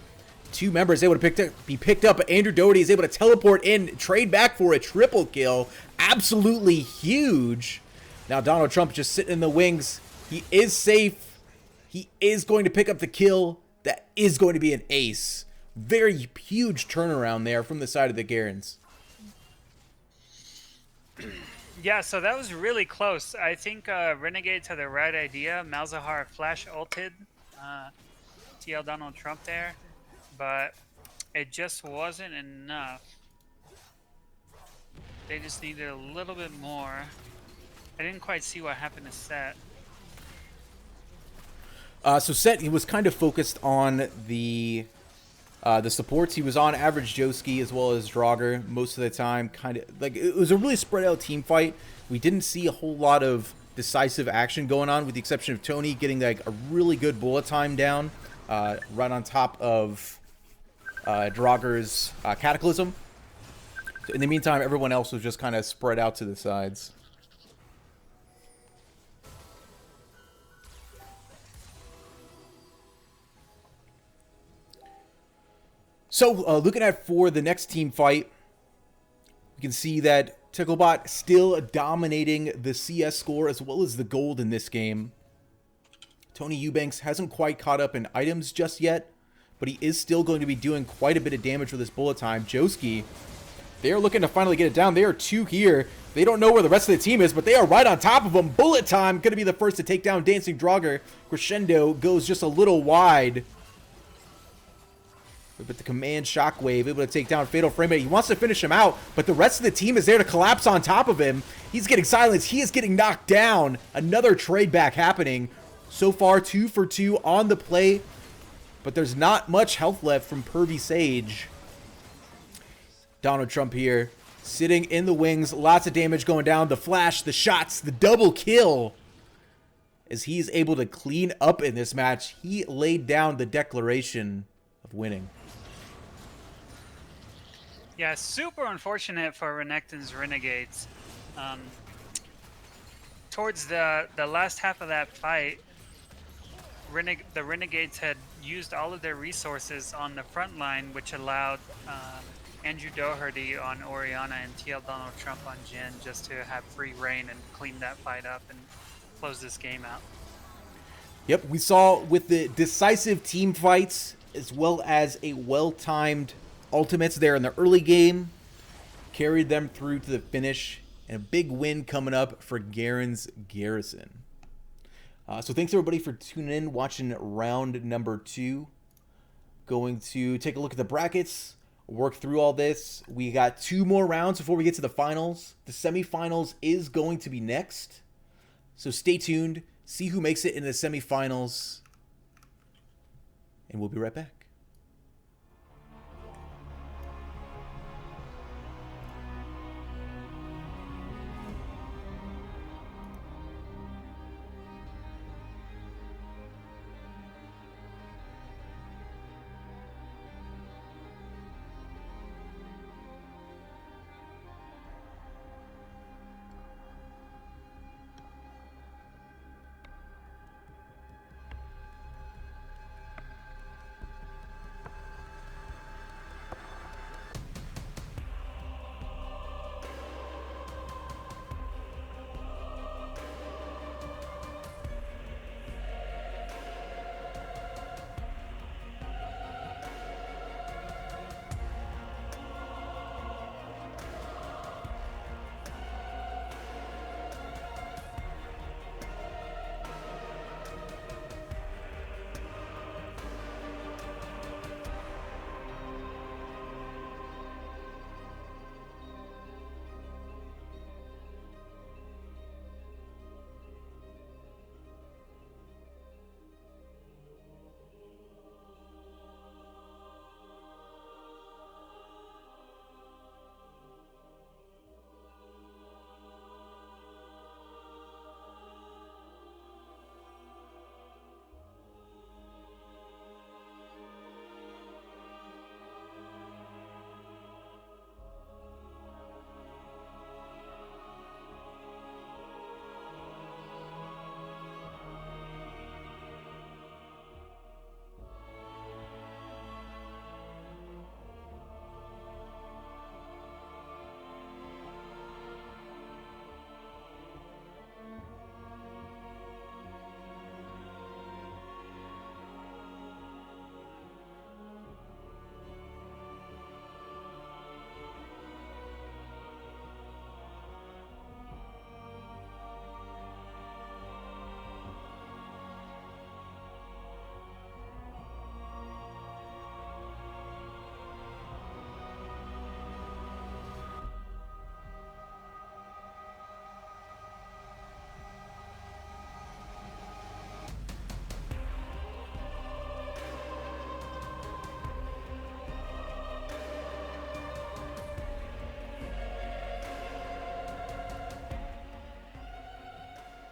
2 members able to be picked up, but Andrew Doherty is able to teleport in, trade back for a triple kill. Absolutely huge. Now Donald Trump just sitting in the wings. He is safe. He is going to pick up the kill. That is going to be an ace. Very huge turnaround there from the side of the Garens. Yeah, so that was really close. I think Renegades had the right idea. Malzahar flash ulted TL Donald Trump there, but it just wasn't enough. They just needed a little bit more. I didn't quite see what happened to Set. So Set, he was kind of focused on the supports. He was on average Joski as well as Draugr most of the time. Kind of like it was a really spread out team fight. We didn't see a whole lot of decisive action going on, with the exception of Tony getting like a really good bullet time down right on top of Draugr's Cataclysm. So in the meantime, everyone else was just kind of spread out to the sides. So, looking at for the next team fight, you can see that Ticklebot still dominating the CS score as well as the gold in this game. Tony Eubanks hasn't quite caught up in items just yet, but he is still going to be doing quite a bit of damage with this bullet time. Joski, they're looking to finally get it down. They are 2 here. They don't know where the rest of the team is, but they are right on top of them. Bullet time going to be the first to take down Dancing Draugr. Crescendo goes just a little wide. But the command shockwave able to take down Fatal Frame. He wants to finish him out, but the rest of the team is there to collapse on top of him. He's getting silenced. He is getting knocked down. Another trade back happening. So far, 2 for 2 on the play, but there's not much health left from Pervy Sage. Donald Trump here, sitting in the wings. Lots of damage going down. The flash, the shots, the double kill. As he's able to clean up in this match, he laid down the declaration of winning. Yeah, super unfortunate for Renekton's Renegades. Towards the last half of that fight, the Renegades had used all of their resources on the front line, which allowed Andrew Doherty on Orianna and TL Donald Trump on Jhin just to have free reign and clean that fight up and close this game out. Yep, we saw with the decisive team fights as well as a well-timed ultimates there in the early game, carried them through to the finish, and a big win coming up for Garen's Garrison. So thanks everybody for tuning in, watching round number 2. Going to take a look at the brackets. work through all this. We got 2 more rounds before we get to the finals. The semifinals is going to be next. So stay tuned. See who makes it in the semifinals. And we'll be right back.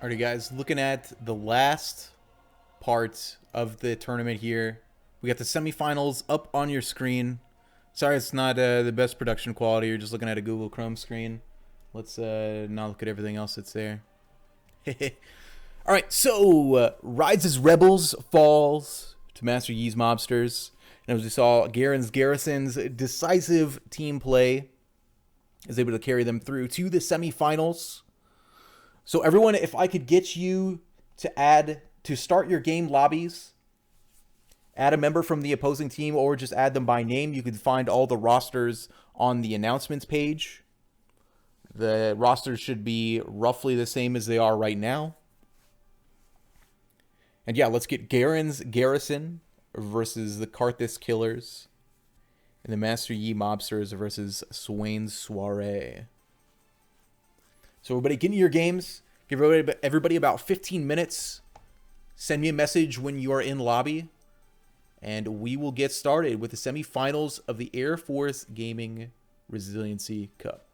Alrighty, guys, looking at the last part of the tournament here. We got the semifinals up on your screen. Sorry, it's not the best production quality. You're just looking at a Google Chrome screen. Let's not look at everything else that's there. Alright, so Rides as Rebels falls to Master Yi's Mobsters. And as we saw, Garen's Garrison's decisive team play is able to carry them through to the semifinals. So everyone, if I could get you to start your game lobbies, add a member from the opposing team or just add them by name. You can find all the rosters on the announcements page. The rosters should be roughly the same as they are right now. And yeah, let's get Garen's Garrison versus the Karthus Killers. And the Master Yi Mobsters versus Swain's Soiree. So everybody, get into your games. Give everybody about 15 minutes. Send me a message when you are in lobby. And we will get started with the semifinals of the Air Force Gaming Resiliency Cup.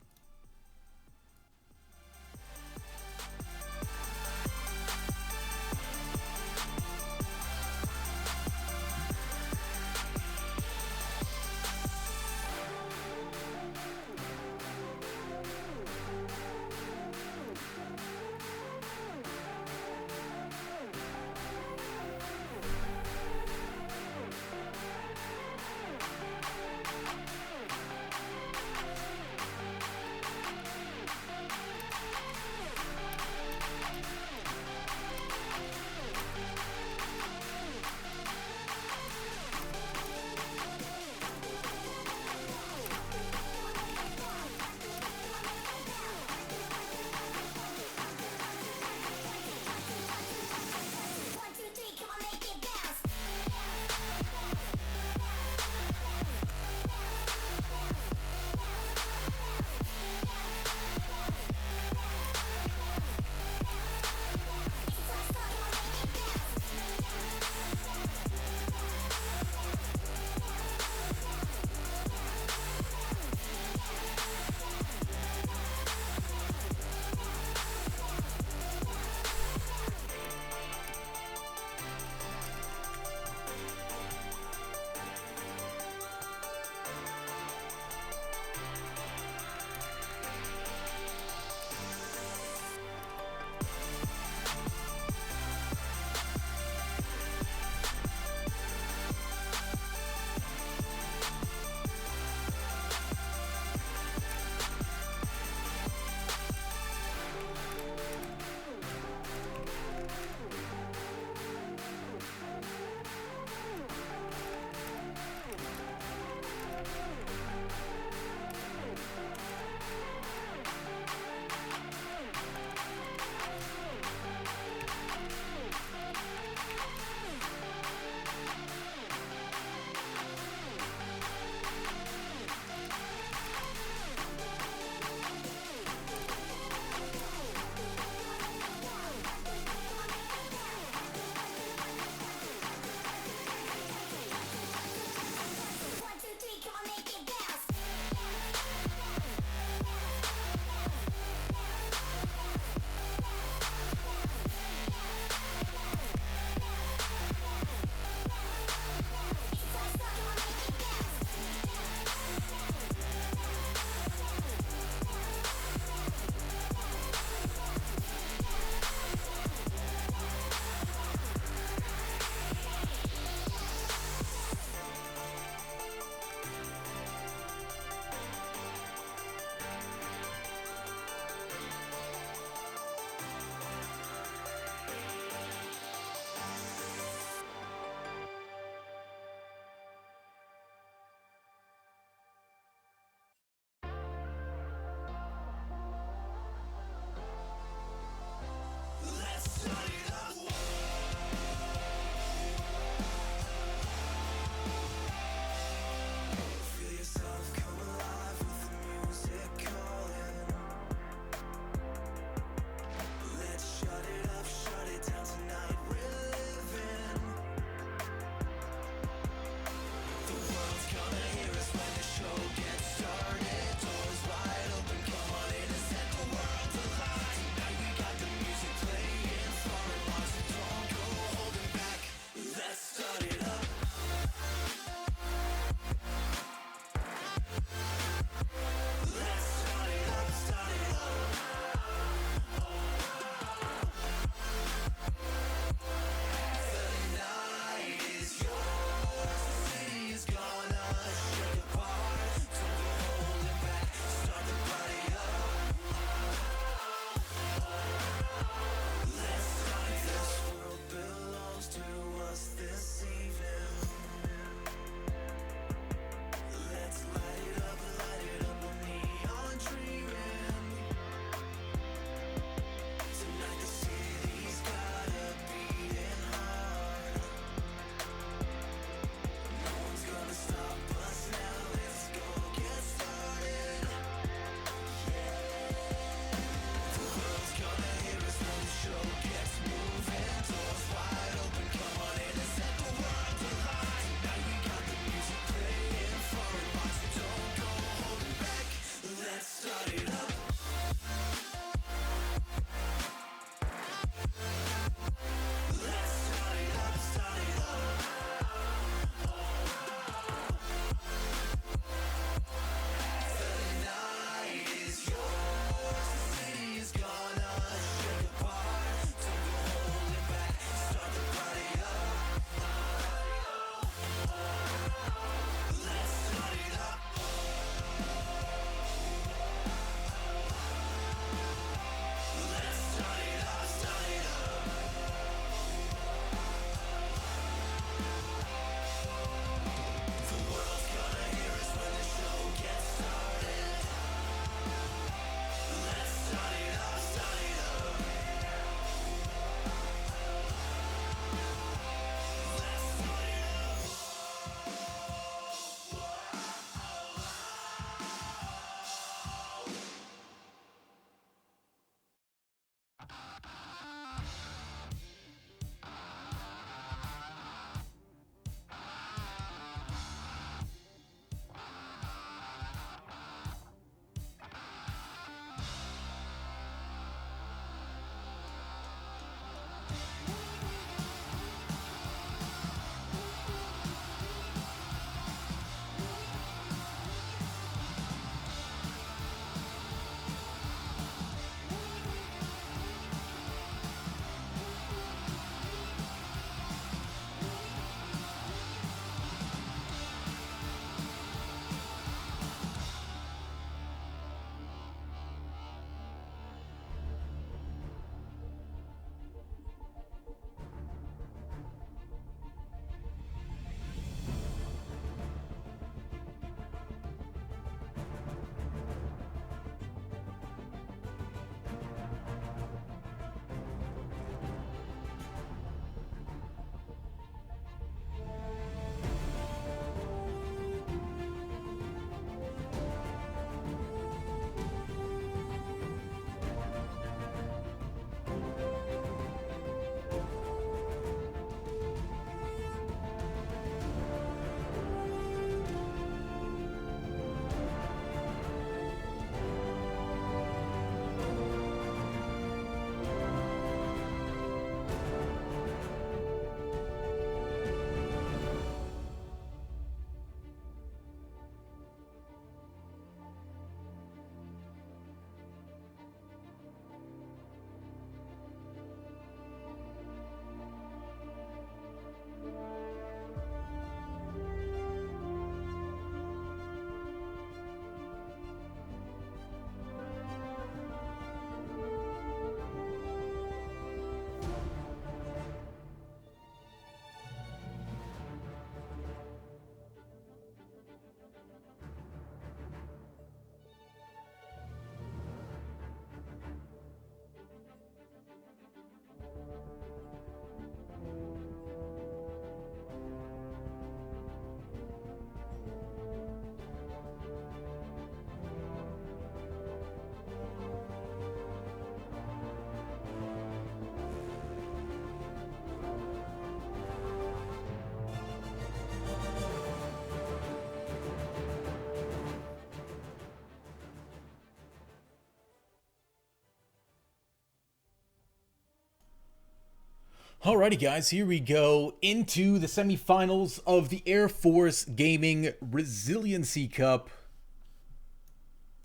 Alrighty, guys, here we go into the semifinals of the Air Force Gaming Resiliency Cup.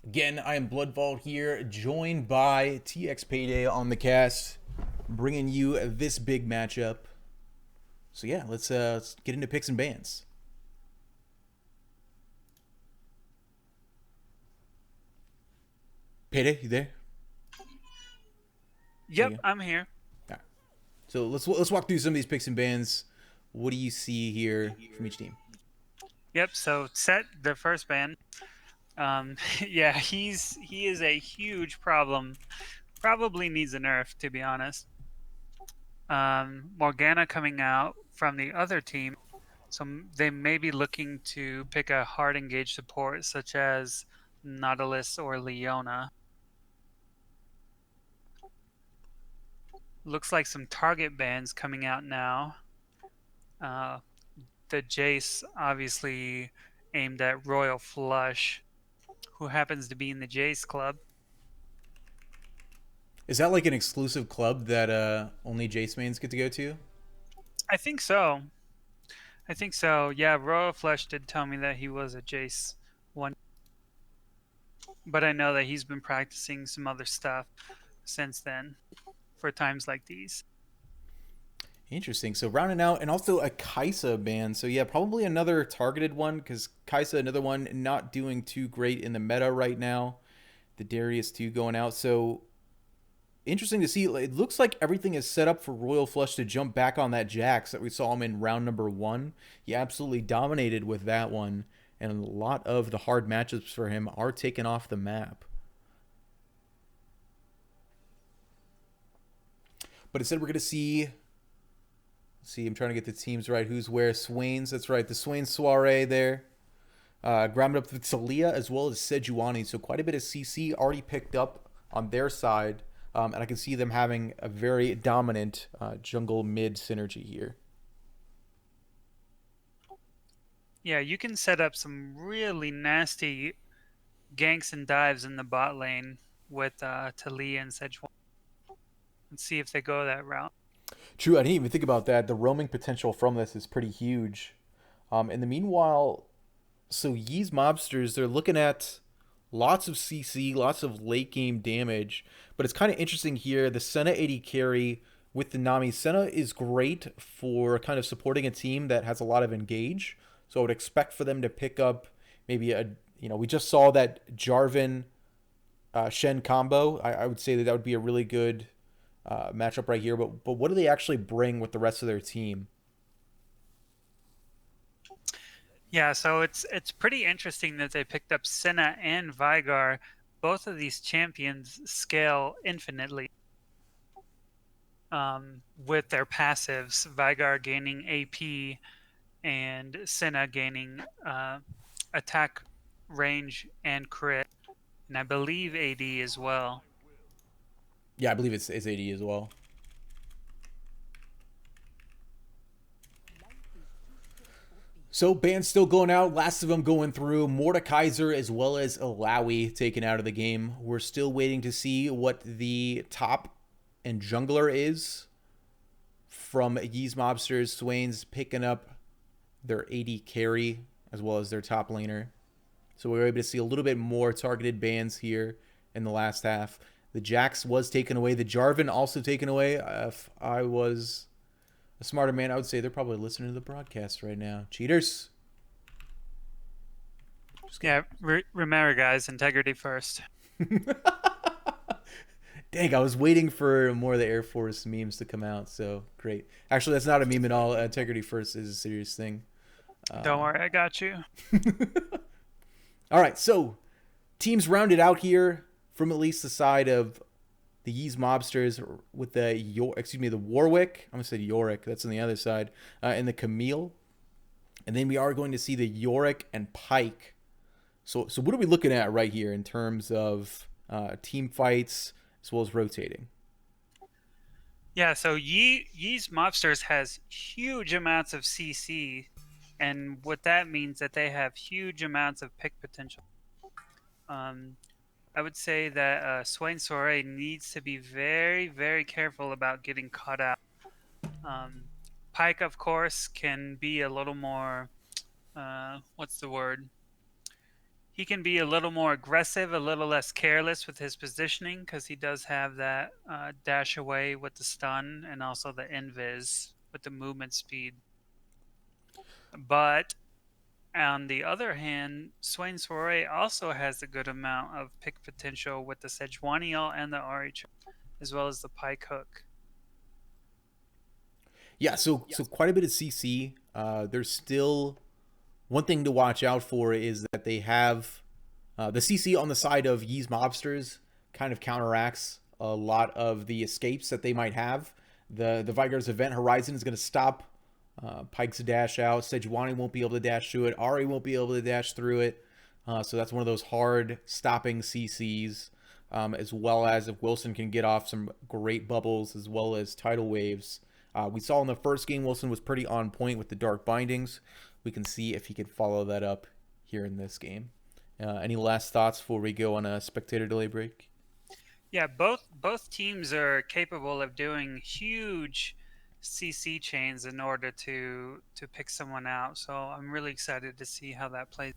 Again, I am Bloodvault here, joined by TX Payday on the cast, bringing you this big matchup. So yeah, let's get into picks and bans. Payday, you there? Yep, Yeah. I'm here. Alright. So let's walk through some of these picks and bans. What do you see here from each team? Yep. So Set, the first ban. Yeah, he is a huge problem. Probably needs a nerf, to be honest. Morgana coming out from the other team, so they may be looking to pick a hard engaged support such as Nautilus or Leona. Looks like some target bans coming out now. The Jace obviously aimed at Royal Flush, who happens to be in the Jace club. Is that like an exclusive club that only Jace mains get to go to? I think so. I think so. Yeah, Royal Flush did tell me that he was a Jace one, but I know that he's been practicing some other stuff since then for times like these. Interesting. So rounding out, and also a Kaisa ban. So yeah, probably another targeted one because Kaisa, another one not doing too great in the meta right now. The Darius 2 going out. So interesting to see. It looks like everything is set up for Royal Flush to jump back on that Jax that we saw him in round number 1. He absolutely dominated with that one, and a lot of the hard matchups for him are taken off the map. But instead, we're going to see. I'm trying to get the teams right. Who's where? Swains. That's right. The Swain soiree there. Grabbing up the Talia as well as Sejuani. So quite a bit of CC already picked up on their side. And I can see them having a very dominant jungle mid synergy here. Yeah, you can set up some really nasty ganks and dives in the bot lane with Talia and Sejuani and see if they go that route. True, I didn't even think about that. The roaming potential from this is pretty huge. In the meanwhile, so Yee's mobsters, they're looking at lots of CC, lots of late game damage, but it's kind of interesting here. The Senna 80 carry with the Nami. Senna is great for kind of supporting a team that has a lot of engage. So I would expect for them to pick up maybe we just saw that Jarvan Shen combo. I would say that would be a really good matchup right here. But what do they actually bring with the rest of their team? Yeah, so it's pretty interesting that they picked up Senna and Vigar. Both of these champions scale infinitely with their passives. Vigar gaining AP and Senna gaining attack range and crit, and I believe AD as well. Yeah, I believe it's AD as well. So bans still going out. Last of them going through. Mordekaiser as well as Alawi taken out of the game. We're still waiting to see what the top and jungler is from Yee's mobsters. Swain's picking up their AD carry as well as their top laner. So we were able to see a little bit more targeted bans here in the last half. The Jax was taken away. The Jarvan also taken away. If I was a smarter man, I would say they're probably listening to the broadcast right now. Cheaters. Yeah, remember, guys, integrity first. Dang, I was waiting for more of the Air Force memes to come out, so great. Actually, that's not a meme at all. Integrity first is a serious thing. Don't worry, I got you. All right, so teams rounded out here from at least the side of the Yee's mobsters with the Warwick. I'm gonna say Yorick. That's on the other side, and the Camille, and then we are going to see the Yorick and Pike. So what are we looking at right here in terms of team fights as well as rotating? Yeah, so Yee's mobsters has huge amounts of CC, and what that means that they have huge amounts of pick potential. I would say that Swain Soiree needs to be very, very careful about getting caught out. Um, Pike, of course, can be a little more. What's the word? He can be a little more aggressive, a little less careless with his positioning because he does have that dash away with the stun and also the invis with the movement speed. But on the other hand, Swain Soiree also has a good amount of pick potential with the Sejuani ult and the RH, as well as the Pike hook. Yeah, so quite a bit of CC. There's still one thing to watch out for is that they have the CC on the side of Yee's mobsters kind of counteracts a lot of the escapes that they might have. The Vigor's Event Horizon is going to stop Pike's dash out. Sejuani won't be able to dash through it. Ari won't be able to dash through it. So that's one of those hard stopping CCs. As well as if Wilson can get off some great bubbles as well as tidal waves. We saw in the first game Wilson was pretty on point with the dark bindings. We can see if he can follow that up here in this game. Any last thoughts before we go on a spectator delay break? Yeah, both teams are capable of doing huge CC chains in order to pick someone out. So I'm really excited to see how that plays.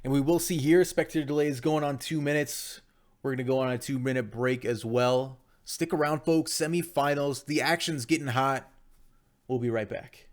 And we will see here spectator delay is going on 2 minutes. We're going to go on a 2-minute break as well. Stick around, folks. Semifinals. The action's getting hot. We'll be right back.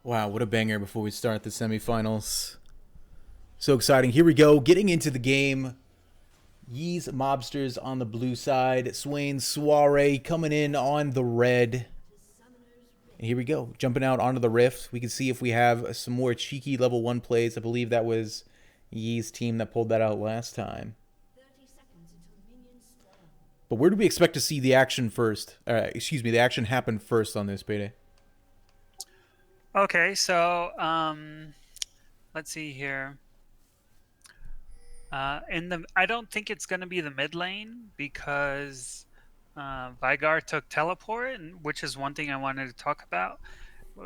Wow, what a banger before we start the semifinals. So exciting. Here we go. Getting into the game. Yee's Mobsters on the blue side. Swain's Soiree coming in on the red. And here we go. Jumping out onto the Rift. We can see if we have some more cheeky level 1 plays. I believe that was Yee's team that pulled that out last time. 30 seconds until minions spawn. But where do we expect to see the action first? The action happen first on this payday? Okay, so let's see here. I don't think it's going to be the mid lane because Vigar took teleport, which is one thing I wanted to talk about,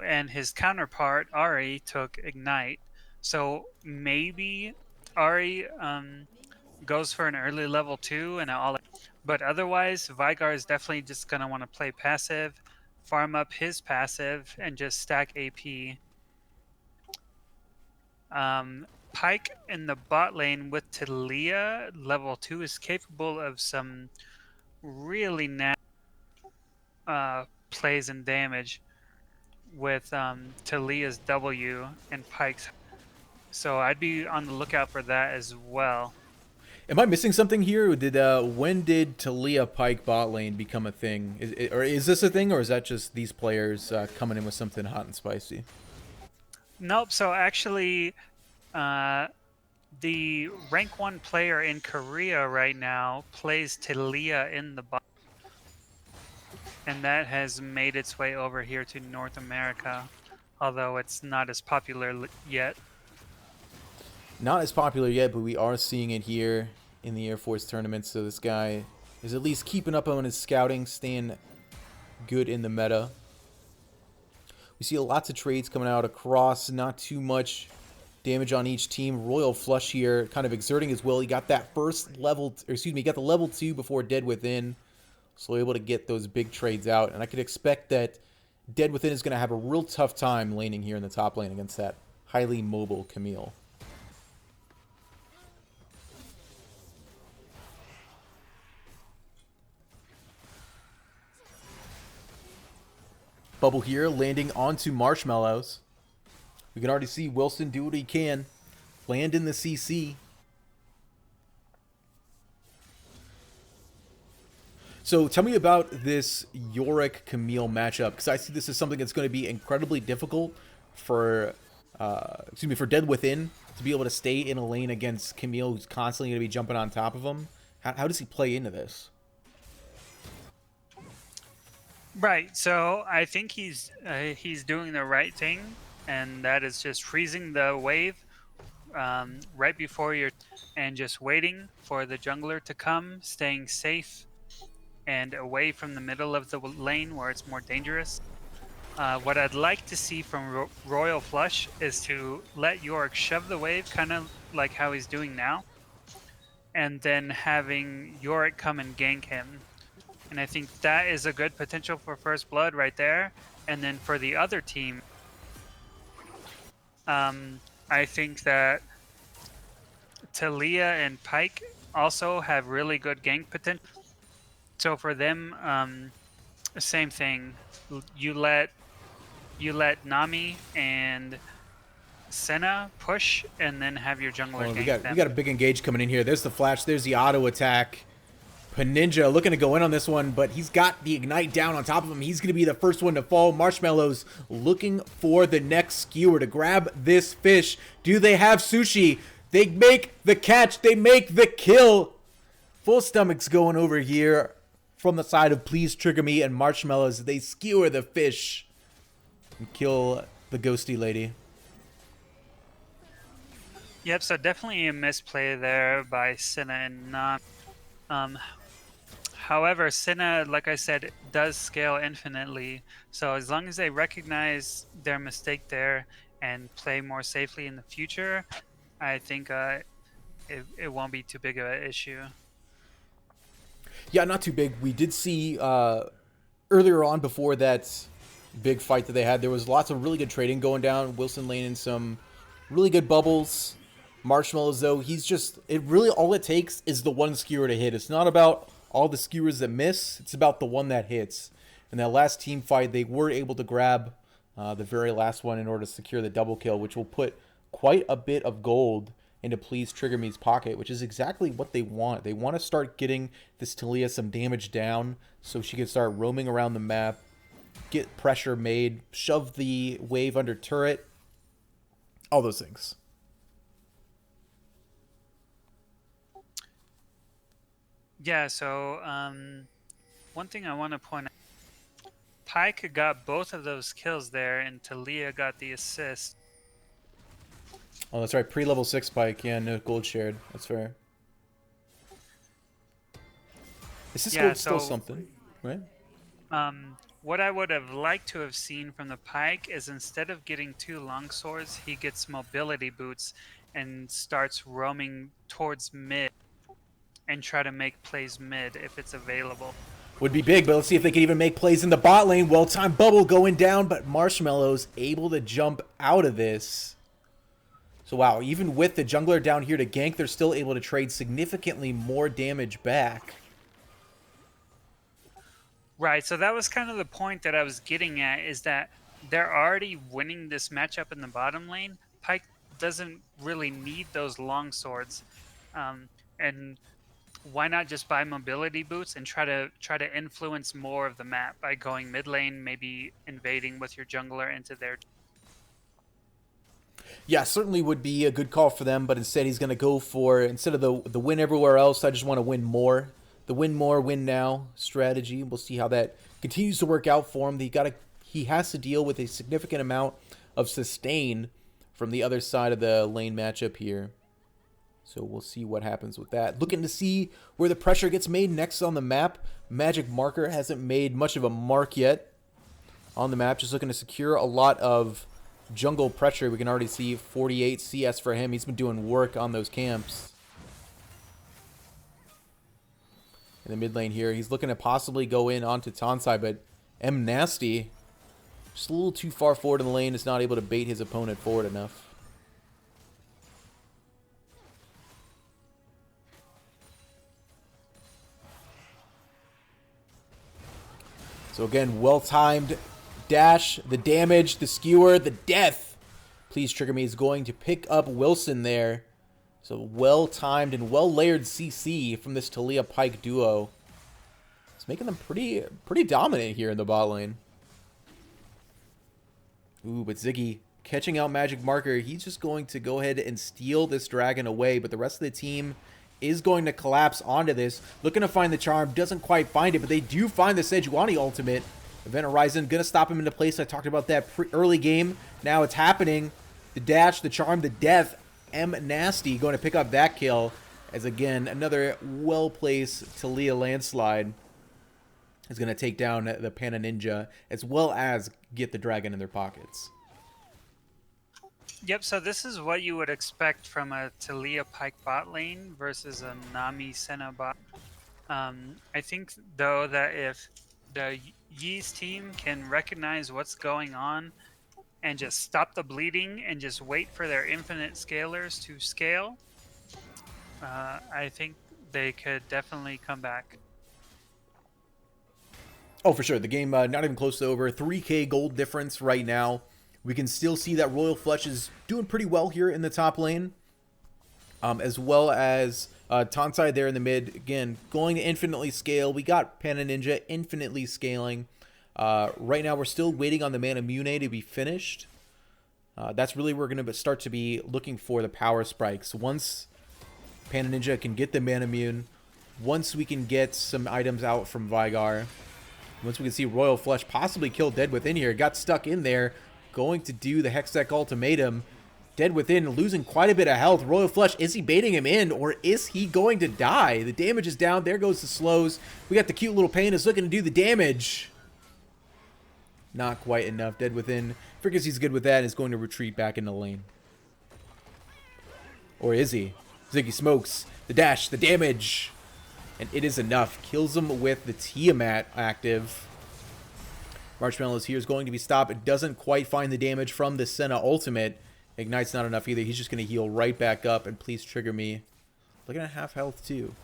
and his counterpart Ari took ignite. So maybe Ari goes for an early level 2 and all, but otherwise Vigar is definitely just going to want to play passive, farm up his passive, and just stack AP. Pike in the bot lane with Talia level 2 is capable of some really nasty plays and damage with Talia's W and Pike's. So I'd be on the lookout for that as well. Am I missing something here? When did Talia Pike bot lane become a thing? Is this a thing, or is that just these players coming in with something hot and spicy? Nope. So actually, the rank 1 player in Korea right now plays Talia in the bot, and that has made its way over here to North America, although it's not as popular yet. Not as popular yet, but we are seeing it here in the Air Force tournament. So this guy is at least keeping up on his scouting, staying good in the meta. We see lots of trades coming out across, not too much damage on each team. Royal Flush here, kind of exerting his will. He got that first level, he got the level 2 before Dead Within, so able to get those big trades out. And I could expect that Dead Within is going to have a real tough time laning here in the top lane against that highly mobile Camille. Bubble here, landing onto Marshmallows. We can already see Wilson do what he can. Land in the CC. So tell me about this Yorick-Camille matchup, because I see this as something that's going to be incredibly difficult for, for Dead Within to be able to stay in a lane against Camille, who's constantly going to be jumping on top of him. How does he play into this? Right. So I think he's doing the right thing, and that is just freezing the wave right before and just waiting for the jungler to come, staying safe and away from the middle of the lane where it's more dangerous. What I'd like to see from Royal Flush is to let Yorick shove the wave, kind of like how he's doing now, and then having Yorick come and gank him. And I think that is a good potential for First Blood right there. And then for the other team, I think that Talia and Pike also have really good gank potential. So for them, same thing. You let Nami and Senna push, and then have your jungler gank them. We got a big engage coming in here. There's the flash. There's the auto attack. Ninja looking to go in on this one, but he's got the ignite down on top of him. He's going to be the first one to fall. Marshmallows looking for the next skewer to grab this fish. Do they have sushi? They make the catch. They make the kill. Full stomachs going over here from the side of Please Trigger Me and Marshmallows. They skewer the fish and kill the ghosty lady. Yep, so definitely a misplay there by Senna and Nam. However, Senna, like I said, does scale infinitely. So as long as they recognize their mistake there and play more safely in the future, I think it won't be too big of an issue. Yeah, not too big. We did see earlier on, before that big fight that they had, there was lots of really good trading going down. Wilson laning some really good bubbles. Marshmallows, though, all it takes is the one skewer to hit. It's not about all the skewers that miss. It's about the one that hits. In that last team fight, they were able to grab the very last one in order to secure the double kill, which will put quite a bit of gold into Please Trigger Me's pocket, which is exactly what they want. They want to start getting this Talia some damage down so she can start roaming around the map, get pressure made, shove the wave under turret, all those things. Yeah, so one thing I want to point out, Pyke got both of those kills there, and Talia got the assist. Oh, that's right. Pre-level 6 spike. Yeah, no gold shared. That's fair. Assist Yeah, gold's still so something, right? what I would have liked to have seen from the Pyke is instead of getting 2 longswords, he gets mobility boots and starts roaming towards mid and try to make plays mid if it's available. Would be big, but let's see if they can even make plays in the bot lane. Well-timed bubble going down, but Marshmallow's able to jump out of this. So wow, even with the jungler down here to gank, they're still able to trade significantly more damage back. Right, so that was kind of the point that I was getting at, is that they're already winning this matchup in the bottom lane. Pyke doesn't really need those long swords, and why not just buy mobility boots and try to influence more of the map by going mid lane, maybe invading with your jungler into their. Yeah, certainly would be a good call for them, but instead he's going to go for, instead of the win everywhere else, I just want to win more. The win more, win now strategy. We'll see how that continues to work out for him. He has to deal with a significant amount of sustain from the other side of the lane matchup here. So we'll see what happens with that. Looking to see where the pressure gets made next on the map. Magic Marker hasn't made much of a mark yet on the map. Just looking to secure a lot of jungle pressure. We can already see 48 CS for him. He's been doing work on those camps. In the mid lane here, he's looking to possibly go in onto Tonsai, but M Nasty just a little too far forward in the lane, is not able to bait his opponent forward enough. So again, well-timed dash, the damage, the skewer, the death. Please Trigger Me is going to pick up Wilson there. So well-timed and well-layered CC from this Talia Pyke duo. It's making them pretty dominant here in the bot lane. Ooh, but Ziggy catching out Magic Marker. He's just going to go ahead and steal this dragon away, but the rest of the team is going to collapse onto this. Looking to find the charm, doesn't quite find it, but they do find the Sejuani ultimate. Event Horizon gonna stop him into place. I talked about that early game. Now it's happening. The dash, the charm, the death. M Nasty going to pick up that kill. As again, another well-placed Talia landslide is going to take down the Panda Ninja, as well as get the dragon in their pockets. Yep, so this is what you would expect from a Talia Pyke bot lane versus a Nami Senna bot. I think, though, that if the Yee's team can recognize what's going on and just stop the bleeding and just wait for their infinite scalers to scale, I think they could definitely come back. Oh, for sure. The game not even close to over. 3k gold difference right now. We can still see that Royal Flush is doing pretty well here in the top lane. As well as Tonsai there in the mid. Again, going to infinitely scale. We got Panda Ninja infinitely scaling. Right now, we're still waiting on the Mana Mune to be finished. That's really where we're going to start to be looking for the power spikes. Once Panda Ninja can get the Mana Mune, once we can get some items out from Vigar, once we can see Royal Flush possibly kill Dead Within here, got stuck in there, going to do the Hextech Ultimatum. Dead Within losing quite a bit of health. Royal Flush, is he baiting him in, or is he going to die? The damage is down. There goes the slows. We got the cute little pain is looking to do the damage. Not quite enough. Dead Within figures he's good with that and is going to retreat back in the lane. Or is he? Ziggy smokes. The dash, the damage. And it is enough. Kills him with the Tiamat active. Marshmallows here is going to be stopped. It doesn't quite find the damage from the Senna ultimate. Ignite's not enough either. He's just going to heal right back up. And Please Trigger Me. Looking at half health too.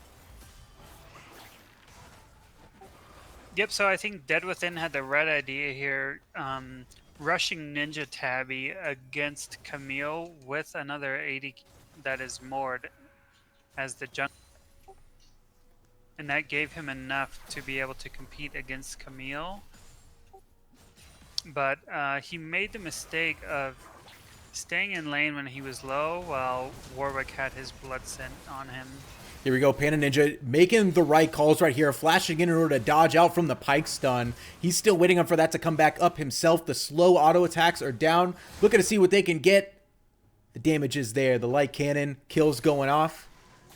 Yep, so I think Dead Within had the right idea here. rushing Ninja Tabby against Camille with another 80 that is moored as the jungle. And that gave him enough to be able to compete against Camille. But he made the mistake of staying in lane when he was low while Warwick had his blood scent on him. Here we go, Panda Ninja making the right calls right here, flashing in order to dodge out from the pike stun. He's still waiting for that to come back up himself. The slow auto attacks are down. Looking to see what they can get. The damage is there. The light cannon, kills going off.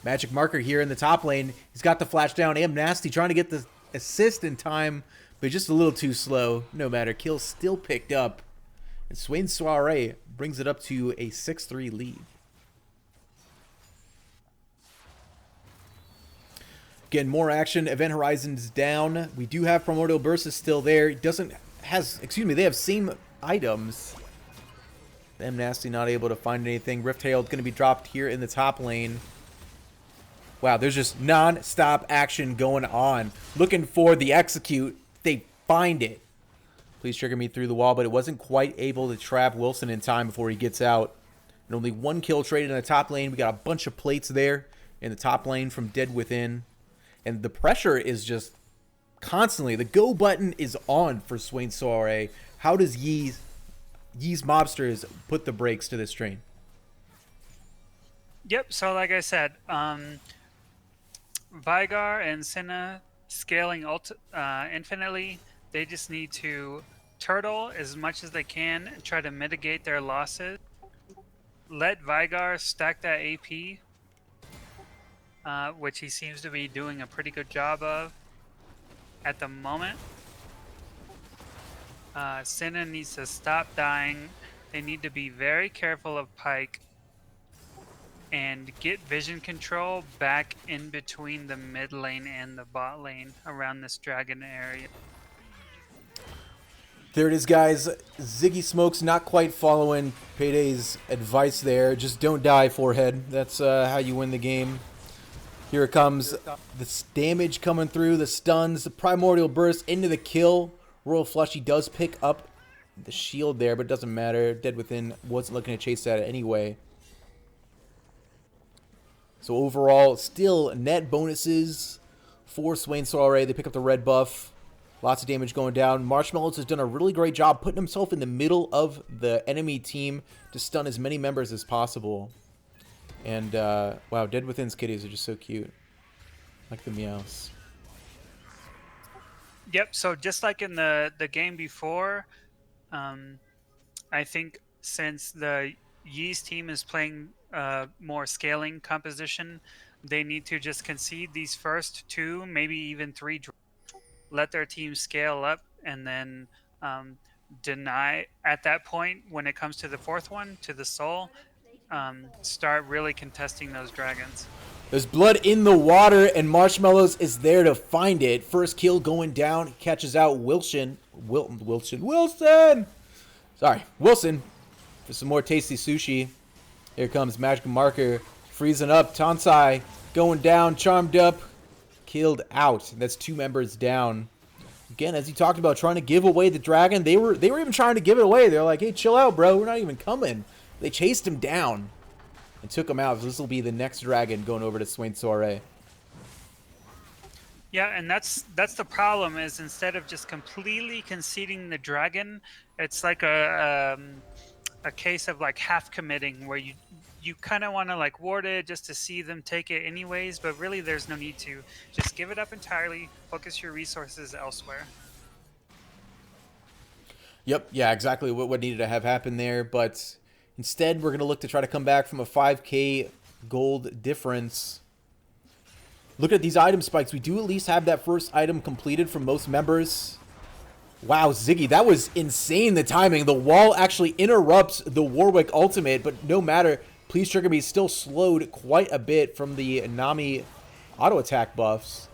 Magic Marker here in the top lane. He's got the flash down. Am Nasty trying to get the assist in time, but just a little too slow. No matter, kill still picked up. And Swain Soiree brings it up to a 6-3 lead. Again, more action. Event Horizon's down. We do have Primordial Burst is still there. They have same items. Them Nasty not able to find anything. Rift Herald going to be dropped here in the top lane. Wow, there's just non-stop action going on. Looking for the execute. They find it. Please trigger me through the wall, but it wasn't quite able to trap Wilson in time before he gets out. And only one kill traded in the top lane. We got a bunch of plates there in the top lane from Dead Within. And the pressure is just constantly. The go button is on for Swain Soiree. How does Yee's mobsters put the brakes to this train? Yep, so like I said, Vigar and Senna scaling infinitely. They just need to turtle as much as they can and try to mitigate their losses. Let Vigar stack that AP, which he seems to be doing a pretty good job of at the moment. Senna needs to stop dying. They need to be very careful of Pike and get vision control back in between the mid lane and the bot lane around this dragon area. There it is, guys. Ziggy Smoke's not quite following Payday's advice there. Just don't die, Forehead. That's how you win the game. Here it comes. The damage coming through, the stuns, the Primordial Burst into the kill. Royal Flush, he does pick up the shield there, but it doesn't matter. Dead Within wasn't looking to chase that anyway. So overall, still net bonuses for Swain Soiree. They pick up the red buff. Lots of damage going down. Marshmallows has done a really great job putting himself in the middle of the enemy team to stun as many members as possible. And, wow, Dead Within's kitties are just so cute. Like the meows. Yep, so just like in the game before, I think since the Yee's team is playing more scaling composition, they need to just concede these first two, maybe even three, let their team scale up, and then deny at that point when it comes to the fourth one, to the soul, start really contesting those dragons. There's blood in the water, and Marshmallows is there to find it. First kill going down. He catches out Wilson. Sorry, Wilson for some more tasty sushi. Here comes Magic Marker. Freezing up. Tansai going down. Charmed up. Killed out. That's two members down. Again, as he talked about, trying to give away the dragon. They were even trying to give it away. They're like, hey, chill out, bro. We're not even coming. They chased him down and took him out. This will be the next dragon going over to Swain Soiree. Yeah, and that's the problem, is instead of just completely conceding the dragon, it's like a case of like half committing, where you kind of want to like ward it just to see them take it anyways, but really there's no need to. Just give it up entirely, focus your resources elsewhere. Yep, yeah, exactly what needed to have happen there, but instead we're going to look to try to come back from a 5k gold difference. Look at these item spikes. We do at least have that first item completed from most members. Wow, Ziggy, that was insane, the timing. The wall actually interrupts the Warwick ultimate, but no matter. Please Trigger Me still slowed quite a bit from the Nami auto attack buffs.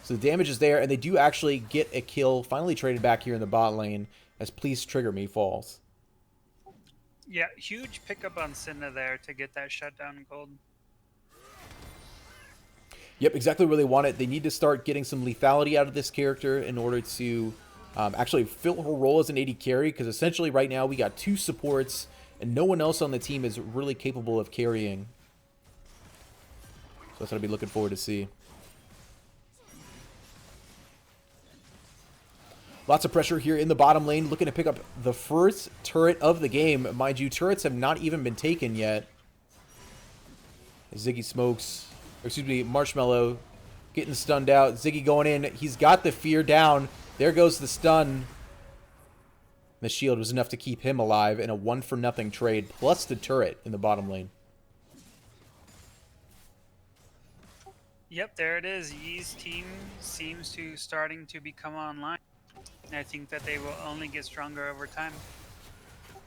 So the damage is there, and they do actually get a kill, finally traded back here in the bot lane, as Please Trigger Me falls. Yeah, huge pickup on Cinna there to get that shutdown gold. Yep, exactly where they want it. They need to start getting some lethality out of this character in order to Actually fill her role as an AD carry, because essentially right now we got 2 supports and no one else on the team is really capable of carrying. So that's what I'll be looking forward to see. Lots of pressure here in the bottom lane, looking to pick up the first turret of the game. Mind you, turrets have not even been taken yet. Ziggy Smokes, or excuse me, Marshmallow getting stunned out. Ziggy going in. He's got the fear down. There goes the stun. The shield was enough to keep him alive in a 1-for-0 trade, plus the turret in the bottom lane. Yep, there it is. Yee's team seems to starting to become online. And I think that they will only get stronger over time,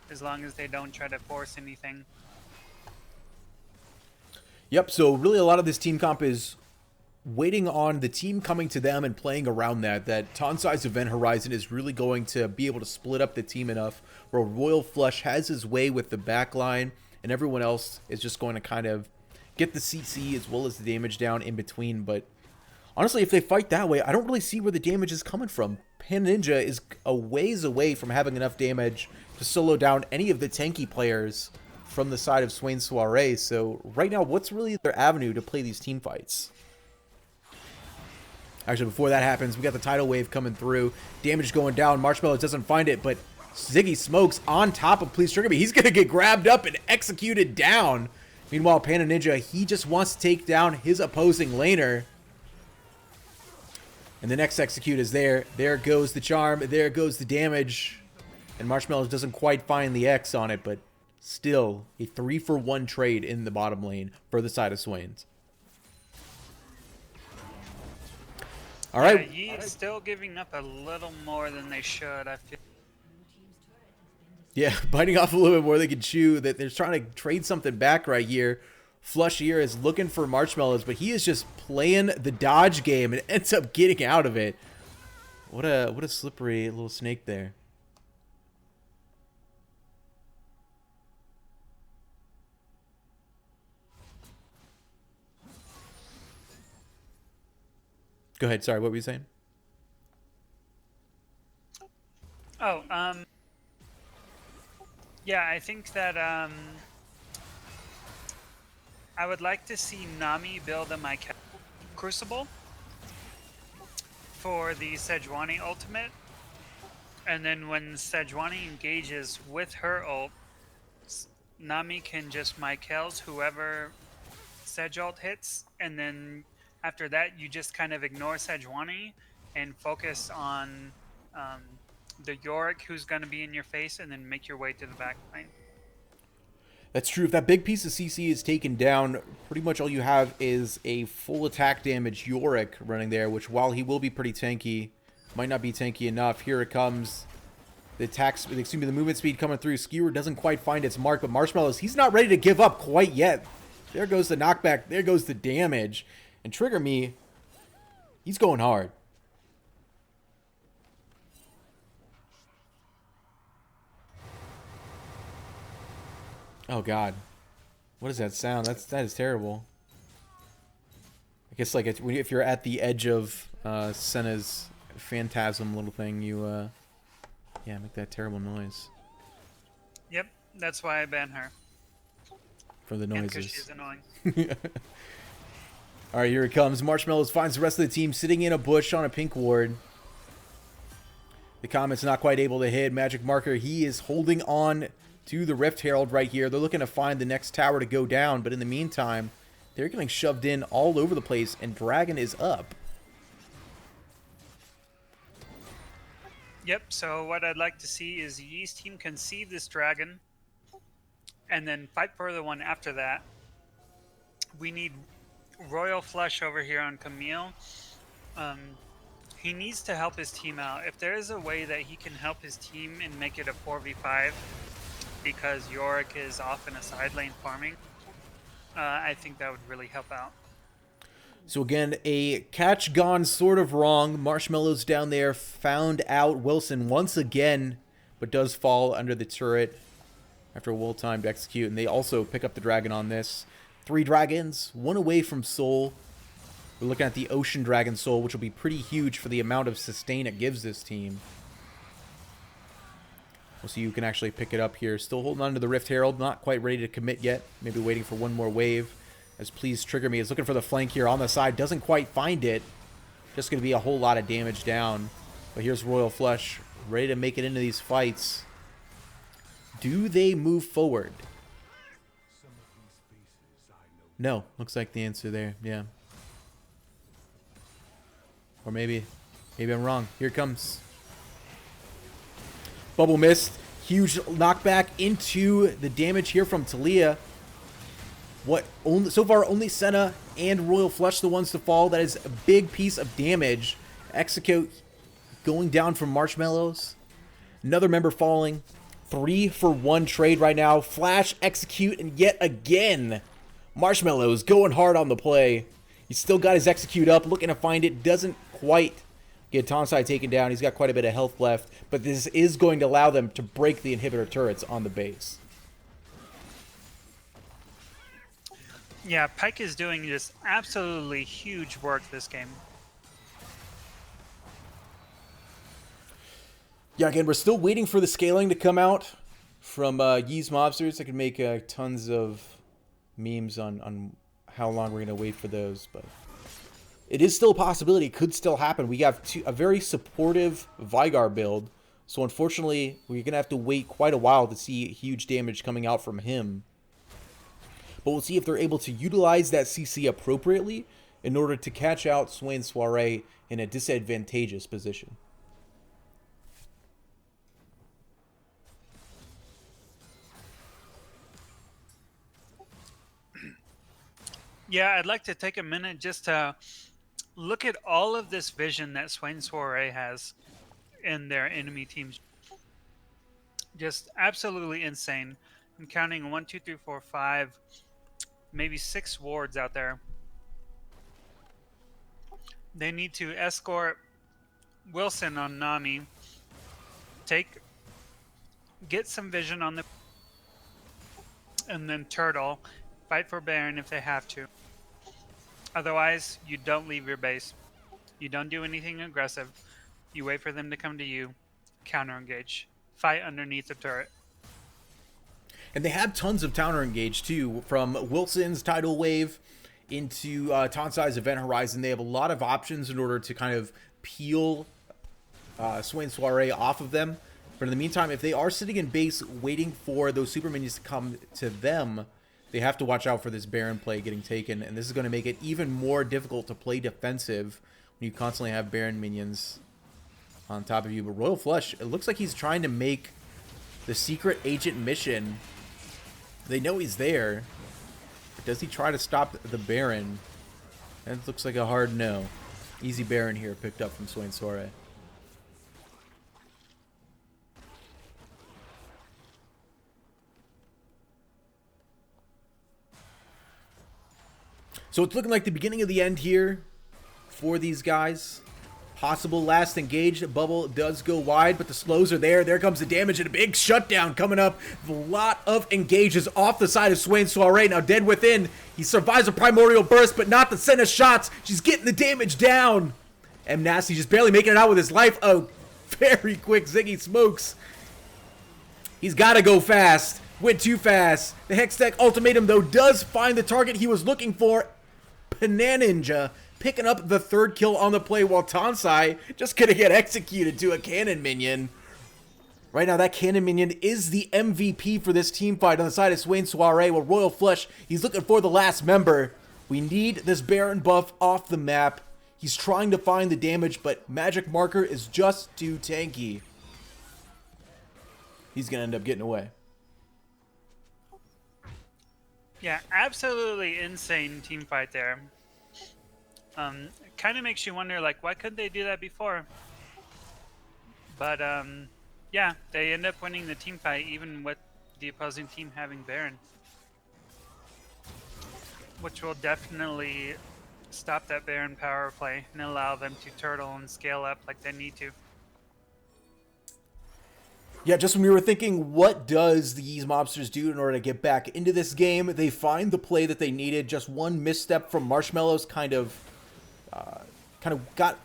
as long as they don't try to force anything. Yep, so really a lot of this team comp is waiting on the team coming to them and playing around that. That Tonsai's Event Horizon is really going to be able to split up the team enough where Royal Flush has his way with the backline and everyone else is just going to kind of get the CC as well as the damage down in between. But honestly, if they fight that way, I don't really see where the damage is coming from. Pan Ninja is a ways away from having enough damage to solo down any of the tanky players from the side of Swain Soiree. So right now, what's really their avenue to play these team fights? Actually, before that happens, we got the tidal wave coming through. Damage going down. Marshmallow doesn't find it, but Ziggy Smokes on top of Please Trigger Me. He's going to get grabbed up and executed down. Meanwhile, Panda Ninja, he just wants to take down his opposing laner. And the next execute is there. There goes the charm. There goes the damage. And Marshmallow doesn't quite find the X on it, but still a 3-for-1 trade in the bottom lane for the side of Swains. All right. Yeah, Yee's still giving up a little more than they should, I feel. Yeah, biting off a little bit more they can chew. That they're trying to trade something back right here. Flush here is looking for Marshmallows, but he is just playing the dodge game and ends up getting out of it. What a slippery little snake there. Go ahead. Sorry, what were you saying? Oh, yeah, I think that I would like to see Nami build a my Crucible for the Sejuani ultimate, and then when Sejuani engages with her ult, Nami can just Michael's whoever Sej ult hits, and then after that you just kind of ignore Sejuani and focus on the Yorick who's going to be in your face, and then make your way to the back line. That's true. If that big piece of CC is taken down, pretty much all you have is a full attack damage Yorick running there, which while he will be pretty tanky, might not be tanky enough. Here it comes. The attacks, excuse me, the movement speed coming through. Skewer doesn't quite find its mark, but Marshmallows, he's not ready to give up quite yet. There goes the knockback. There goes the damage. And Trigger Me, he's going hard. Oh God, what is that sound? That is terrible. I guess like if you're at the edge of Senna's phantasm little thing, you yeah, make that terrible noise. Yep, that's why I ban her. For the And 'cause noises. she's annoying. All right, here it comes. Marshmallows finds the rest of the team sitting in a bush on a pink ward. The Comet's not quite able to hit. Magic Marker, he is holding on to the Rift Herald right here. They're looking to find the next tower to go down, but in the meantime, they're getting shoved in all over the place, and Dragon is up. Yep, so what I'd like to see is Yee's team concede this dragon and then fight for the one after that. We need Royal Flush over here on Camille. He needs to help his team out. If there is a way that he can help his team and make it a 4v5 because Yorick is off in a side lane farming, I think that would really help out. So again, a catch gone sort of wrong. Marshmallows down there found out Wilson once again, but does fall under the turret after a well-timed execute. And they also pick up the dragon on this. 3 dragons, 1 away from Soul. We're looking at the Ocean Dragon Soul, which will be pretty huge for the amount of sustain it gives this team. We'll see who can actually pick it up here. Still holding on to the Rift Herald. Not quite ready to commit yet. Maybe waiting for one more wave. As Please Trigger Me is looking for the flank here on the side. Doesn't quite find it. Just going to be a whole lot of damage down. But here's Royal Flush ready to make it into these fights. Do they move forward? No. Looks like the answer there. Yeah. Or maybe I'm wrong. Here it comes. Bubble Mist. Huge knockback into the damage here from Talia. So far, only Senna and Royal Flush the ones to fall. That is a big piece of damage. Execute going down from Marshmallows. Another member falling. 3-for-1 trade right now. Flash, Execute, and yet again, Marshmallows going hard on the play. He's still got his Execute up, looking to find it. Doesn't quite get Tonsai taken down. He's got quite a bit of health left, but this is going to allow them to break the inhibitor turrets on the base. Yeah, Pyke is doing just absolutely huge work this game. Yeah, again, we're still waiting for the scaling to come out from Yee's Mobsters. I could make tons of memes on how long we're going to wait for those, but it is still a possibility. It could still happen. We have a very supportive Vygar build, so unfortunately, we're going to have to wait quite a while to see huge damage coming out from him. But we'll see if they're able to utilize that CC appropriately in order to catch out Swain Soiree in a disadvantageous position. Yeah, I'd like to take a minute just to look at all of this vision that Swain Soiree has in their enemy teams. Just absolutely insane. I'm counting 1, 2, 3, 4, 5, maybe 6 wards out there. They need to escort Wilson on Nami, get some vision on the, and then Turtle, fight for Baron if they have to. Otherwise, you don't leave your base. You don't do anything aggressive. You wait for them to come to you, counter engage, fight underneath the turret. And they have tons of counter engage too, from Wilson's Tidal Wave into Tonsai's Event Horizon. They have a lot of options in order to kind of peel Swain Soiree off of them. But in the meantime, if they are sitting in base waiting for those super minions to come to them, they have to watch out for this Baron play getting taken. And this is going to make it even more difficult to play defensive when you constantly have Baron minions on top of you. But Royal Flush, it looks like he's trying to make the secret agent mission. They know he's there. But does he try to stop the Baron? That looks like a hard no. Easy Baron here picked up from Swain Soiree. So it's looking like the beginning of the end here for these guys. Possible last engage. Bubble does go wide, but the slows are there. There comes the damage and a big shutdown coming up. A lot of engages off the side of Swain Soiree. Now Dead Within. He survives a Primordial Burst, but not the Senna shots. She's getting the damage down. M. Nasty just barely making it out with his life. Oh, very quick Ziggy Smokes. He's got to go fast. Went too fast. The Hextech Ultimatum, though, does find the target he was looking for. Pananinja picking up the 3rd kill on the play, while Tonsai just gonna get executed to a cannon minion. Right now, that cannon minion is the MVP for this team fight on the side of Swain Soiree. With Royal Flush, he's looking for the last member. We need this Baron buff off the map. He's trying to find the damage, but Magic Marker is just too tanky. He's gonna end up getting away. Yeah, absolutely insane team fight there. Kind of makes you wonder, like, why couldn't they do that before? But, yeah, they end up winning the team fight, even with the opposing team having Baron. Which will definitely stop that Baron power play and allow them to turtle and scale up like they need to. Yeah, just when we were thinking, what does the Yee's Mobsters do in order to get back into this game? They find the play that they needed. Just one misstep from Marshmallows kind of got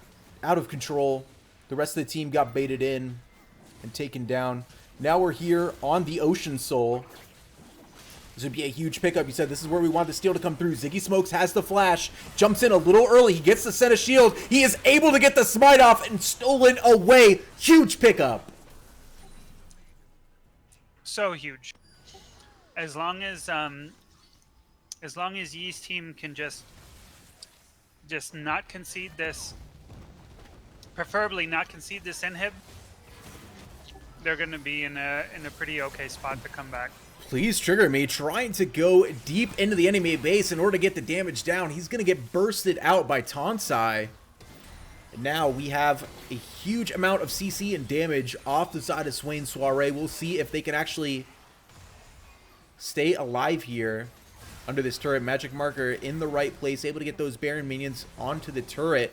out of control. The rest of the team got baited in and taken down. Now we're here on the Ocean Soul. This would be a huge pickup. You said this is where we want the steal to come through. Ziggy Smokes has the flash. Jumps in a little early. He gets the set of shield. He is able to get the smite off and stolen away. Huge pickup. So huge. As long as Yee's team can just not concede this, preferably not concede this inhib, they're going to be in a pretty okay spot to come back. Please trigger me. Trying to go deep into the enemy base in order to get the damage down. He's going to get bursted out by Tonsai. Now we have a huge amount of CC and damage off the side of Swain Soiree. We'll see if they can actually stay alive here under this turret. Magic Marker in the right place, able to get those Baron minions onto the turret.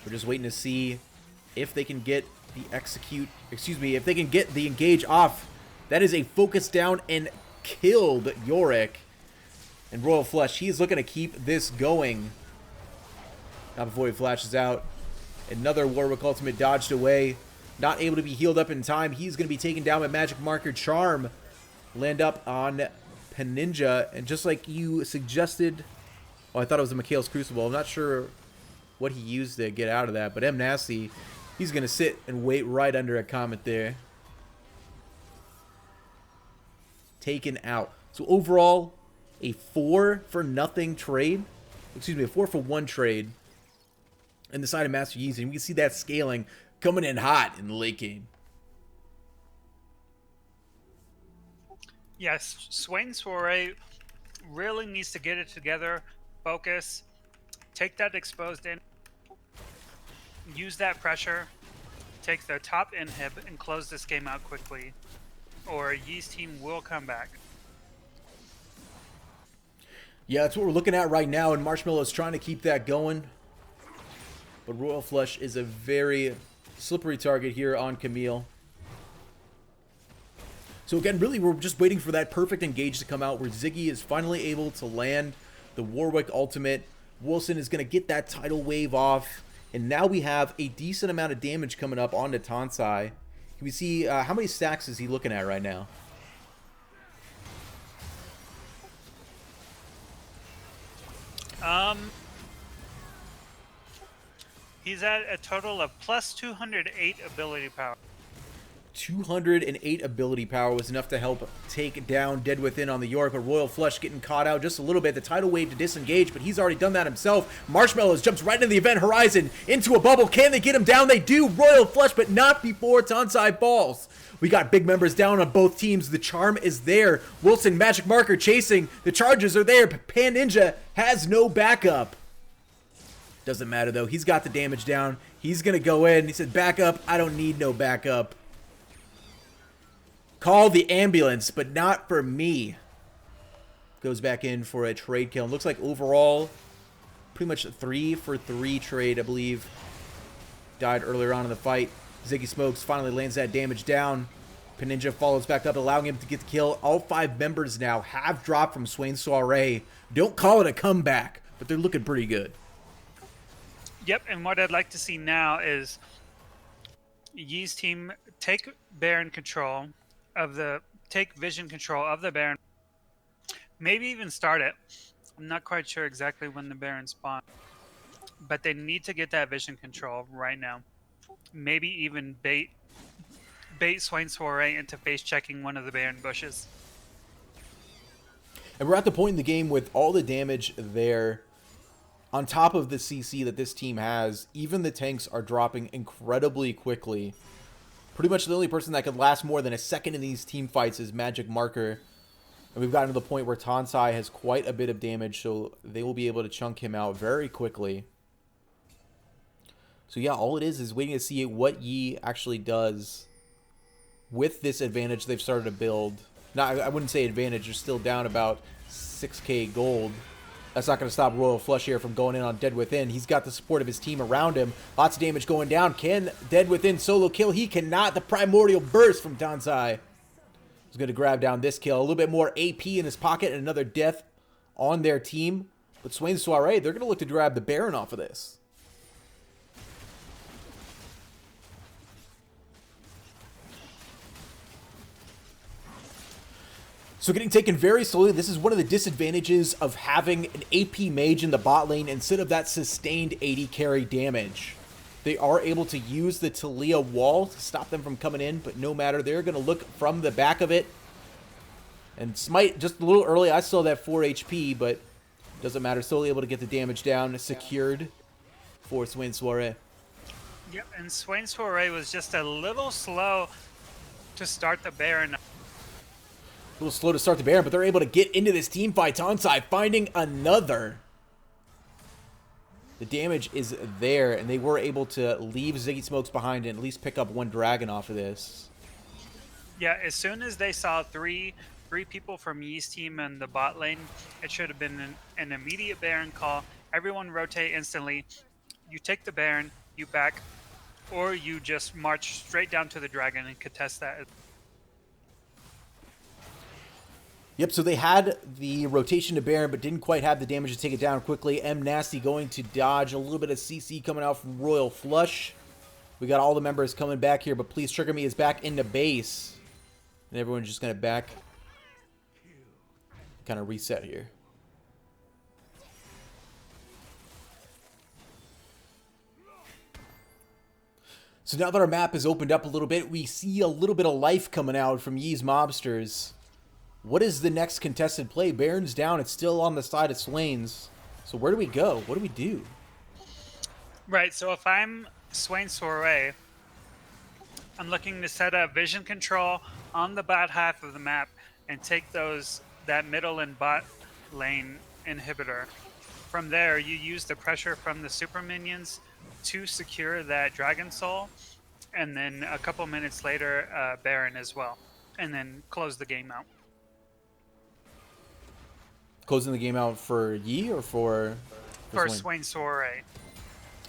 We're just waiting to see if they can get the if they can get the engage off. That is a focus down and killed Yorick. And Royal Flush, he is looking to keep this going. Now before he flashes out, another Warwick ultimate dodged away. Not able to be healed up in time. He's going to be taken down by Magic Marker. Charm land up on Peninja. And just like you suggested, oh, I thought it was a Mikhail's Crucible. I'm not sure what he used to get out of that. But M. Nasty, he's going to sit and wait right under a Comet there. Taken out. So overall, a 4-for-nothing trade. Excuse me, a 4-for-1 trade in the side of Master Yeezy. And we can see that scaling coming in hot in the late game. Yes, Swain Soiree really needs to get it together, focus, take that exposed in, use that pressure, take the top inhib, and close this game out quickly, or Yee's team will come back. Yeah, that's what we're looking at right now, and Marshmallow is trying to keep that going. But Royal Flush is a very slippery target here on Camille. So again, really, we're just waiting for that perfect engage to come out where Ziggy is finally able to land the Warwick ultimate. Wilson is going to get that tidal wave off. And now we have a decent amount of damage coming up onto Tonsai. Can we see how many stacks is he looking at right now? He's at a total of plus 208 ability power. 208 ability power was enough to help take down Dead Within on the York, but Royal Flush getting caught out just a little bit. The tidal wave to disengage, but he's already done that himself. Marshmallows jumps right into the event horizon, into a bubble. Can they get him down? They do. Royal Flush, but not before Tonsai falls. We got big members down on both teams. The charm is there. Wilson, Magic Marker chasing. The charges are there, but Pan Ninja has no backup. Doesn't matter, though. He's got the damage down. He's going to go in. He said, backup. I don't need no backup. Call the ambulance, but not for me. Goes back in for a trade kill. Looks like overall, pretty much a 3-for-3 trade, I believe. Died earlier on in the fight. Ziggy Smokes finally lands that damage down. Peninja follows back up, allowing him to get the kill. All 5 members now have dropped from Swain Soiree. Don't call it a comeback, but they're looking pretty good. Yep, and what I'd like to see now is Yee's team take Baron control of the vision control of the Baron. Maybe even start it. I'm not quite sure exactly when the Baron spawn, but they need to get that vision control right now. Maybe even bait Swain Soiree into face checking one of the Baron bushes. And we're at the point in the game with all the damage there. On top of the CC that this team has, even the tanks are dropping incredibly quickly. Pretty much the only person that could last more than a second in these team fights is Magic Marker. And we've gotten to the point where Tonsai has quite a bit of damage, so they will be able to chunk him out very quickly. So yeah, all it is waiting to see what Yee actually does with this advantage they've started to build. Now, I wouldn't say advantage, they're still down about 6k gold. That's not going to stop Royal Flush here from going in on Dead Within. He's got the support of his team around him. Lots of damage going down. Can Dead Within solo kill? He cannot. The Primordial Burst from Tonsai. He's going to grab down this kill. A little bit more AP in his pocket and another death on their team. But Swain Soiree, they're going to look to grab the Baron off of this. So getting taken very slowly. This is one of the disadvantages of having an AP mage in the bot lane instead of that sustained 80 carry damage. They are able to use the Talia wall to stop them from coming in, but no matter, they're going to look from the back of it. And Smite just a little early. I still have 4 HP, but doesn't matter. Still able to get the damage down, secured for Swain Soiree. Yep, and Swain Soiree was just a little slow to start the Baron. A little slow to start the Baron, but they're able to get into this team fight. Tonsai finding another. The damage is there, and they were able to leave Ziggy Smokes behind and at least pick up one dragon off of this. Yeah, as soon as they saw three people from Yee's team in the bot lane, it should have been an immediate Baron call. Everyone rotate instantly. You take the Baron, you back, or you just march straight down to the dragon and contest that. Yep, so they had the rotation to Baron, but didn't quite have the damage to take it down quickly. M Nasty going to dodge. A little bit of CC coming out from Royal Flush. We got all the members coming back here, but Please Trigger Me is back into base. And everyone's just going to back, kind of reset here. So now that our map has opened up a little bit, we see a little bit of life coming out from Yee's mobsters. What is the next contested play? Baron's down. It's still on the side of Swain's. So where do we go? What do we do? Right, so if I'm Swain Soiree, I'm looking to set up vision control on the bot half of the map and take that middle and bot lane inhibitor. From there, you use the pressure from the super minions to secure that Dragon Soul, and then a couple minutes later, Baron as well, and then close the game out. Closing the game out for Yee or for Swain Soiree.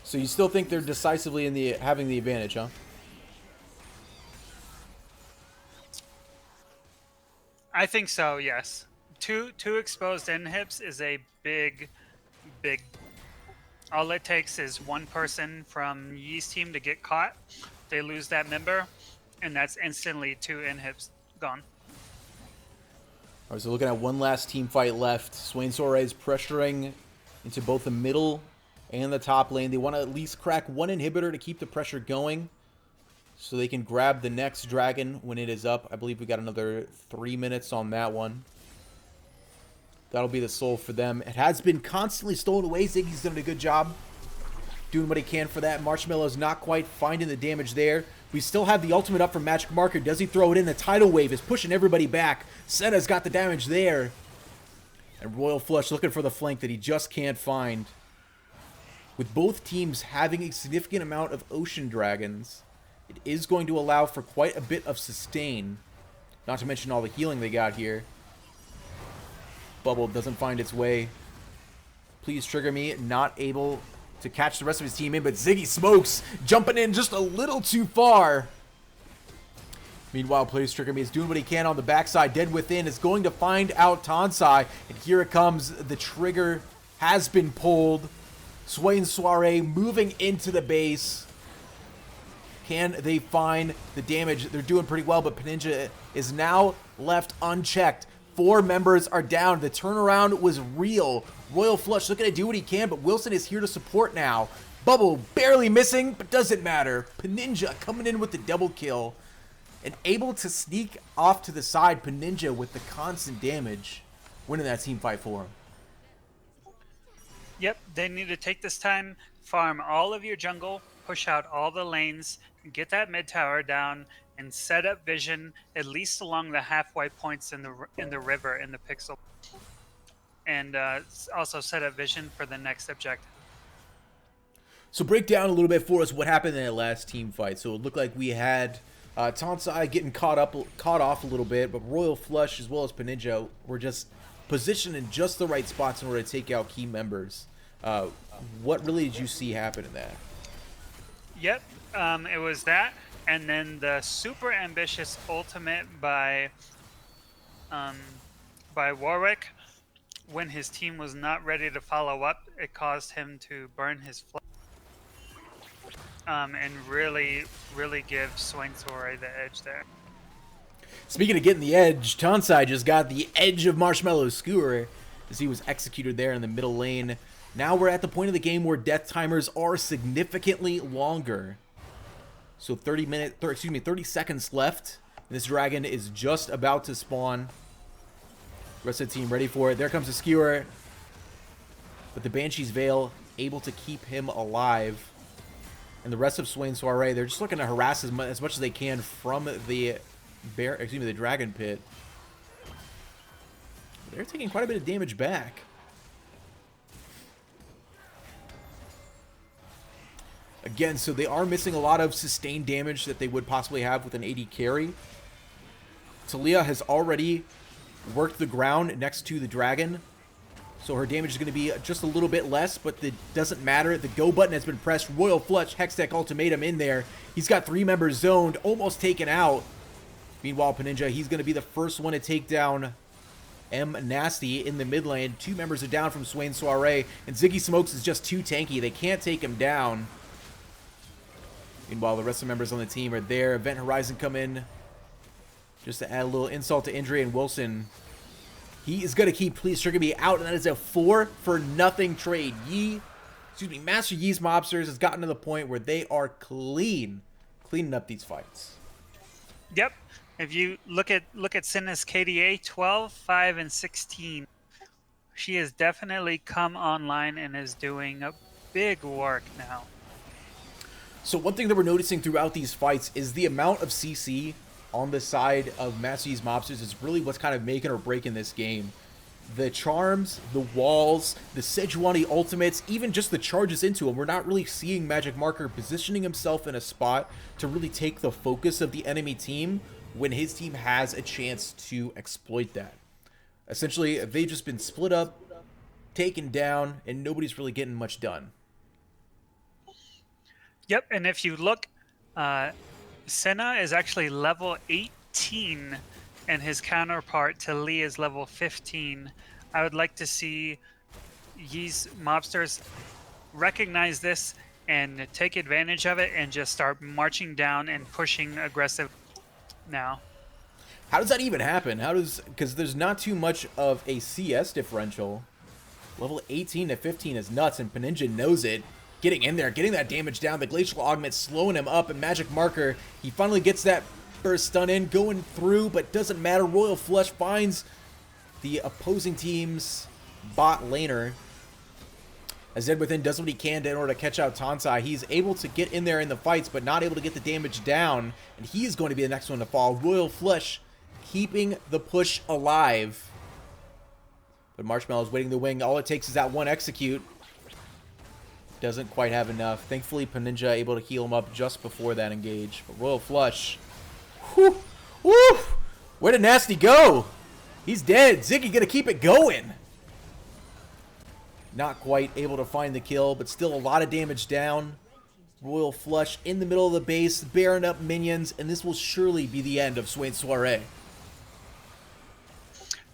So you still think they're decisively in the having the advantage, huh? I think so, yes. Two exposed inhibs is a big. All it takes is one person from Yee's team to get caught. They lose that member, and that's instantly 2 inhibs gone. All right, so looking at one last team fight left. Swain Soiree is pressuring into both the middle and the top lane. They want to at least crack one inhibitor to keep the pressure going so they can grab the next dragon when it is up. I believe we got another 3 minutes on that one. That'll be the soul for them. It has been constantly stolen away. Ziggy's done a good job doing what he can for that. Marshmallow's not quite finding the damage there. We still have the ultimate up from Magic Marker. Does he throw it in? The tidal wave is pushing everybody back. Senna's got the damage there. And Royal Flush looking for the flank that he just can't find. With both teams having a significant amount of Ocean Dragons, it is going to allow for quite a bit of sustain. Not to mention all the healing they got here. Bubble doesn't find its way. Please Trigger Me, not able to catch the rest of his team in, but Ziggy Smokes jumping in just a little too far. Meanwhile, Please Trigger Me is doing what he can on the backside. Dead Within is going to find out Tonsai, and here it comes. The trigger has been pulled. Swain Soiree moving into the base. Can they find the damage? They're doing pretty well, but Peninja is now left unchecked. 4 members are down. The turnaround was real. Royal Flush looking to do what he can, but Wilson is here to support now. Bubble barely missing, but doesn't matter. Peninja coming in with the double kill and able to sneak off to the side. Peninja with the constant damage, winning that team fight for him. Yep, they need to take this time, farm all of your jungle, push out all the lanes, get that mid tower down, and set up vision at least along the halfway points in the river in the pixel, and also set up vision for the next objective. So break down a little bit for us what happened in that last team fight. So it looked like we had Tonsai getting caught off a little bit, but Royal Flush as well as Peninja were just positioned in just the right spots in order to take out key members. What really did you see happen in that? Yep, it was that, and then the super ambitious ultimate by Warwick. When his team was not ready to follow up, it caused him to burn his flag, and really give Swain Soiree the edge there. Speaking of getting the edge, Tonsai just got the edge of Marshmallow's skewer as he was executed there in the middle lane. Now we're at the point of the game where death timers are significantly longer. So 30 seconds left. This dragon is just about to spawn. Rest of the team ready for it. There comes the skewer. But the Banshee's Veil able to keep him alive. And the rest of Swain Soiree, they're just looking to harass as much as they can from the the dragon pit. They're taking quite a bit of damage back. Again, so they are missing a lot of sustained damage that they would possibly have with an AD carry. Talia has already worked the ground next to the dragon, so her damage is going to be just a little bit less, but it doesn't matter. The go button has been pressed. Royal Flush, Hextech Ultimatum in there. He's got 3 members zoned, almost taken out. Meanwhile, Peninja, he's going to be the first one to take down M Nasty in the mid lane. 2 members are down from Swain Soiree, and Ziggy Smokes is just too tanky. They can't take him down. Meanwhile, the rest of the members on the team are there. Event Horizon come in just to add a little insult to injury, and Wilson, he is going to keep Please Trigger Me out, and that is a 4-for-0 trade. Master Yee's Mobsters has gotten to the point where they are cleaning up these fights. Yep. If you look at Sinna's KDA, 12, 5, and 16. She has definitely come online and is doing a big work now. So one thing that we're noticing throughout these fights is the amount of CC on the side of Master Yi's Mobsters is really what's kind of making or breaking this game. The charms, the walls, the Sejuani ultimates, even just the charges into him. We're not really seeing Magic Marker positioning himself in a spot to really take the focus of the enemy team when his team has a chance to exploit that. Essentially, they've just been split up, taken down, and nobody's really getting much done. Yep, and if you look, Senna is actually level 18, and his counterpart to Lee is level 15. I would like to see Yee's Mobsters recognize this and take advantage of it and just start marching down and pushing aggressive now. How does that even happen? Because there's not too much of a CS differential. Level 18 to 15 is nuts, and Peninja knows it. Getting in there, getting that damage down. The Glacial Augment slowing him up, and Magic Marker, he finally gets that burst stun in, going through, but doesn't matter. Royal Flush finds the opposing team's bot laner. As Zed Within does what he can in order to catch out Tonsai. He's able to get in there in the fights, but not able to get the damage down, and he is going to be the next one to fall. Royal Flush keeping the push alive. But Marshmallow's waiting the wing. All it takes is that one execute. Doesn't quite have enough. Thankfully, Peninja able to heal him up just before that engage. But Royal Flush. Whew! Woo! Where did Nasty go? He's dead. Ziggy gonna keep it going. Not quite able to find the kill, but still a lot of damage down. Royal Flush in the middle of the base, bearing up minions, and this will surely be the end of Swain Soiree.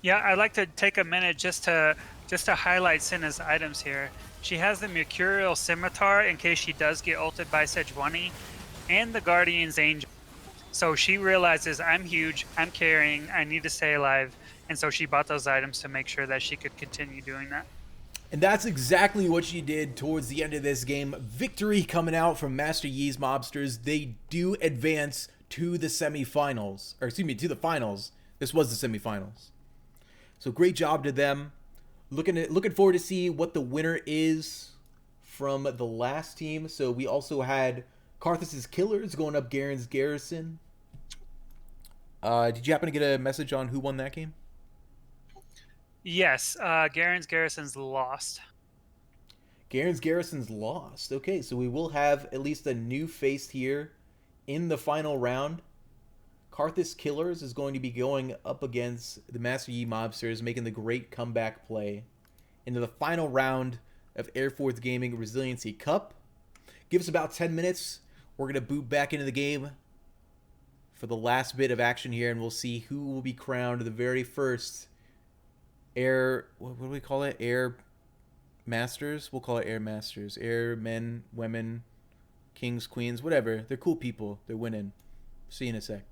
Yeah, I'd like to take a minute just to highlight Sinna's items here. She has the Mercurial Scimitar in case she does get ulted by Sejuani, and the Guardian's Angel. So she realizes, I'm huge, I'm carrying, I need to stay alive, and so she bought those items to make sure that she could continue doing that. And that's exactly what she did towards the end of this game. Victory coming out from Master Yi's Mobsters. They do advance to the semifinals, or excuse me, to the finals. This was the semifinals. So great job to them. Looking forward to see what the winner is from the last team. So we also had Karthus's Killers going up Garen's Garrison. Did you happen to get a message on who won that game? Yes, Garen's Garrison's lost. Garen's Garrison's lost. Okay, so we will have at least a new face here in the final round. Karthus Killers is going to be going up against the Master Yi Mobsters, making the great comeback play into the final round of Air Force Gaming Resiliency Cup. Give us about 10 minutes. We're going to boot back into the game for the last bit of action here, and we'll see who will be crowned the very first Air... What do we call it? Air Masters? We'll call it Air Masters. Air men, women, kings, queens, whatever. They're cool people. They're winning. See you in a sec.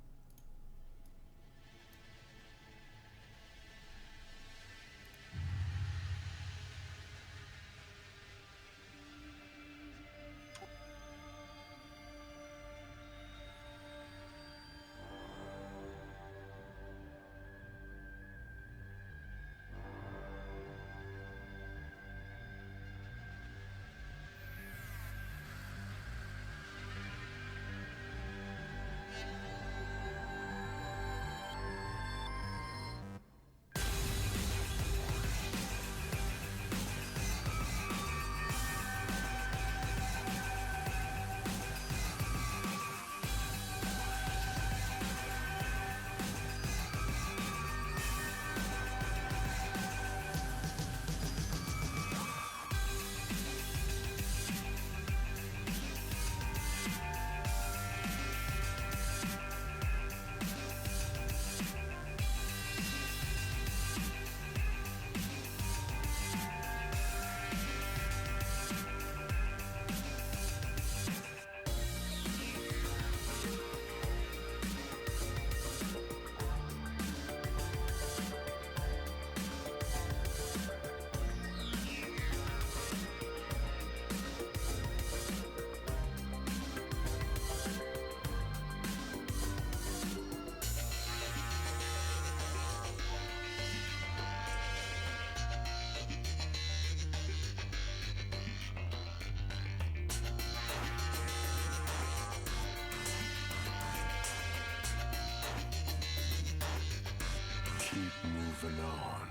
Keep moving on.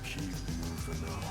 Keep moving on.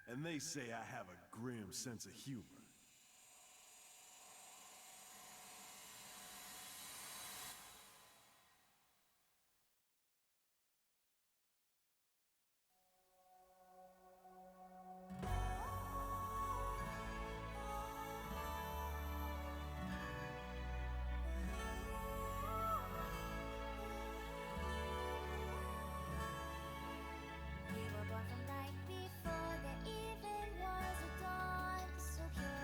And they say I have a grim sense of humor. We were born from night before there even was a dawn. So here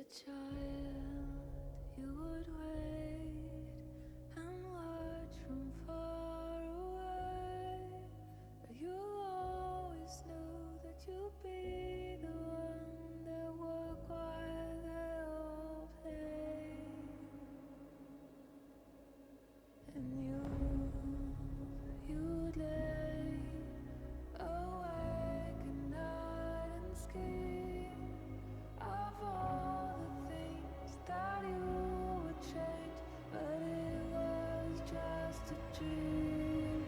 a child, you would wait and watch from far away. But you always knew that you'd be the one that would while they all play. And you'd lay awake at night and scheme of all the things that you would change, but it was just a dream.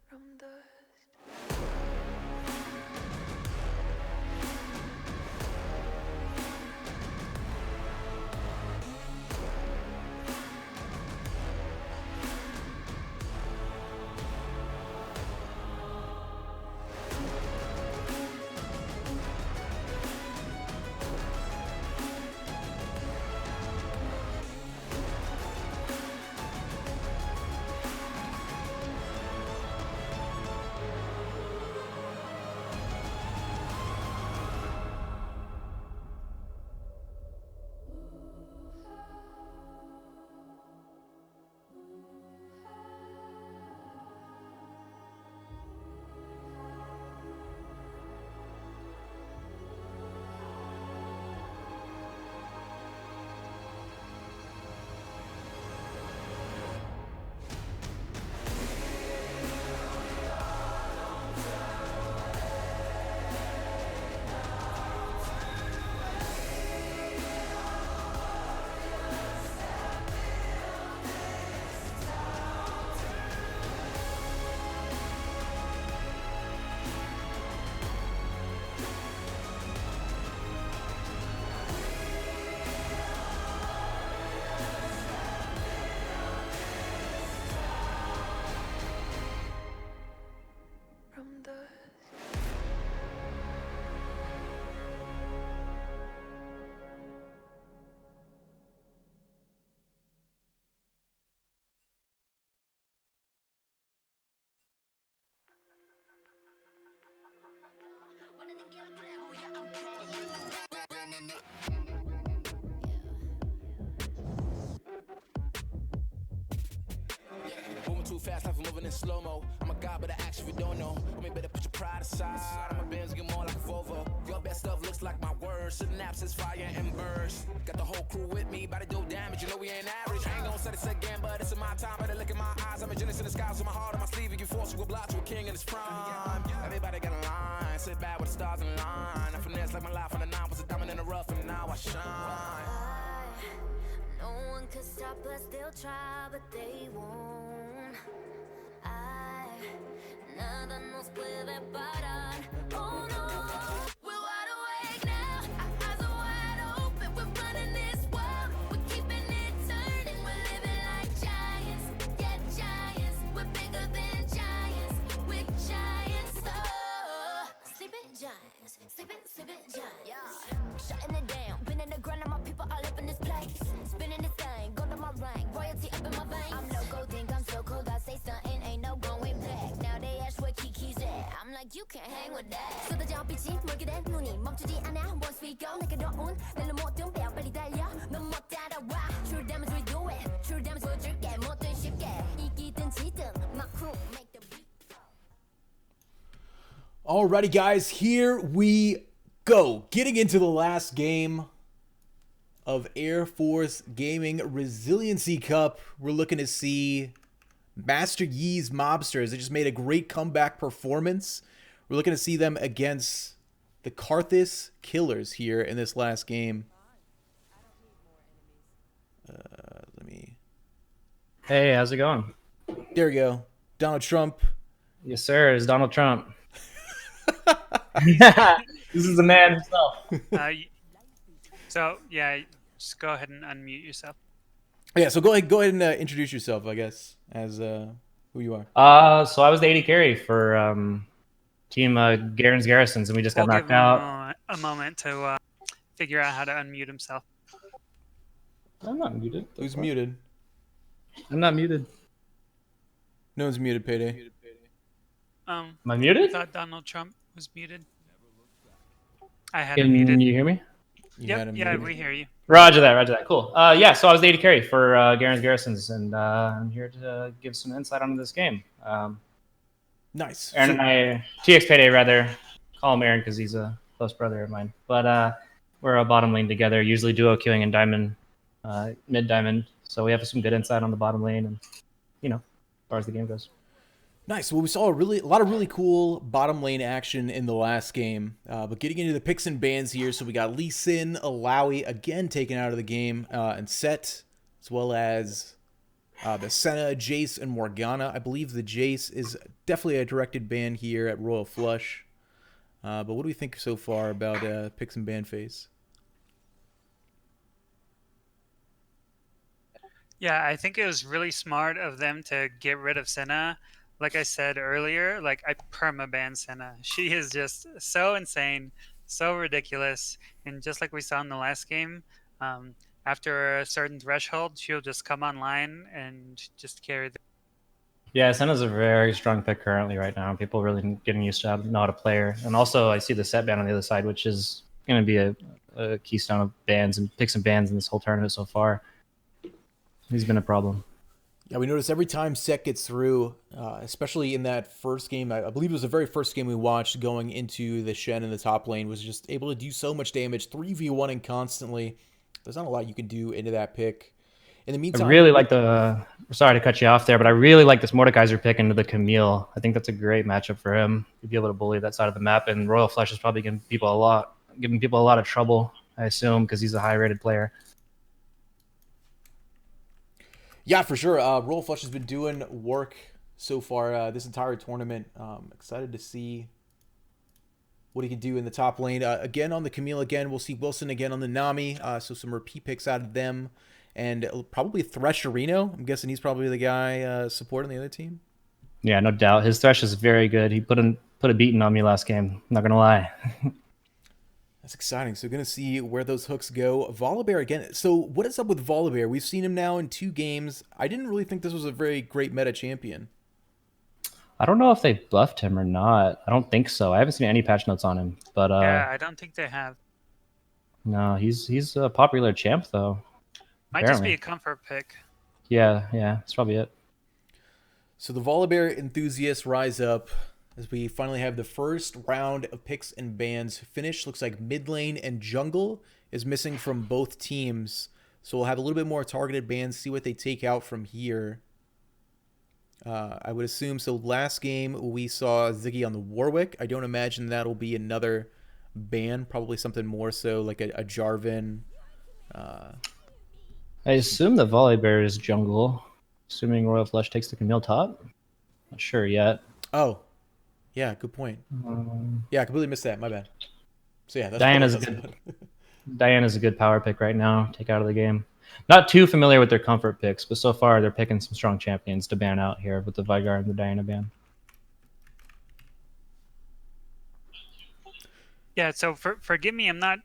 From dust. From dust. Moving too fast, life is moving in slow-mo. I'm a god, but I actually don't know. I mean, better put your pride aside. I'm a Benz, get more like a Volvo. Your best stuff looks like my words. Synapses, fire, and burst. Got the whole crew with me, about to do damage. You know we ain't average. I ain't gonna say this again, but it's in my time. Better look in my eyes. I'm a genius in the skies with my heart on my sleeve. You can force you a block to a king in his prime. Everybody got a line. Sit back with the stars in line. I finesse like my life on the nine. Was a diamond in the rough, and now I shine. No one could stop us, they'll try, but they won't. Nada nos puede parar. Oh no, we're wide awake now. Our eyes are wide open. We're running this world. We're keeping it turning. We're living like giants. Yeah, giants. We're bigger than giants. We're giants. Oh, sleeping giants. Sleeping giants. Yeah. Shutting it down. Been in the ground and my people all up in this place. Spinning this thing. Go to my rank. Royalty up in my veins. I'm no gold, think I'm so cold. I say something, ain't no going back. Now they ask where Kiki's at. I'm like, you can't hang with that. 쏟아져 빛이 멀게 된 눈이 멈추지 않아. Once we go, 내게 넣은 내는 모든 뼈 빨리 달려. 넌 못 따라와. True damage we do it. True damage 보여줄게. 뭐든 쉽게. 이기든 지든 my crew make the beat. Alrighty, guys, here we go. Getting into the last game of Air Force Gaming Resiliency Cup. We're looking to see Master Yi's Mobsters. They just made a great comeback performance. We're looking to see them against the Karthus Killers here in this last game. Let me. Hey, how's it going? There we go. Donald Trump. Yes, sir. It's Donald Trump. This is the man himself. Y- so yeah, just go ahead and unmute yourself. Yeah. So go ahead and introduce yourself, I guess, as who you are. So I was the AD carry for team Garen's Garrisons, and we just got We'll give knocked him out. a moment to figure out how to unmute himself. I'm not muted. Who's muted? I'm not muted. No one's muted. Payday. Um, Am I I muted? thought Donald Trump was muted. I had him Can muted. you hear me? You Yep. had him Yeah, muted. we hear you. Roger that. Roger that. Cool. Yeah. So I was the AD carry for Garen's Garrisons, and I'm here to give some insight onto this game. Nice. Aaron So- and I, TX Payday rather, call him Aaron because he's a close brother of mine. But we're a bottom lane together, usually duo queuing in diamond, mid diamond. So we have some good insight on the bottom lane, and as far as the game goes. Nice. Well, we saw a lot of really cool bottom lane action in the last game. But getting into the picks and bans here, so we got Lee Sin, Alawi again taken out of the game, and Set, as well as the Senna, Jace, and Morgana. I believe the Jace is definitely a directed ban here at Royal Flush. But what do we think so far about picks and ban phase? Yeah, I think it was really smart of them to get rid of Senna. Like I said earlier, like I permaban Senna. She is just so insane, so ridiculous, and just like we saw in the last game, um, after a certain threshold, she'll just come online and just carry the. Yeah, Senna's a very strong pick currently right now. People really getting used to know how to play her. And also, I see the set ban on the other side, which is going to be a keystone of bans and picks and bans in this whole tournament so far. He's been a problem. Yeah, we noticed every time Set gets through, especially in that first game, I believe it was the very first game we watched going into the Shen in the top lane, was just able to do so much damage, 3v1ing constantly. There's not a lot you can do into that pick. In the I meantime, really like sorry to cut you off there, but I really like this Mordekaiser pick into the Camille. I think that's a great matchup for him. He'd be able to bully that side of the map, and Royal Flush is probably giving people a lot of trouble, I assume, because he's a high-rated player. yeah, for sure. Royal Flush has been doing work so far this entire tournament. Excited to see what he can do in the top lane. Again on the Camille again. We'll see Wilson again on the Nami. So some repeat picks out of them. And probably Thresherino. I'm guessing he's probably the guy supporting the other team. Yeah, no doubt. His Thresh is very good. He put a beating on me last game. I'm not going to lie. That's exciting. So going to see where those hooks go. Volibear again. So what is up with Volibear? We've seen him now in 2 games. I didn't really think this was a very great meta champion. I don't know if they buffed him or not. I don't think so. I haven't seen any patch notes on him. But Yeah, I don't think they have. no, he's a popular champ though. Might Apparently. just be a comfort pick. Yeah, that's probably it. So the Volibear enthusiasts rise up as we finally have the first round of picks and bans finished. Looks like mid lane and jungle is missing from both teams. So we'll have a little bit more targeted bans, see what they take out from here. I would assume, so last game we saw Ziggy on the Warwick. I don't imagine that'll be another ban, probably something more so like a Jarvan. I assume the Volibear is jungle, assuming Royal Flush takes the Camille top. Not sure yet. Oh, yeah, good point. Yeah, I completely missed that. My bad. So yeah, that's Diana's probably- good. Diana's a good power pick right now. Take out of the game. Not too familiar with their comfort picks, but so far they're picking some strong champions to ban out here with the Vigar and the Diana ban. Yeah, so forgive me, I'm not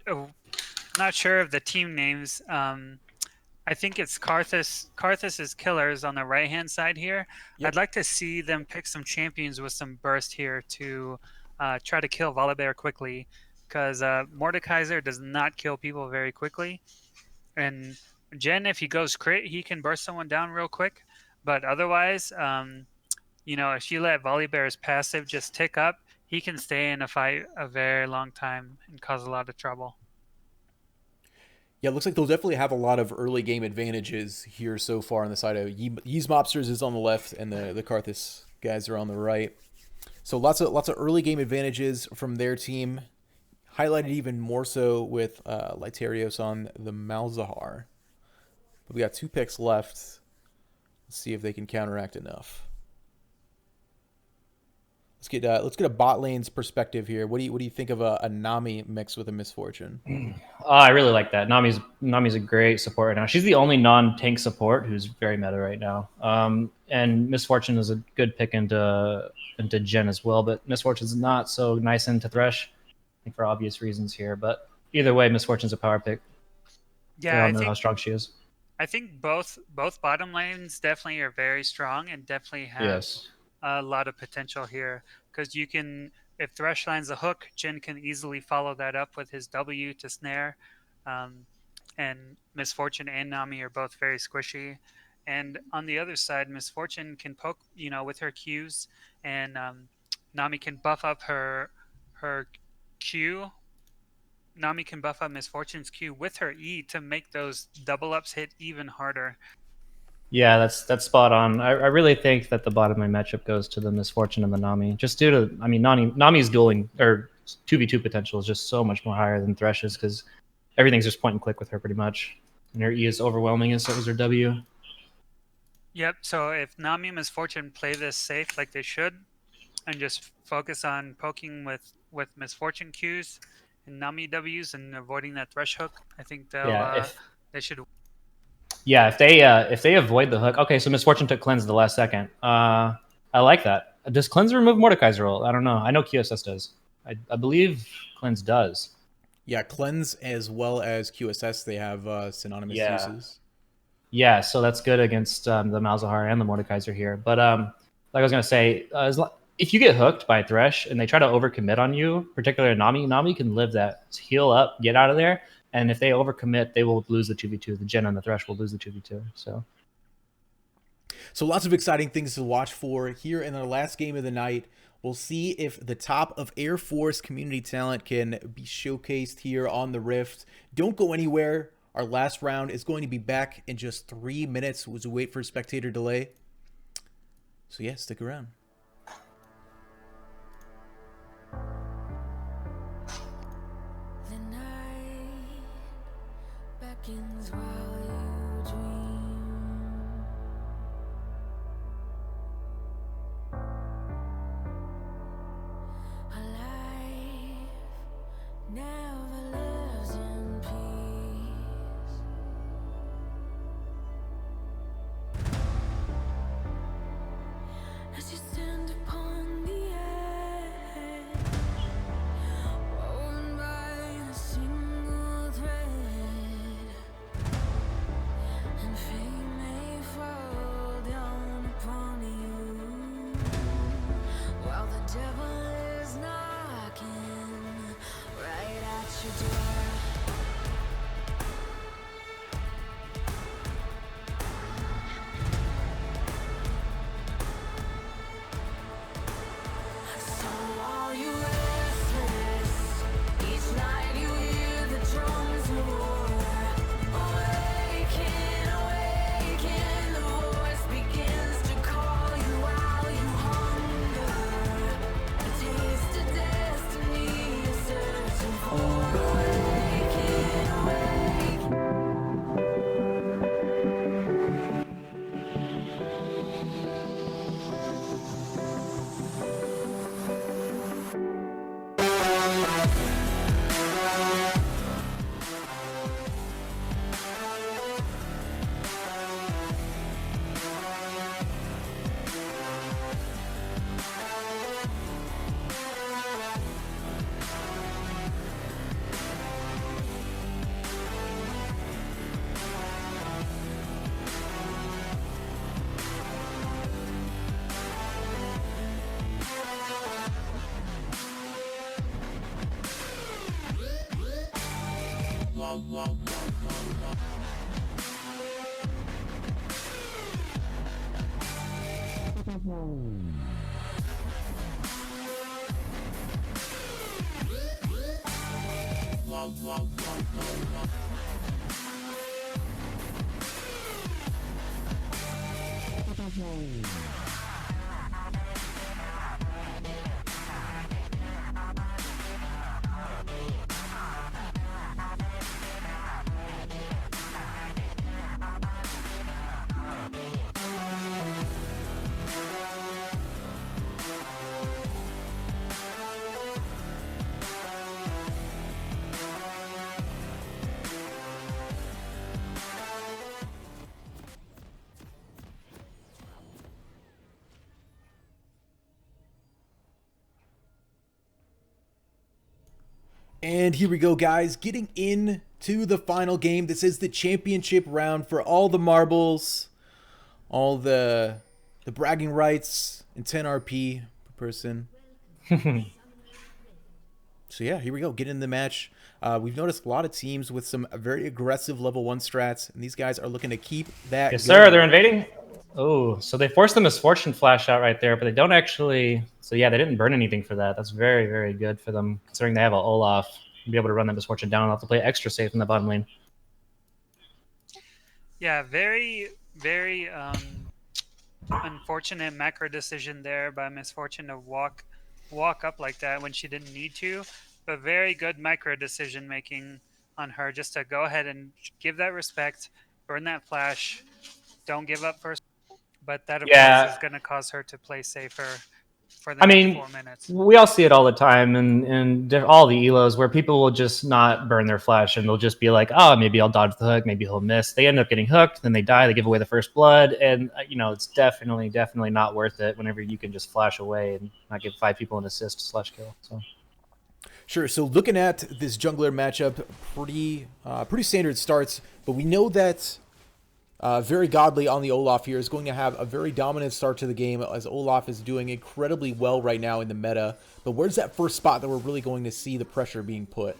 sure of the team names. I think it's Karthus. Karthus is killers on the right hand side here. Yep. I'd like to see them pick some champions with some burst here to try to kill Volibear quickly, because Mordekaiser does not kill people very quickly, and Jen, if he goes crit, he can burst someone down real quick. But otherwise, if you let Volibear's passive just tick up, he can stay in a fight a very long time and cause a lot of trouble. Yeah, it looks like they'll definitely have a lot of early game advantages here so far on the side of Yeez Mobsters is on the left and the Karthus guys are on the right. So lots of early game advantages from their team, highlighted even more so with Lytarios on the Malzahar. We got 2 picks left. Let's see if they can counteract enough. Let's get a bot lane's perspective here. What do you think of a Nami mix with a Misfortune? Oh, I really like that. Nami's a great support right now. She's the only non-tank support who's very meta right now. And Misfortune is a good pick into Jhin as well, but Misfortune's not so nice into Thresh, I think for obvious reasons here. But either way, Misfortune's a power pick. We Yeah, all I know how think strong she is. both bottom lanes definitely are very strong and definitely have Yes. a lot of potential here because you can, if Thresh lands a hook, Jin can easily follow that up with his W to snare. And Misfortune and Nami are both very squishy. And on the other side, Misfortune can poke, with her Qs, and Nami can buff up her Q. Nami can buff up Misfortune's Q with her E to make those double ups hit even harder. Yeah, that's spot on. I really think that the bottom lane matchup goes to the Misfortune and the Nami. Just due to, I mean, Nami's dueling or 2v2 potential is just so much more higher than Thresh's because everything's just point and click with her pretty much. And her E is overwhelming, and so is her W. Yep. So if Nami and Misfortune play this safe like they should, and just focus on poking with Misfortune Qs and Nami Ws and avoiding that Thresh hook, I think Yeah, they should. if they avoid the hook. Okay, so Misfortune took cleanse at the last second. I like that. Does cleanse remove Mordecai's role? I don't know. I know QSS does. I believe cleanse does. Yeah, Cleanse as well as QSS, they have synonymous Yeah. uses. Yeah, so that's good against the Malzahar and the Mordekaiser here. But like I was gonna say, if you get hooked by Thresh and they try to overcommit on you, particularly Nami can live that, heal up, get out of there, and if they overcommit, they will lose the 2v2. The Jhin and the Thresh will lose the 2v2. So lots of exciting things to watch for here in our last game of the night. We'll see if the top of Air Force community talent can be showcased here on the Rift. Don't go anywhere. Our last round is going to be back in just 3 minutes as we wait for a spectator delay. So yeah, stick around. The night beckons while you dream. A life never lives in peace. As you stand upon the edge, woven by a single thread, and fate may fall down upon you, while the devil is knocking right at your door. So are you restless? Each night you hear the drums of war. Awaken, awaken, the voice begins to call you while you hunger. A taste of destiny you're searching for. Awaken, awaken. And here we go, guys. Getting into the final game. This is the championship round for all the marbles, all the bragging rights, and 10 RP per person. So yeah, here we go. Get in the match. We've noticed a lot of teams with some very aggressive level 1 strats, and these guys are looking to keep that Yes, going. sir. They're invading. Oh, so they forced the Misfortune flash out right there, but they don't actually. So yeah, they didn't burn anything for that. That's very, very good for them, considering they have a Olaf and be able to run that Misfortune down and have to play extra safe in the bottom lane. Yeah, very, very unfortunate macro decision there by Misfortune to walk up like that when she didn't need to, but very good micro decision making on her just to go ahead and give that respect, burn that flash, don't give up first. But that, of course, is going to cause her to play safer for the I next mean, 4 minutes. we all see it all the time and all the elos where people will just not burn their flash and they'll just be like, oh, maybe I'll dodge the hook, maybe he'll miss. They end up getting hooked, then they die, they give away the first blood, and it's definitely not worth it whenever you can just flash away and not give 5 people an assist / kill. So Sure. So looking at this jungler matchup, pretty standard starts, but we know that Very Godly on the Olaf here is going to have a very dominant start to the game, as Olaf is doing incredibly well right now in the meta. But where's that first spot that we're really going to see the pressure being put?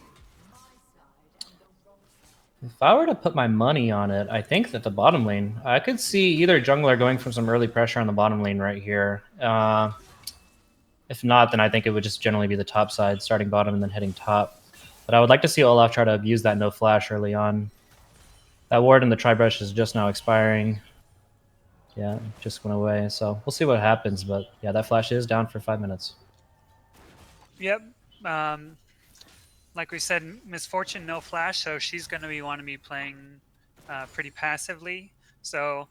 if I were to put my money on it, I think that the bottom lane, I could see either jungler going for some early pressure on the bottom lane right here. If not, then I think it would just generally be the top side, starting bottom and then heading top. But I would like to see Olaf try to abuse that no flash early on. That ward in the tri-brush is just now expiring. Yeah, it just went away. So we'll see what happens. But yeah, that flash is down for 5 minutes. Yep. Like we said, Misfortune, no flash, so she's going to want to be playing pretty passively. So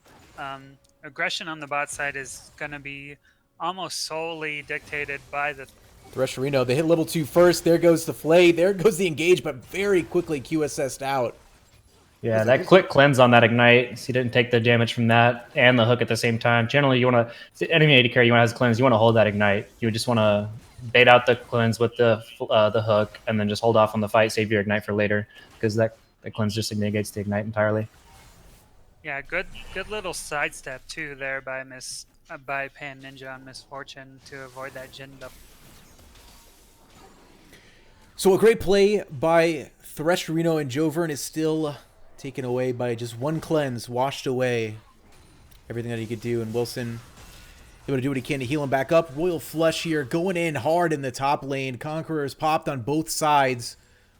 aggression on the bot side is going to be almost solely dictated by the Thresherino, they hit level 2 first. There goes the Flay. There goes the engage, but very quickly QSS'd out. Yeah, that quick cleanse on that ignite, so you didn't take the damage from that and the hook at the same time. Generally, you want to, enemy AD carry, you want to have cleanse, you want to hold that ignite. You would just want to bait out the cleanse with the hook and then just hold off on the fight, save your ignite for later, because that cleanse just negates the ignite entirely. Yeah, good little sidestep too there by Pan Ninja on Misfortune to avoid that Jin double. So a great play by Thresherino, and Jovern is still taken away by just one cleanse, washed away everything that he could do, and Wilson able to do what he can to heal him back up. Royal Flush here going in hard in the top lane. Conquerors popped on both sides,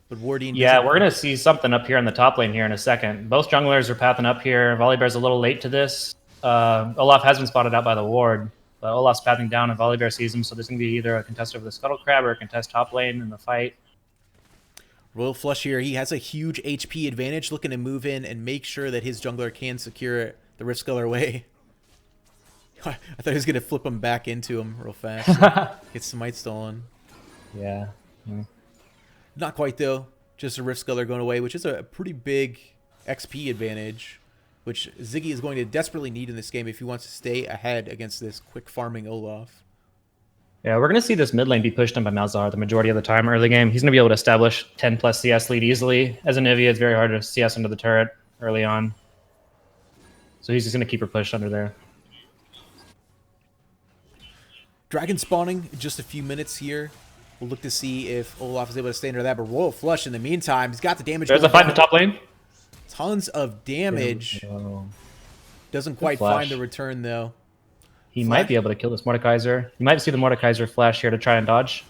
but Wardine... Yeah, we're going to see something up here in the top lane here in a second. Both junglers are pathing up here. Volibear's a little late to this. Olaf has been spotted out by the ward, but Olaf's pathing down and Volibear sees him, so there's going to be either a contest over the Scuttle Crab or a contest top lane in the fight. Royal Flush here, he has a huge HP advantage, looking to move in and make sure that his jungler can secure the Rift Sculler away. I thought he was going to flip him back into him real fast. Get Smite stolen. Yeah. Not quite, though. Just a Rift Sculler going away, which is a pretty big XP advantage, which Ziggy is going to desperately need in this game if he wants to stay ahead against this quick farming Olaf. Yeah, we're going to see this mid lane be pushed in by Malzahar the majority of the time early game. He's going to be able to establish 10 plus CS lead easily. As a Nivea, it's very hard to CS into the turret early on. So he's just going to keep her pushed under there. Dragon spawning in just a few minutes here. We'll look to see if Olaf is able to stay under that. But Royal Flush, in the meantime, he's got the damage. There's a fight in the top lane. Tons of damage. Oh. Doesn't quite find the return, though. He might be able to kill this Mordekaiser. You might see the Mordekaiser flash here to try and dodge.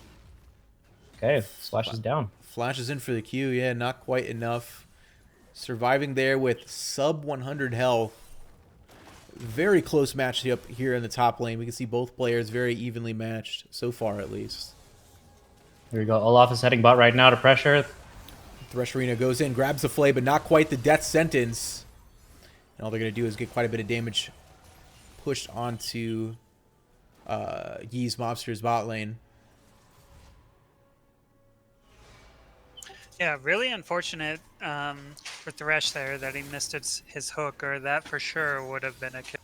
Okay, Flash is down. Flash is in for the Q. Yeah, not quite enough. Surviving there with sub 100 health. Very close matchup here in the top lane. We can see both players very evenly matched, so far at least. Here we go. Olaf is heading bot right now to pressure. Thresherino goes in, grabs the Flay, but not quite the death sentence. And all they're going to do is get quite a bit of damage pushed onto Yee's Mobster's bot lane. Yeah, really unfortunate for Thresh there that he missed his hook, or that for sure would have been a kill.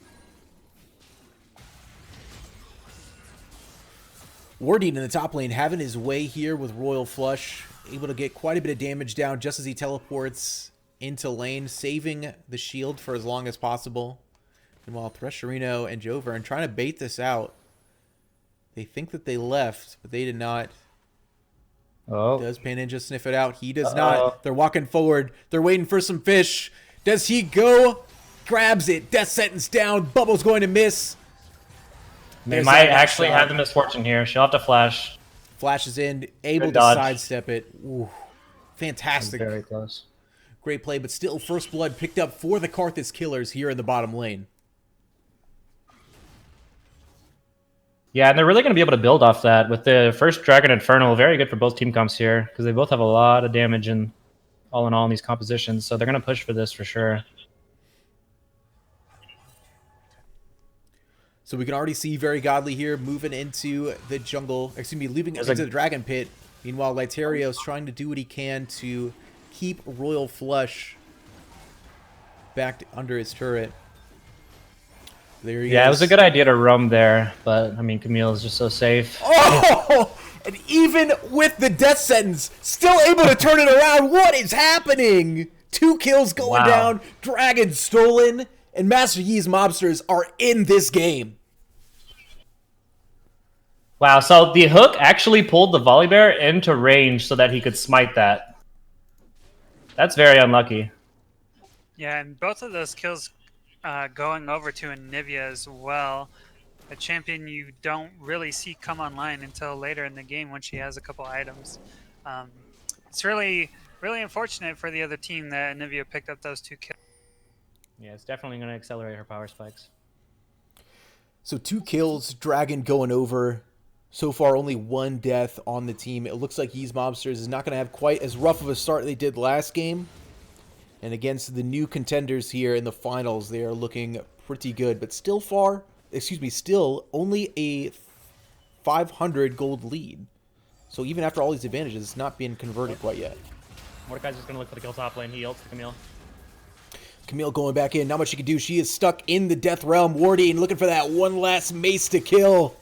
Wardine in the top lane having his way here with Royal Flush. able to get quite a bit of damage down just as he teleports into lane, saving the shield for as long as possible. And while Thresherino and Jover are trying to bait this out, they think that they left, but they did not. Oh. Does Paninja sniff it out? He does not. They're walking forward. They're waiting for some fish. Does he go? Grabs it. Death sentence down. Bubble's going to miss. They might actually have the misfortune here. She'll have to flash. Flashes in, able to dodge. sidestep it. Ooh, fantastic. Very close. Great play, but still first blood picked up for the Karthus Killers here in the bottom lane. Yeah, and they're really going to be able to build off that with the first Dragon Infernal. Very good for both team comps here because they both have a lot of damage in all in these compositions. So they're going to push for this for sure. So we can already see Very Godly here moving into the jungle. Excuse me, leaving into the Dragon Pit. Meanwhile, Lytario's trying to do what he can to keep Royal Flush back under his turret. There he is. Yeah, it was a good idea to roam there, but I mean, Camille is just so safe. Oh! And even with the death sentence, still able to turn it around. What is happening? 2 kills going down, Dragon stolen, and Master Yi's mobsters are in this game. Wow, so the hook actually pulled the Volibear into range so that he could smite that. That's very unlucky. Yeah, and both of those kills going over to Anivia as well. A champion you don't really see come online until later in the game when she has a couple items. It's really unfortunate for the other team that Anivia picked up those 2 kills. Yeah, it's definitely going to accelerate her power spikes. So 2 kills, Dragon going over. So far, only 1 death on the team. It looks like Yi's Mobsters is not going to have quite as rough of a start they did last game. And against the new contenders here in the finals, they are looking pretty good. But still still only a 500 gold lead. So even after all these advantages, it's not being converted quite yet. Mordekaiser's just going to look for the kill top lane. He ults the Camille. Camille going back in. Not much she can do. She is stuck in the Death Realm. Warding looking for that one last mace to kill.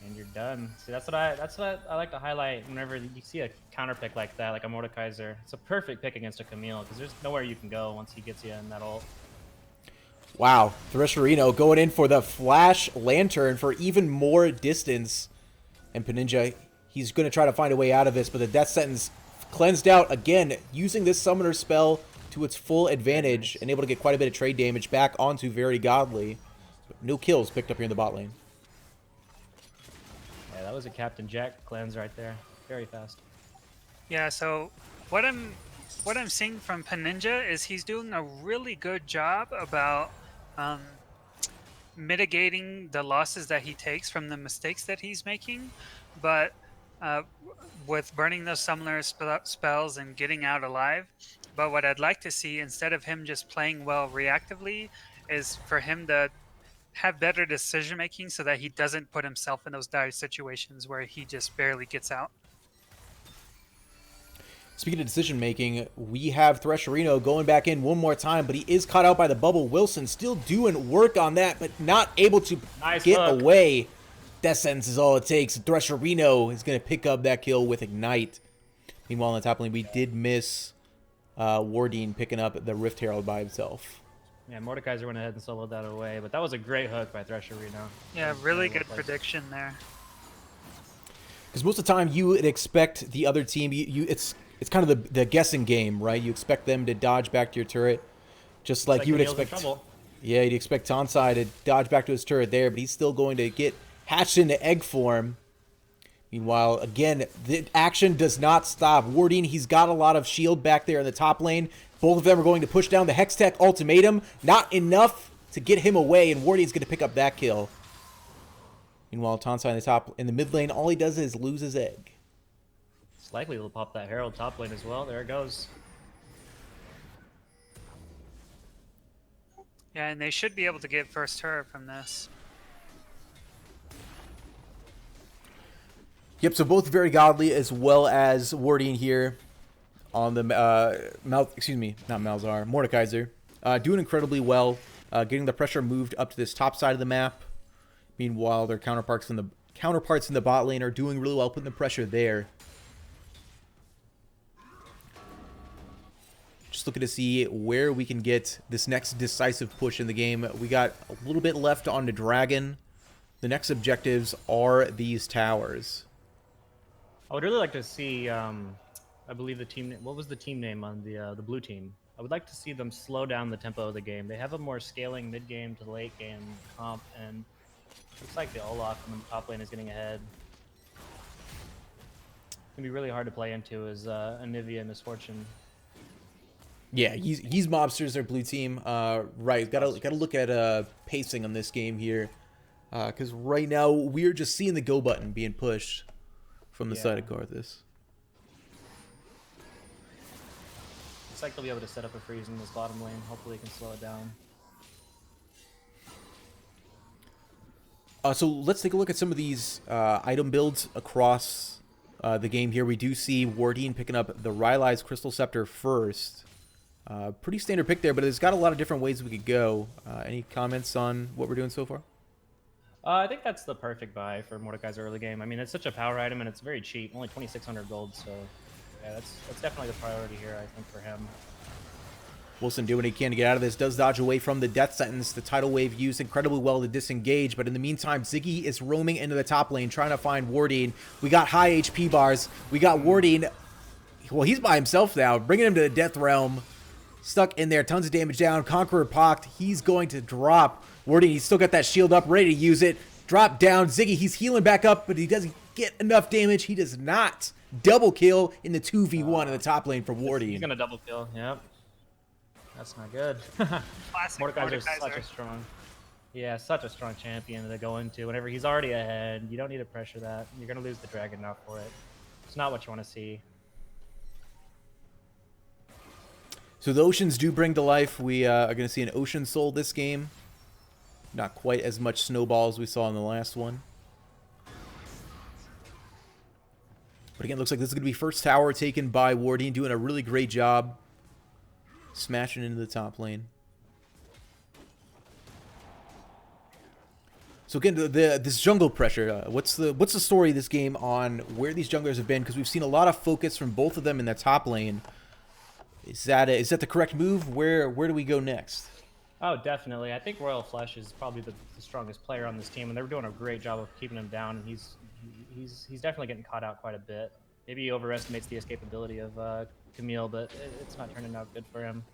And you're done. See, that's what I like to highlight whenever you see a counter pick like that, like a Mordekaiser. It's a perfect pick against a Camille because there's nowhere you can go once he gets you in that ult. Wow, Thresherino going in for the Flash Lantern for even more distance. And Paninja, he's going to try to find a way out of this, but the Death Sentence cleansed out again, using this Summoner spell to its full advantage and able to get quite a bit of trade damage back onto Very Godly. No kills picked up here in the bot lane. Yeah, that was a Captain Jack cleanse right there. Very fast. Yeah, so what I'm seeing from Paninja is he's doing a really good job about mitigating the losses that he takes from the mistakes that he's making, but with burning those summoner spells and getting out alive. But what I'd like to see, instead of him just playing well reactively, is for him to have better decision making so that he doesn't put himself in those dire situations where he just barely gets out. Speaking of decision making, we have Thresherino going back in one more time, but he is caught out by the bubble. Wilson still doing work on that, but not able to get away. Death Sentence is all it takes. Thresherino is going to pick up that kill with Ignite. Meanwhile, on the top lane, we did miss Wardine picking up the Rift Herald by himself. Yeah, Mordekaiser went ahead and soloed that away, but that was a great hook by Thresherino. Yeah, really good prediction there. Because most of the time, you would expect the other team, it's kind of the guessing game, right? You expect them to dodge back to your turret, just like you would expect. Yeah, you'd expect Tonsai to dodge back to his turret there, but he's still going to get hatched into egg form. Meanwhile, again, the action does not stop. Wardine, he's got a lot of shield back there in the top lane. Both of them are going to push down the Hextech ultimatum. Not enough to get him away, and Wardine's going to pick up that kill. Meanwhile, Tonsai in the mid lane, all he does is lose his egg. It's likely to pop that Herald top lane as well. There it goes. Yeah, and they should be able to get first turret from this. Yep, so both Very Godly as well as Wardine here on the Mordekaiser, doing incredibly well, getting the pressure moved up to this top side of the map. Meanwhile, their counterparts in the bot lane are doing really well, putting the pressure there. just looking to see where we can get this next decisive push in the game. We got a little bit left on the Dragon. The next objectives are these towers. I would really like to see, I believe the team. What was the team name on the blue team? I would like to see them slow down the tempo of the game. They have a more scaling mid game to late game comp, and looks like the Olaf in the top lane is getting ahead. It's gonna be really hard to play into as Anivia and Misfortune. Yeah, he's mobsters. Their blue team. Right, gotta look at pacing on this game here, because right now we're just seeing the go button being pushed from the side of Karthus. Looks like they'll be able to set up a freeze in this bottom lane. Hopefully, they can slow it down. So let's take a look at some of these item builds across the game here. We do see Wardine picking up the Rylai's Crystal Scepter first. Pretty standard pick there, but it's got a lot of different ways we could go. Any comments on what we're doing so far? I think that's the perfect buy for Mordekaiser early game. I mean, it's such a power item, and it's very cheap, only 2,600 gold, so yeah, that's definitely the priority here, I think, for him. Wilson doing what he can to get out of this, does dodge away from the death sentence. The tidal wave used incredibly well to disengage, but in the meantime, Ziggy is roaming into the top lane, trying to find Wardine. We got high HP bars. We got Wardine. Well, he's by himself now, bringing him to the death realm. Stuck in there, tons of damage down. Conqueror pocked. He's going to drop. Wardine, he's still got that shield up, ready to use it. Drop down. Ziggy, he's healing back up, but he doesn't get enough damage. He does not. Double kill in the 2v1 in the top lane for Wardine. He's gonna double kill. Yep. That's not good. Classic Mordekaiser's Mordekaiser. such a strong, such a strong champion to go into. Whenever he's already ahead, you don't need to pressure that. You're gonna lose the dragon now for it. It's not what you want to see. So the oceans do bring to life. We are going to see an Ocean Soul this game. Not quite as much snowball as we saw in the last one. But again, looks like this is going to be first tower taken by Wardine, doing a really great job smashing into the top lane. So again, this jungle pressure. What's the story of this game on where these junglers have been? Because we've seen a lot of focus from both of them in the top lane. Is that the correct move? Where do we go next? Oh, definitely. I think Royal Flush is probably the strongest player on this team, and they're doing a great job of keeping him down. And he's definitely getting caught out quite a bit. Maybe he overestimates the escapability of Camille, but it's not turning out good for him.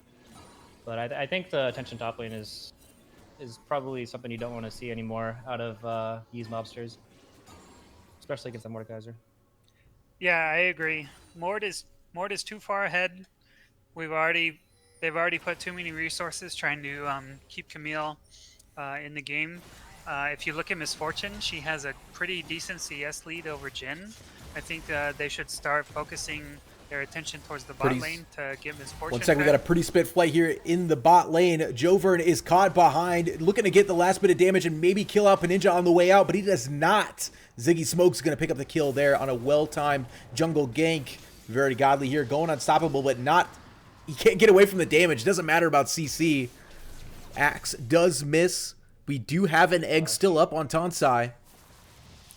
But I think the attention top lane is probably something you don't want to see anymore out of Yee's mobsters, especially against the Mordekaiser. Yeah, I agree. Mord is too far ahead. They've already put too many resources trying to keep Camille in the game. If you look at Misfortune, she has a pretty decent CS lead over Jhin. I think they should start focusing their attention towards the bot lane to get Misfortune. 1 second, we got a pretty spit flight here in the bot lane. Jovern is caught behind, looking to get the last bit of damage and maybe kill out Ninja on the way out, but he does not. Ziggy Smoke's going to pick up the kill there on a well-timed jungle gank. Very godly here, going unstoppable, but not. He can't get away from the damage. Doesn't matter about CC. Axe does miss. We do have an egg still up on Tonsai.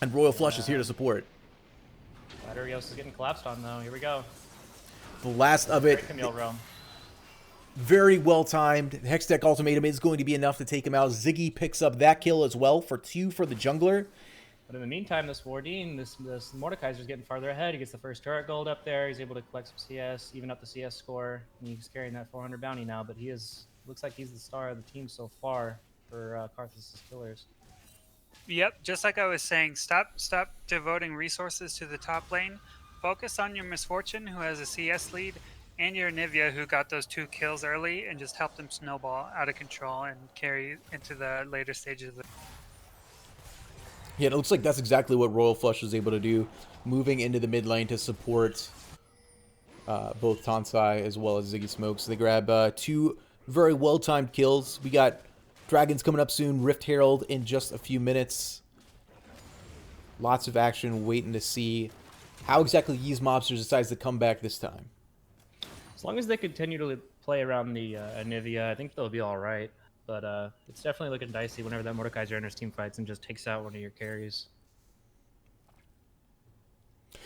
And Royal Flush is here to support. Latarios is getting collapsed on, though. Here we go. The last of it. Great Camille roam. Very well timed. Hextech Ultimatum is going to be enough to take him out. Ziggy picks up that kill as well for 2 for the jungler. But in the meantime, this Wardine, this Mordekaiser's getting farther ahead. He gets the first turret gold up there. He's able to collect some CS, even up the CS score. And he's carrying that 400 bounty now, but looks like he's the star of the team so far for Karthus' killers. Yep, just like I was saying, stop devoting resources to the top lane. Focus on your Misfortune, who has a CS lead, and your Anivia, who got those 2 kills early and just helped them snowball out of control and carry into the later stages of the... Yeah, it looks like that's exactly what Royal Flush was able to do, moving into the mid lane to support both Tonsai as well as Ziggy Smokes. They grab 2 very well-timed kills. We got Dragons coming up soon, Rift Herald in just a few minutes. Lots of action, waiting to see how exactly Yee's Mobsters decides to come back this time. As long as they continue to play around the Anivia, I think they'll be all right. But it's definitely looking dicey whenever that Mordekaiser enters team fights and just takes out one of your carries.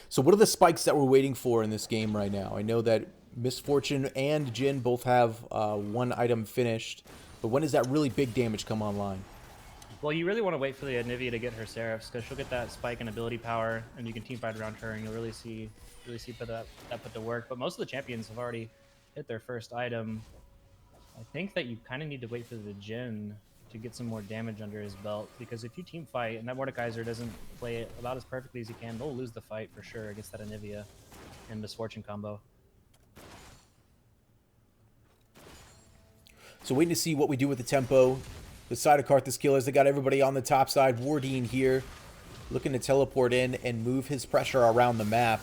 So what are the spikes that we're waiting for in this game right now? I know that Misfortune and Jin both have one item finished. But when does that really big damage come online? Well, you really want to wait for the Anivia to get her Seraphs, because she'll get that spike in ability power, and you can teamfight around her, and you'll really see that put to work. But most of the champions have already hit their first item. I think that you kind of need to wait for the Jin to get some more damage under his belt, because if you team fight and that Mordekaiser doesn't play it about as perfectly as he can, they'll lose the fight for sure against that Anivia and Misfortune combo. So waiting to see what we do with the tempo. The side of Karthus Killers, they got everybody on the top side. Wardine here, looking to teleport in and move his pressure around the map.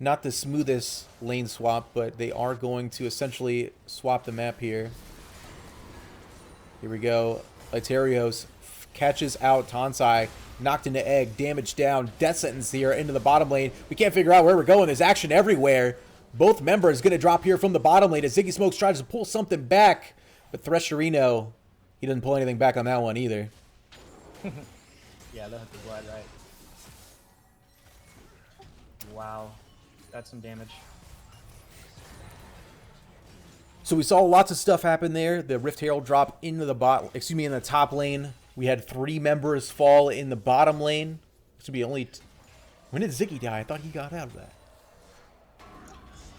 Not the smoothest lane swap, but they are going to essentially swap the map here. Here we go. Lytarios catches out Tansai, knocked into Egg, damage down, death sentence here into the bottom lane. We can't figure out where we're going. There's action everywhere. Both members going to drop here from the bottom lane as Ziggy Smokes tries to pull something back, but Thresherino, he doesn't pull anything back on that one either. Yeah, that hit the blood, right? Wow. That's some damage. So we saw lots of stuff happen there. The Rift Herald drop into the in the top lane. We had 3 members fall in the bottom lane. This would be only... When did Ziggy die? I thought he got out of that.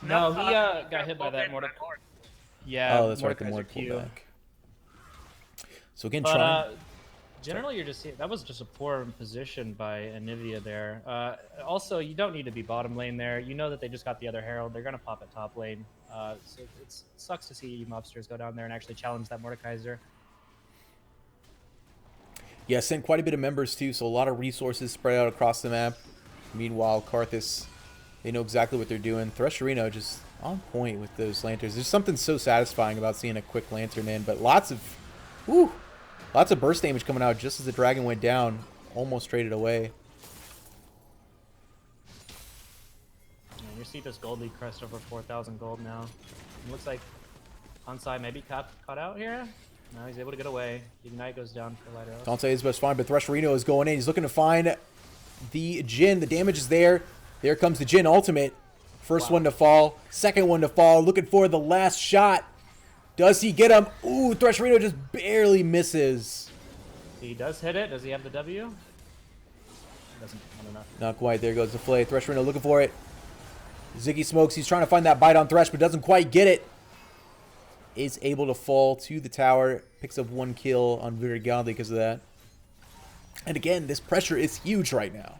No, he got hit by that Mordekaiser. Yeah, oh, that's right, the Mord pulled back. So again, trying... generally, you're just that was just a poor position by Anivia there. Also, you don't need to be bottom lane there. You know that they just got the other Herald. They're gonna pop at top lane. So it sucks to see you mobsters go down there and actually challenge that Mordekaiser. Yeah, sent quite a bit of members too, so a lot of resources spread out across the map. Meanwhile, Karthus, they know exactly what they're doing. Thresherino just on point with those lanterns. There's something so satisfying about seeing a quick lantern in, but lots of burst damage coming out just as the dragon went down. Almost traded away. You see this gold lead crest over 4,000 gold now. It looks like Tansai maybe caught out here. Now he's able to get away. Ignite goes down for Lytarios. Tansai is best fine, but Thresherino is going in. He's looking to find the Jin. The damage is there. There comes the Jin ultimate. First one to fall. Second one to fall. Looking for the last shot. Does he get him? Ooh, Thresherino just barely misses. He does hit it. Does he have the W? Doesn't. I don't know. Not quite. There goes the flay. Thresherino looking for it. Ziggy Smokes. He's trying to find that bite on Thresh, but doesn't quite get it. Is able to fall to the tower. Picks up 1 kill on Virigande because of that. And again, this pressure is huge right now.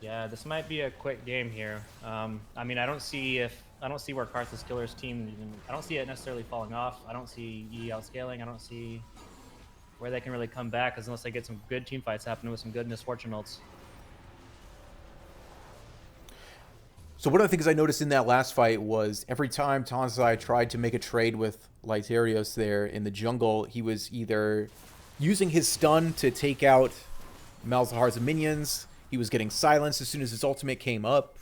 Yeah, this might be a quick game here. I mean, I don't see where Karthus Killer's team I don't see it necessarily falling off. I don't see E outscaling. I don't see where they can really come back, unless they get some good team fights happening with some good Misfortune ults. So one of the things I noticed in that last fight was every time Tansai tried to make a trade with Lytarios there in the jungle, he was either using his stun to take out Malzahar's minions. He was getting silenced as soon as his ultimate came up.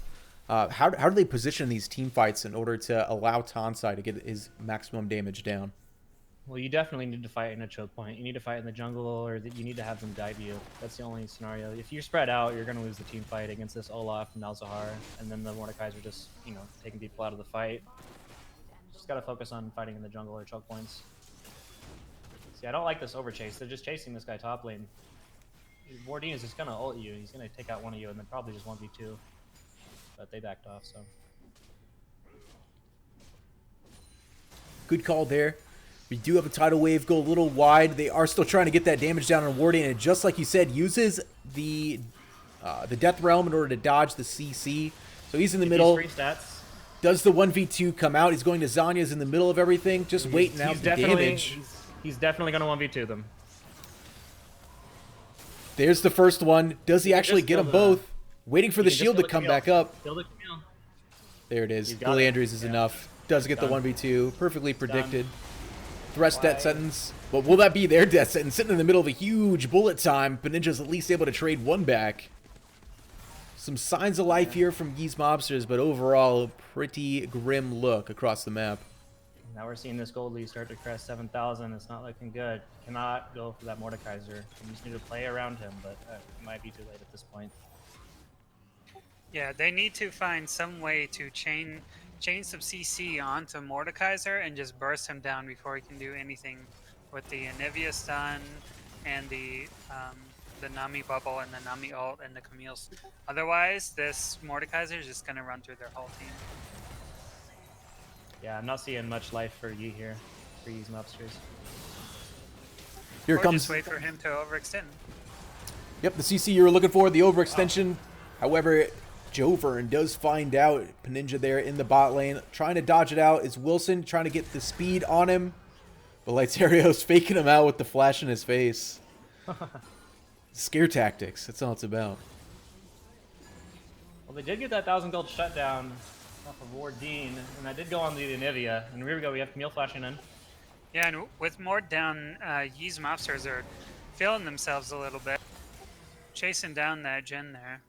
How do they position these team fights in order to allow Tansai to get his maximum damage down? Well, you definitely need to fight in a choke point. You need to fight in the jungle, or you need to have them dive you. That's the only scenario. If you're spread out, you're going to lose the team fight against this Olaf and Malzahar, and then the Mordekaiser just, taking people out of the fight. Just got to focus on fighting in the jungle or choke points. See, I don't like this overchase. They're just chasing this guy top lane. Wardine is just going to ult you. He's going to take out one of you and then probably just 1v2. But they backed off, so. Good call there. We do have a tidal wave go a little wide. They are still trying to get that damage down on Wardine, and just like you said, uses the Death Realm in order to dodge the CC. So he's in the middle. Does the 1v2 come out? He's going to Zanya's in the middle of everything, just waiting out the damage. He's definitely going to 1v2 them. There's the first one. Does he actually get them both? Waiting for the shield to come back up. There it is. Billy Andrews is enough. Does get the 1v2. Perfectly predicted. Thresh death sentence. But will that be their death sentence? Sitting in the middle of a huge bullet time, but Ninja's at least able to trade one back. Some signs of life here from Geese Mobsters, but overall, a pretty grim look across the map. Now we're seeing this gold lead start to crest 7,000. It's not looking good. Cannot go for that Mordekaiser. You just need to play around him, but it might be too late at this point. Yeah, they need to find some way to chain some CC onto Mordekaiser and just burst him down before he can do anything with the Anivia stun and the Nami bubble and the Nami ult and the Camille's. Otherwise, this Mordekaiser is just gonna run through their whole team. Yeah, I'm not seeing much life for Yi here. For Yi's mobsters. Here Or comes. just wait for him to overextend. Yep, the CC you were looking for, the overextension. However, Jovern does find out Peninja there in the bot lane. Trying to dodge it out is Wilson, trying to get the speed on him. But Lightarios faking him out with the flash in his face. Scare tactics, that's all it's about. Well, they did get that 1,000 gold shutdown off of Wardeen, and that did go on the Anivia. And here we go, we have Camille flashing in. Yeah, and with Mord down, Yi's mobsters are feeling themselves a little bit. Chasing down that gen there.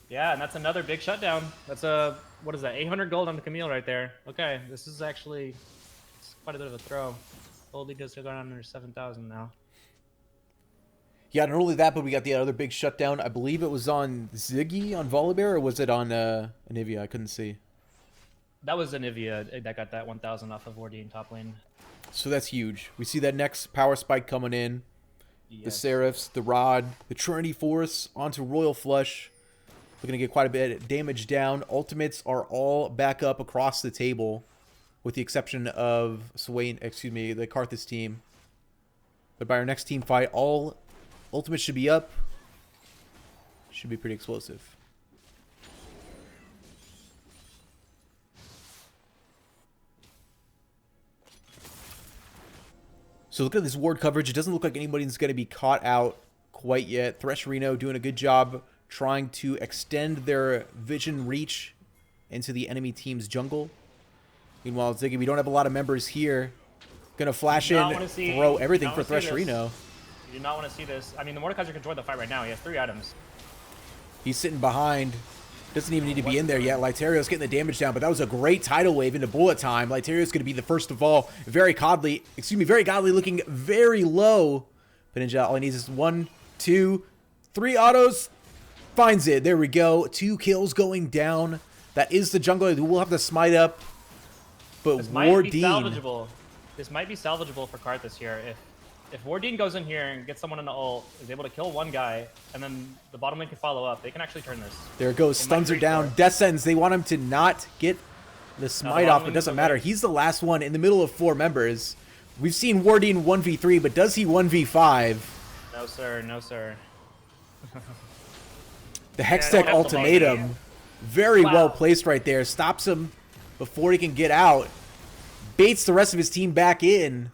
Yeah, and that's another big shutdown. That's a, what is that, 800 gold on the Camille right there. Okay, this is actually quite a bit of a throw. Gold lead does go down under 7,000 now. Yeah, not only that, but we got the other big shutdown. I believe it was on Ziggy on Volibear, or was it on Anivia? I couldn't see. That was Anivia that got that 1,000 off of Wardeen top lane. So that's huge. We see that next power spike coming in. Yes. The Seraphs, the Rod, the Trinity Force onto Royal Flush. Looking to get quite a bit of damage down. Ultimates are all back up across the table, with the exception of Swain, excuse me, the Karthus team. But by our next team fight, all ultimates should be up. Should be pretty explosive. So look at this ward coverage. It doesn't look like anybody's going to be caught out quite yet. Thresherino doing a good job trying to extend their vision reach into the enemy team's jungle. Meanwhile, Ziggy, we don't have a lot of members here. Gonna flash in, throw everything for Thresherino. You do not want to see this. I mean, the Mordekaiser can join the fight right now. He has 3 items. He's sitting behind. Doesn't even need to be in there yet. Litario's getting the damage down, but that was a great tidal wave into bullet time. Litario's going to be the first of all. Very godly looking very low. Peninja, all he needs is 1, 2, 3 autos. Finds it. There we go. 2 kills going down. That is the jungler who will have to smite up. But This might be Wardeen. salvageable. This might be salvageable for Karthus here. If Wardeen goes in here and gets someone in the ult, is able to kill one guy, and then the bottom lane can follow up, they can actually turn this. There it goes. They Stuns might are down. restore. Death sentence. They want him to not get the smite off, but it doesn't matter. He's the last one in the middle of 4 members. We've seen Wardeen 1v3, but does he 1v5? No, sir. No, sir. The Hextech Yeah, ultimatum, very Wow. well placed right there. Stops him before he can get out. Baits the rest of his team back in.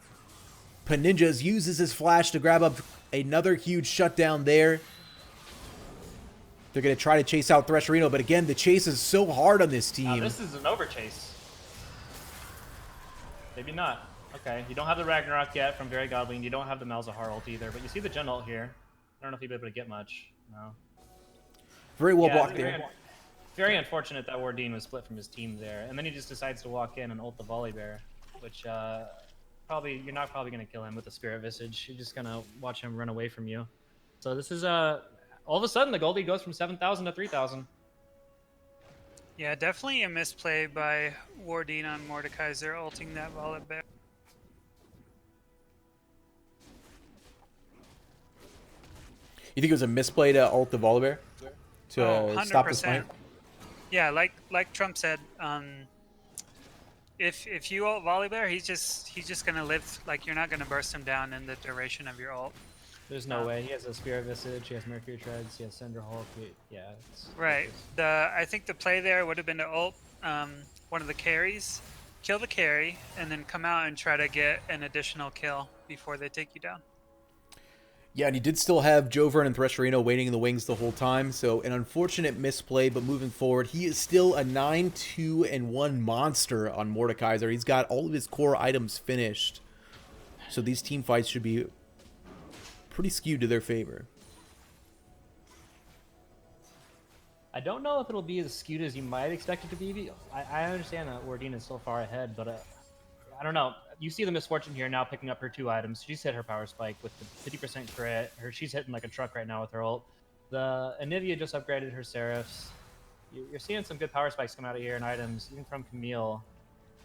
Peninjas uses his flash to grab up another huge shutdown there. They're going to try to chase out Thresherino, but again, the chase is so hard on this Now, team. this is an overchase. Maybe not. Okay, you don't have the Ragnarok yet from Very Godly, and you don't have the Malzahar ult either, but you see the Gen ult here. I don't know if you'll be able to get much. No. Very well Yeah, blocked it's there. very unfortunate that Wardeen was split from his team there, and then he just decides to walk in and ult the Volibear, which you're not probably gonna kill him with the Spirit Visage. You're just gonna watch him run away from you. So this is all of a sudden the gold lead goes from 7,000 to 3,000. Yeah, definitely a misplay by Wardeen on Mordekaiser ulting that Volibear. You think it was a misplay to ult the Volibear? To Oh, stop the smite? Yeah, like Trump said, if you ult Volibear, he's just gonna live. Like, you're not gonna burst him down in the duration of your ult. There's no way. He has a Spirit Visage, he has Mercury Treads, he has Cinder Hulk. Yeah, it's Right. I think the play there would have been to ult one of the carries, kill the carry, and then come out and try to get an additional kill before they take you down. Yeah, and he did still have Jovern and Thresherino waiting in the wings the whole time, so an unfortunate misplay, but moving forward, he is still a 9-2-1 monster on Mordekaiser. He's got all of his core items finished, so these team fights should be pretty skewed to their favor. I don't know if it'll be as skewed as you might expect it to be. I understand that Wardeen is so far ahead, but I don't know. You see the Misfortune here now picking up her 2 items. She's hit her power spike with the 50% crit. She's hitting like a truck right now with her ult. The Anivia just upgraded her Seraphs. You're seeing some good power spikes come out of here and items, even from Camille.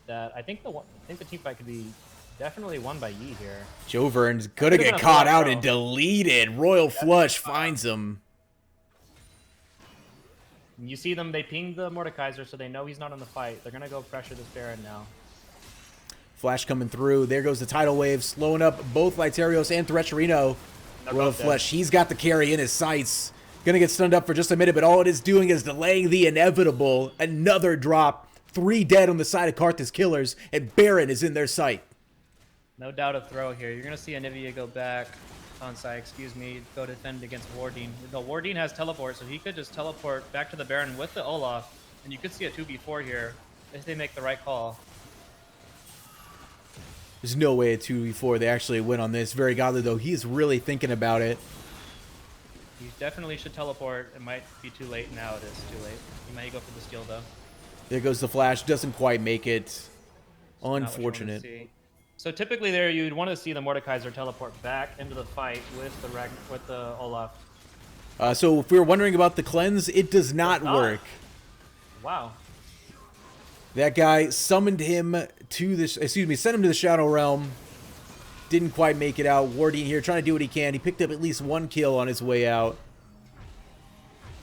That I think the team fight could be definitely won by Yi here. Jovern's gonna Could've been get a caught full-on out throw. and deleted. Royal Flush finds him. You see them, they ping the Mordekaiser, so they know he's not in the fight. They're gonna go pressure this Baron now. Flash coming through. There goes the tidal wave, slowing up both Lyterios and Thresherino. Royal Flush, he's got the carry in his sights. Gonna get stunned up for just a minute, but all it is doing is delaying the inevitable. Another drop. 3 dead on the side of Karthus Killers, and Baron is in their sight. No doubt a throw here. You're gonna see Anivia go back. Kansai, go defend against Wardine. No, Wardine has teleport, so he could just teleport back to the Baron with the Olaf, and you could see a 2v4 here if they make the right call. There's no way a 2v4 they actually win on this. Very Godly, though, he's really thinking about it. He definitely should teleport. It might be too late now. It is too late. He might go for the steal, though. There goes the Flash. Doesn't quite make it. Not what you wanna Unfortunate. see. So typically there you'd want to see the Mordekaiser teleport back into the fight with the Olaf. So if we were wondering about the cleanse, it does not work. Wow. That guy summoned him to this, sent him to the Shadow Realm. Didn't quite make it out. Wardine here trying to do what he can. He picked up at least 1 kill on his way out.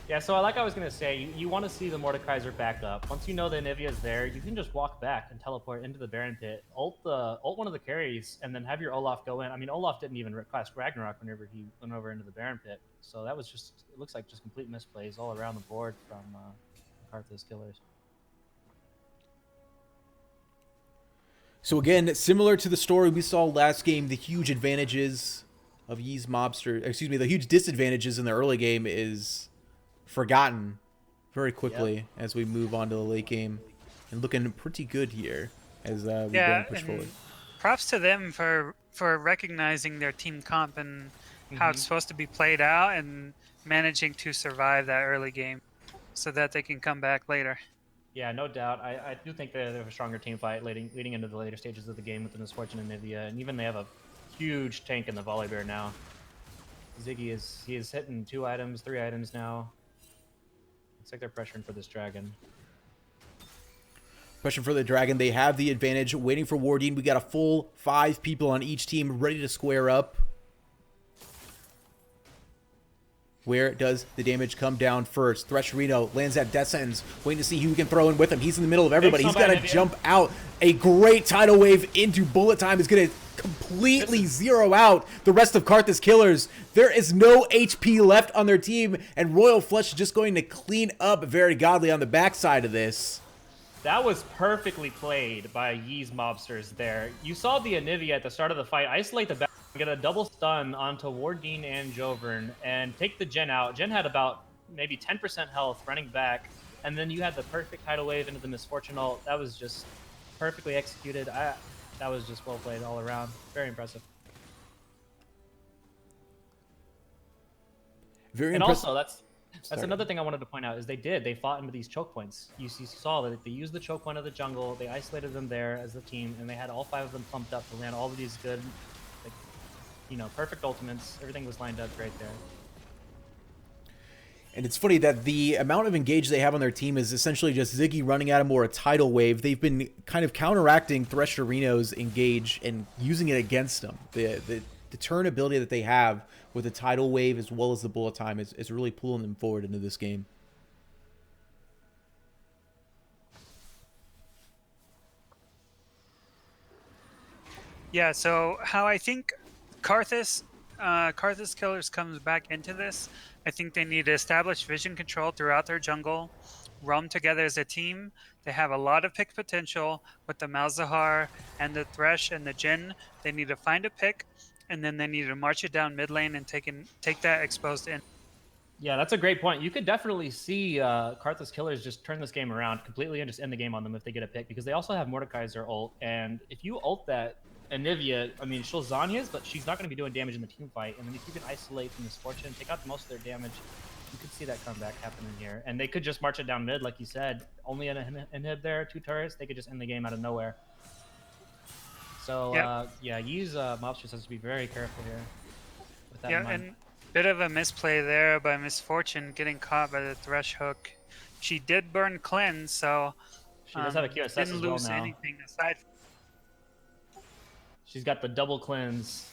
Yeah, so like I was going to say, you want to see the Mordekaiser back up. Once you know the Anivia is there, you can just walk back and teleport into the Baron Pit, ult one of the carries, and then have your Olaf go in. I mean, Olaf didn't even request Ragnarok whenever he went over into the Baron Pit, so that was just, it looks like just complete misplays all around the board from Karthus Killers. So again, similar to the story we saw last game, the huge advantages of Yi's mobster, the huge disadvantages in the early game is forgotten very quickly as we move on to the late game, and looking pretty good here as we go and push forward. Props to them for recognizing their team comp and how it's supposed to be played out and managing to survive that early game so that they can come back later. Yeah, no doubt. I do think they have a stronger team fight leading into the later stages of the game with the Misfortune and Nivea, and even they have a huge tank in the Volibear now. Ziggy is hitting 2 items, 3 items now. Looks like they're pressuring for this dragon. Pressure for the dragon. They have the advantage. Waiting for Wardine. We got a full 5 people on each team ready to square up. Where does the damage come down first? Thresherino lands at death sentence. Waiting to see who we can throw in with him. He's in the middle of everybody. He's got to jump out. A great tidal wave into bullet time is going to completely zero out the rest of Karthus Killers. There is no HP left on their team, and Royal Flush is just going to clean up Very Godly on the backside of this. That was perfectly played by Yi's mobsters there. You saw the Anivia at the start of the fight isolate the back, get a double stun onto Wardine and Jovern, and take the Gen out. Gen had about maybe 10% health running back, and then you had the perfect tidal wave into the Misfortune ult. That was just perfectly executed. That was just well played all around. Very impressive. Very and impressive. Also, that's another thing I wanted to point out is they fought into these choke points. You saw that they used the choke point of the jungle, they isolated them there as the team, and they had all 5 of them pumped up to land all of these good, perfect ultimates. Everything was lined up right there. And it's funny that the amount of engage they have on their team is essentially just Ziggy running at him or a tidal wave. They've been kind of counteracting Thresherino's engage and using it against them. The turn ability that they have with the tidal wave as well as the bullet time is really pulling them forward into this game. Yeah, so how I think Karthus Killers comes back into this, I think they need to establish vision control throughout their jungle, roam together as a team. They have a lot of pick potential with the Malzahar and the Thresh and the Jhin. They need to find a pick, and then they need to march it down mid lane and take that exposed in. Yeah, that's a great point. You could definitely see Karthus Killers just turn this game around completely and just end the game on them if they get a pick, because they also have Mordekaiser ult, and if you ult that Anivia, I mean, she'll Zanya's, but she's not going to be doing damage in the team fight, and then if you can isolate from Misfortune, take out most of their damage, you could see that comeback happening here. And they could just march it down mid, like you said. Only an inhib there, 2 turrets, they could just end the game out of nowhere. So, yeah, Yi's mobsters has to be very careful here with that in mind. And bit of a misplay there by Misfortune getting caught by the Thresh hook. she did burn cleanse, so She does have a QSS didn't as well lose now. anything aside. She's got the double cleanse,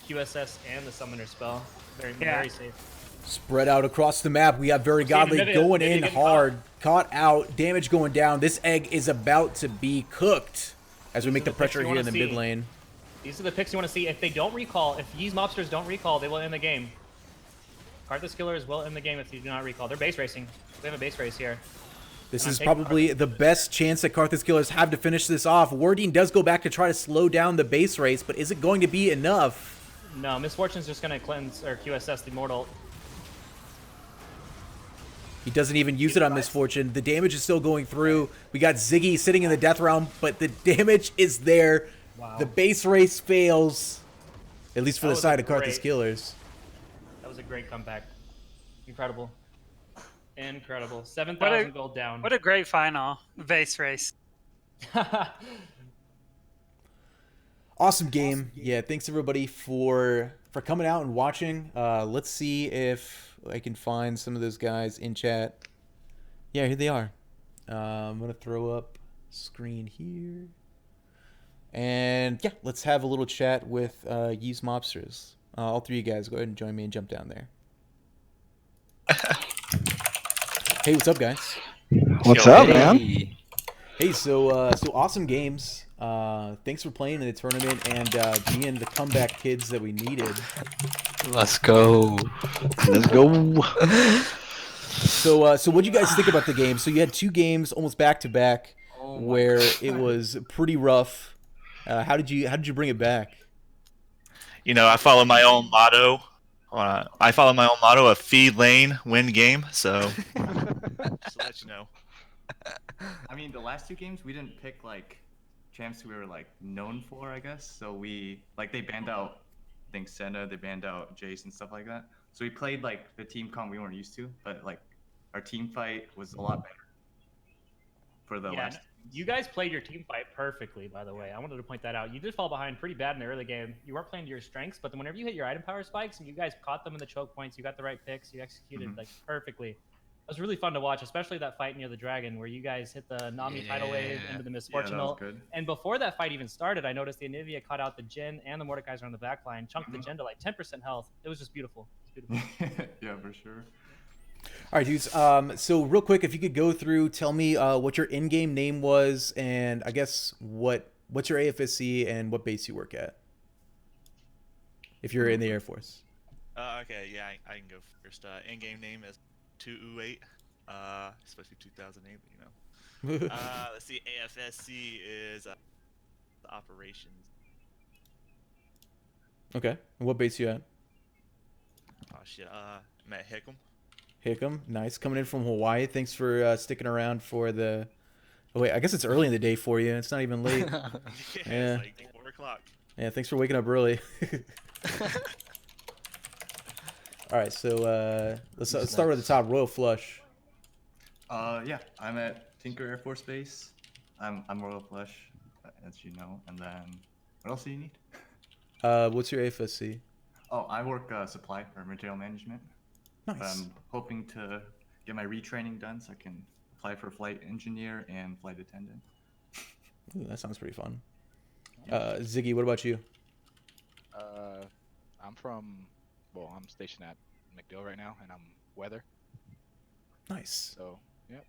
QSS, and the summoner spell. Very, Yeah. very safe. Spread out across the map. We have Very Steven, Godly maybe- going maybe in getting hard. Caught out. Damage going down. This egg is about to be cooked as we These make are the the picks pressure you here in wanna the see. mid lane. These are the picks you want to see. If they don't recall, if Yee's mobsters don't recall, they will end the game. Karthus Killers will end the game if you do not recall. They're base racing. We have a base race here. This And I'm is taking probably the best chance that Karthus Killers have to finish this off. Wardine does go back to try to slow down the base race, but is it going to be enough? No, Misfortune's just going to cleanse or QSS the Immortal. He doesn't even use it on Misfortune. The damage is still going through. We got Ziggy sitting in the death realm, but the damage is there. Wow. The base race fails, at least for That the was side a of Karthus great- Killers. That was a great comeback. Incredible. Incredible. 7,000 gold down. What a great final base race. Awesome game. Yeah, thanks everybody for coming out and watching. Let's see if I can find some of those guys in chat. Yeah, here they are. I'm gonna throw up screen here, and yeah, let's have a little chat with Yee's Mobsters. All three of you guys, go ahead and join me and jump down there. Hey, what's up, guys? What's up, man? Hey, so awesome games. Thanks for playing in the tournament and being the comeback kids that we needed. Let's go. Let's go. So what do you guys think about the game? So you had two games almost back to back, where it was pretty rough. How did you bring it back? You know, I follow my own motto. A feed lane, win game. So just to let you know. I mean, the last two games we didn't pick like champs we were like known for, I guess. So we they banned out, I think Senna, they banned out Jace and stuff like that. So we played like the team comp we weren't used to, but like our team fight was a lot better for the last. You guys played your team fight perfectly, by the way. I wanted to point that out. You did fall behind pretty bad in the early game. You weren't playing to your strengths, but then whenever you hit your item power spikes and you guys caught them in the choke points, you got the right picks, you executed like perfectly. It was really fun to watch, especially that fight near the dragon where you guys hit the Nami tidal wave into the Misfortunal. Good. And before that fight even started, I noticed the Anivia caught out the Jhin and the Mordekaiser on the back line, chunked the Jhin to like 10% health. It was just beautiful. It was beautiful. Yeah, for sure. All right, dudes. So real quick, if you could go through, tell me what your in-game name was, and I guess what's your AFSC and what base you work at, if you're in the Air Force. Okay, yeah, I can go first. In-game name is 2U8. It's supposed to be 2008, but you know. Let's see, AFSC is operations. Okay. And what base you at? Oh shit. I'm at Hickam. Hickam. Nice. Coming in from Hawaii. Thanks for sticking around for the. Oh wait, I guess it's early in the day for you. It's not even late. Yeah. It's like 4 o'clock. Yeah. Thanks for waking up early. All right. So let's start with the top. Royal Flush. Yeah, I'm at Tinker Air Force Base. I'm Royal Flush, as you know. And then what else do you need? What's your AFSC? Oh, I work supply or material management. Nice. But I'm hoping to get my retraining done so I can apply for flight engineer and flight attendant. Ooh, that sounds pretty fun. Ziggy, what about you? I'm stationed at McDill right now, and I'm weather. Nice. So, yep.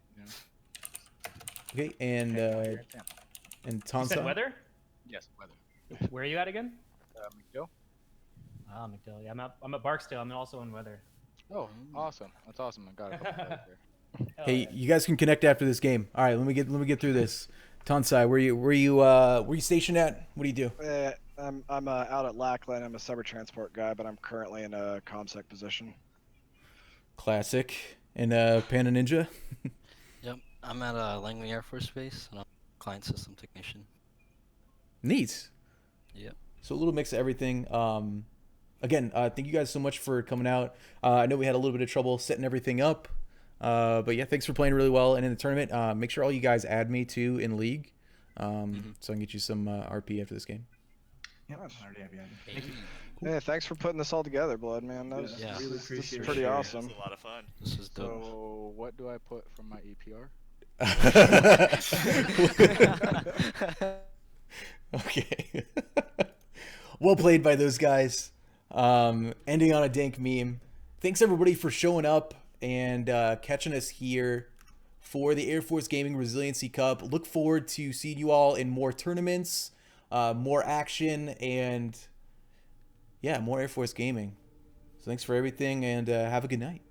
Okay, and You Tonsa? said weather? Yes, weather. Where are you at again? McDill. Ah, McDill. Yeah, I'm at Barksdale. I'm also in weather. Oh, awesome! That's awesome. I got a couple guys there. Hey, you guys can connect after this game. All right, let me get through this. Tonsai, where you stationed at? What do you do? I'm out at Lackland. I'm a cyber transport guy, but I'm currently in a comsec position. Classic. And Panda Ninja. Yep, I'm at Langley Air Force Base, and I'm a client system technician. Neat. Yep. So a little mix of everything. Again, thank you guys so much for coming out. I know we had a little bit of trouble setting everything up. But yeah, thanks for playing really well. And in the tournament, make sure all you guys add me too in League. So I can get you some RP after this game. Yep, Nice. already have you. Thank you. Hey, thanks for putting this all together, Blood, man. That was, Yeah. Really this is appreciate pretty it. awesome. It was a lot of fun. This is dope. So what do I put from my EPR? Okay. Well played by those guys. Ending on a dank meme. Thanks everybody for showing up and catching us here for the Air Force Gaming Resiliency Cup. Look forward to seeing you all in more tournaments, more action, and yeah, more Air Force gaming. So thanks for everything, and have a good night.